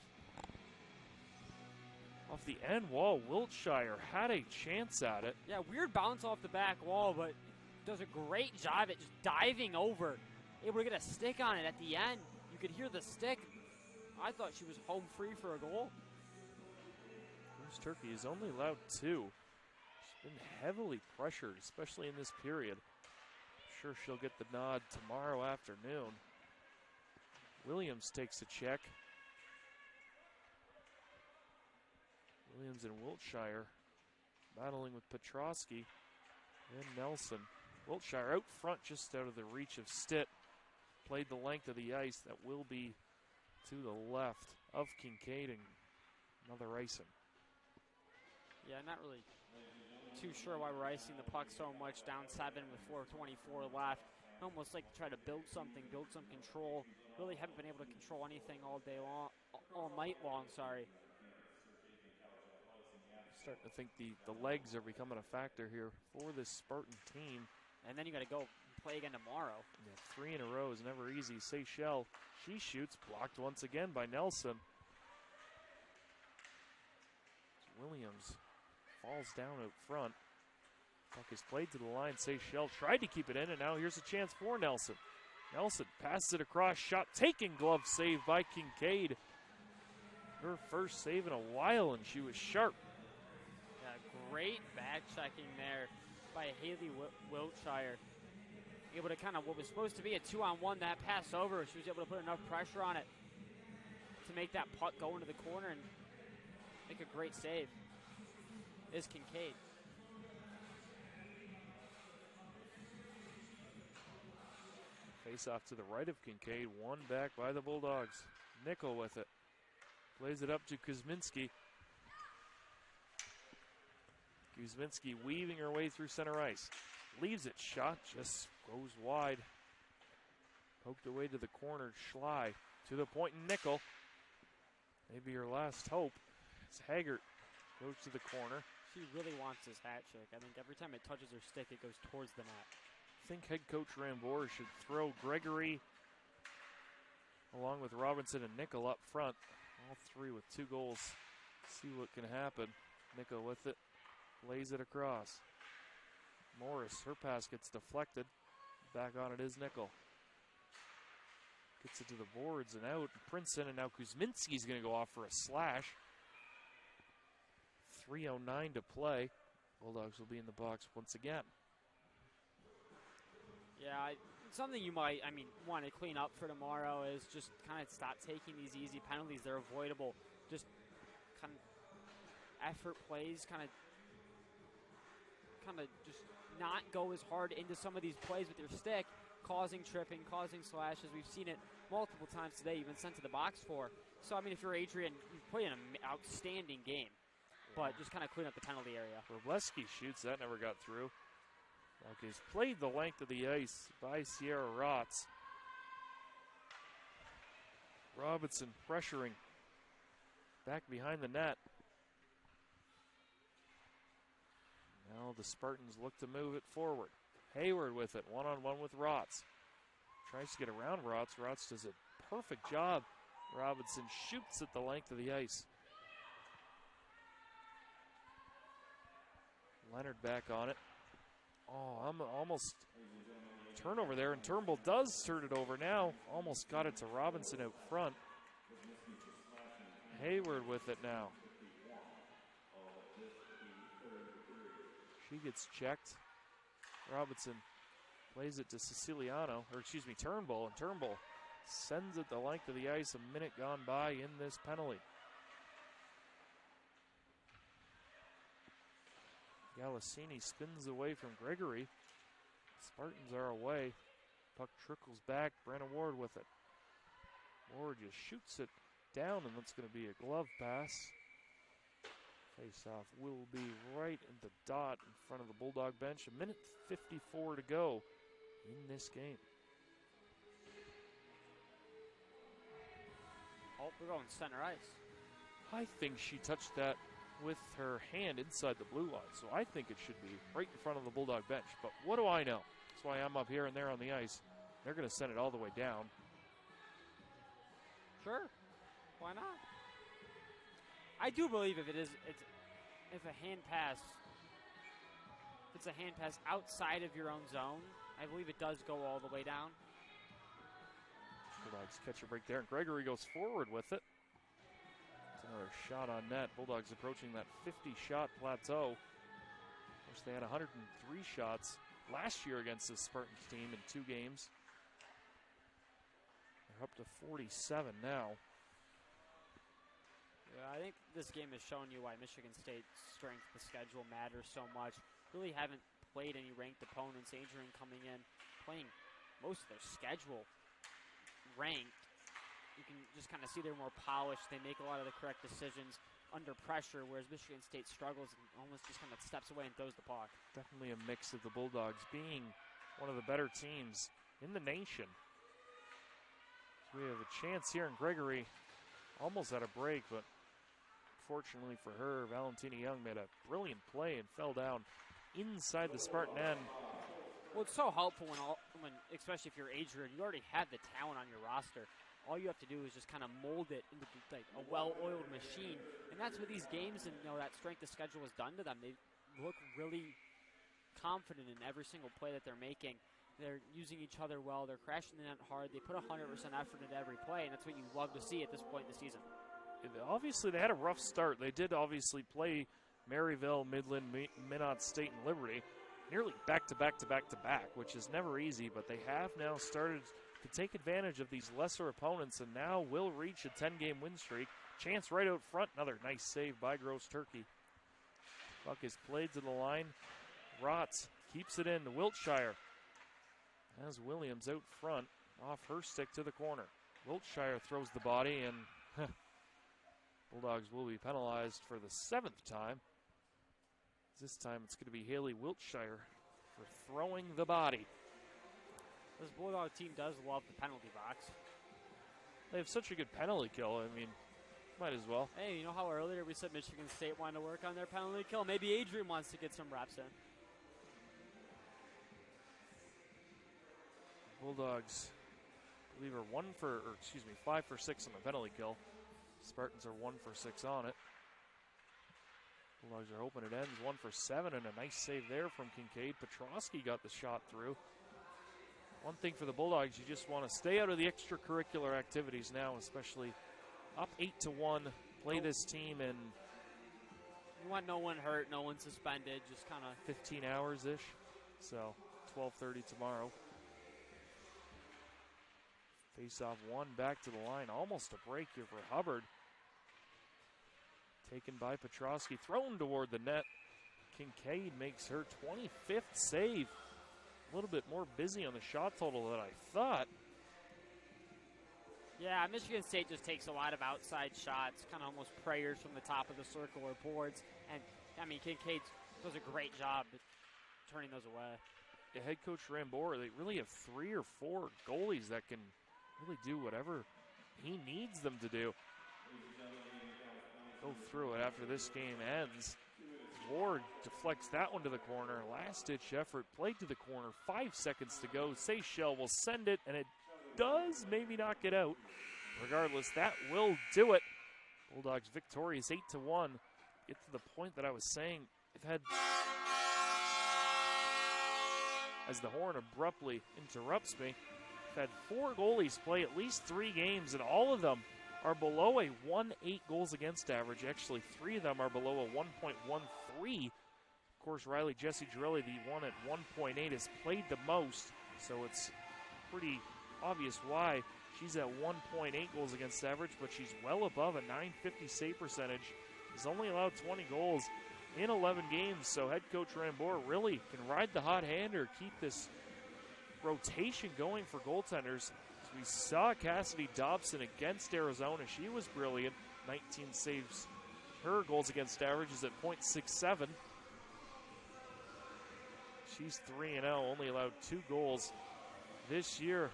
Speaker 7: Off the end wall, Wiltshire had a chance at it.
Speaker 8: Yeah, weird bounce off the back wall, but does a great job at just diving over. Able to get a stick on it at the end. You could hear the stick. I thought she was home free for a goal.
Speaker 7: Gross Turkey is only allowed 2. She's been heavily pressured, especially in this period. I'm sure she'll get the nod tomorrow afternoon. Williams takes a check. Williams and Wiltshire battling with Petrosky. And Nelson. Wiltshire out front, just out of the reach of Stitt. Played the length of the ice. That will be to the left of Kincaid, and another icing.
Speaker 8: Yeah, not really too sure why we're icing the puck so much. Down 7 with 4:24 left. Almost like to try to build some control. Really haven't been able to control anything all night long. Sorry.
Speaker 7: Starting to think the legs are becoming a factor here for this Spartan team.
Speaker 8: And then you got to go play again tomorrow.
Speaker 7: Yeah, 3 in a row is never easy. Seychelles, she shoots, blocked once again by Nelson. Williams falls down out front. Puck is played to the line. Seychelles tried to keep it in, and now here's a chance for Nelson. Nelson passes it across, shot taken, glove save by Kincaid. Her first save in a while, and she was sharp.
Speaker 8: Yeah, great back checking there by Haley Wiltshire. Able to kind of what was supposed to be a 2-on-1, that pass over. She was able to put enough pressure on it to make that puck go into the corner and make a great save. Is Kincaid.
Speaker 7: Face off to the right of Kincaid, one back by the Bulldogs. Nickel with it. Plays it up to Kuzminski. Kuzminski weaving her way through center ice. Leaves it, shot just goes wide. Poked away to the corner, Schley to the point and Nickel. Maybe her last hope. It's Haggart goes to the corner.
Speaker 8: She really wants this hat trick. I think every time it touches her stick, it goes towards the net.
Speaker 7: I think head coach Rambor should throw Gregory along with Robinson and Nickel up front. All three with 2 goals. See what can happen. Nickel with it. Lays it across. Morris, her pass gets deflected. Back on it is Nickel. Gets it to the boards and out. Princeton, and now Kuzminski's going to go off for a slash. 3:09 to play. Bulldogs will be in the box once again.
Speaker 8: Yeah, something you might, want to clean up for tomorrow is just kind of stop taking these easy penalties. They're avoidable. Just kind of effort plays, kind of just not go as hard into some of these plays with your stick, causing tripping, causing slashes. We've seen it multiple times today. You've been sent to the box for. So, if you're Adrian, you're playing an outstanding game. But just kind of clean up the penalty area.
Speaker 7: Robleski shoots. That never got through. Puck is played the length of the ice by Sierra Rotz. Robinson pressuring. Back behind the net. Now the Spartans look to move it forward. Hayward with it, one-on-one with Rotz. Tries to get around Rotz. Rotz does a perfect job. Robinson shoots at the length of the ice. Leonard back on it. Oh, I'm almost turnover there, and Turnbull does turn it over now. Almost got it to Robinson out front. Hayward with it now. She gets checked. Robinson plays it to Turnbull, and Turnbull sends it the length of the ice. A minute gone by in this penalty. Galassini spins away from Gregory. Spartans are away. Puck trickles back. Brenna Ward with it. Ward just shoots it down, and that's going to be a glove pass. Face-off will be right in the dot in front of the Bulldog bench. 1:54 to go in this game.
Speaker 8: Oh, we're going center ice.
Speaker 7: I think she touched that with her hand inside the blue line, so I think it should be right in front of the Bulldog bench. But what do I know? That's why I'm up here and they're on the ice. They're going to send it all the way down.
Speaker 8: Sure. Why not? I do believe if it's a hand pass, if it's a hand pass outside of your own zone, I believe it does go all the way down.
Speaker 7: Bulldogs catch a break there, and Gregory goes forward with it. It's another shot on net. Bulldogs approaching that 50-shot plateau. Of course, they had 103 shots last year against this Spartans team in 2 games. They're up to 47 now.
Speaker 8: Yeah, I think this game has shown you why Michigan State's strength of the schedule matters so much. Really haven't played any ranked opponents. Adrian coming in, playing most of their schedule ranked. You can just kind of see they're more polished. They make a lot of the correct decisions under pressure, whereas Michigan State struggles and almost just kind of steps away and throws the puck.
Speaker 7: Definitely a mix of the Bulldogs being one of the better teams in the nation. So we have a chance here, and Gregory almost had a break, but fortunately for her, Valentina Young made a brilliant play and fell down inside the Spartan end.
Speaker 8: Well, it's so helpful when especially if you're Adrian, you already have the talent on your roster. All you have to do is just kind of mold it into like a well-oiled machine, and that's what these games and that strength of schedule has done to them. They look really confident in every single play that they're making. They're using each other well. They're crashing the net hard. They put 100% effort into every play, and that's what you love to see at this point in the season.
Speaker 7: Obviously, they had a rough start. They did obviously play Maryville, Midland, Minot State, and Liberty nearly back-to-back, which is never easy, but they have now started to take advantage of these lesser opponents and now will reach a 10-game win streak. Chance right out front. Another nice save by Gross Turkey. Puck is played to the line. Rotz keeps it in to Wiltshire. As Williams out front, off her stick to the corner. Wiltshire throws the body, and Bulldogs will be penalized for the 7th time. This time it's going to be Haley Wiltshire for throwing the body.
Speaker 8: This Bulldog team does love the penalty box.
Speaker 7: They have such a good penalty kill. I mean, might as well.
Speaker 8: Hey, you know how earlier we said Michigan State wanted to work on their penalty kill? Maybe Adrian wants to get some reps in.
Speaker 7: Bulldogs, I believe, are 5 for 6 on the penalty kill. Spartans are 1 for 6 on it. Bulldogs are hoping it ends 1 for 7, and a nice save there from Kincaid. Petrosky got the shot through. One thing for the Bulldogs, you just want to stay out of the extracurricular activities now, especially up 8-1. Play this team in.
Speaker 8: You want no one hurt, no one suspended, just kind of
Speaker 7: 15 hours-ish. So 12:30 tomorrow. Face-off one, back to the line. Almost a break here for Hubbard. Taken by Petrosky, thrown toward the net. Kincaid makes her 25th save. A little bit more busy on the shot total than I thought.
Speaker 8: Yeah, Michigan State just takes a lot of outside shots, kind of almost prayers from the top of the circle or boards. And, I mean, Kincaid does a great job turning those away.
Speaker 7: Yeah, head coach Rambor, they really have 3 or 4 goalies that can really do whatever he needs them to do. Go through it after this game ends. Ward deflects that one to the corner. Last-ditch effort, played to the corner. 5 seconds to go. Seychelles will send it, and it does maybe not get out. Regardless, that will do it. Bulldogs victorious 8-1. Get to the point that I was saying. They've had, as the horn abruptly interrupts me, they've had 4 goalies play at least 3 games, and all of them are below a 1.8 goals against average. Actually, 3 of them are below a 1.13. Of course, Riley Jesse Girelli, the one at 1.8, has played the most, so it's pretty obvious why she's at 1.8 goals against average, but she's well above a .950 save percentage. He's only allowed 20 goals in 11 games, so head coach Rambor really can ride the hot hand or keep this rotation going for goaltenders. We saw Cassidy Dobson against Arizona. She was brilliant. 19 saves. Her goals against average is at .67. She's 3-0, only allowed 2 goals this year.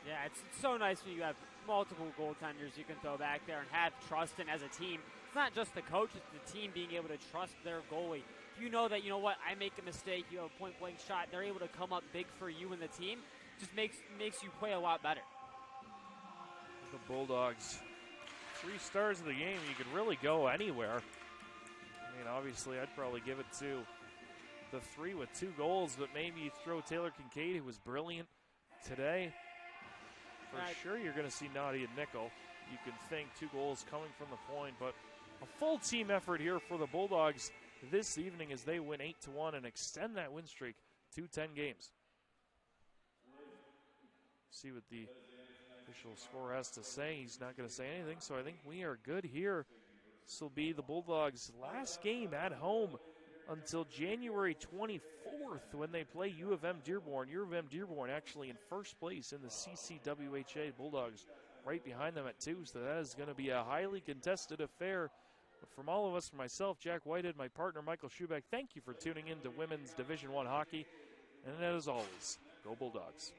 Speaker 8: Yeah, it's so nice when you have multiple goaltenders you can throw back there and have trust in as a team. It's not just the coach, it's the team being able to trust their goalie. If you know that, you know what, I make a mistake, you have a point-blank shot, they're able to come up big for you and the team. Just makes you play a lot better.
Speaker 7: The Bulldogs, 3 stars of the game. You could really go anywhere. I mean, obviously, I'd probably give it to the 3 with 2 goals, but maybe you throw Taylor Kincaid, who was brilliant today. For sure, you're going to see Nadia Nickel. You can think 2 goals coming from the point, but a full team effort here for the Bulldogs this evening as they win 8-1 and extend that win streak to 10 games. See what the official score has to say. He's not going to say anything, so I think we are good here. This will be the Bulldogs' last game at home until January 24th. 4th when they play U of M Dearborn. U of M Dearborn actually in first place in the CCWHA. Bulldogs right behind them at 2, so that is going to be a highly contested affair. But from all of us, from myself, Jack Whitehead, my partner Michael Schubeck, thank you for tuning in to Women's Division I hockey. And as always, go Bulldogs.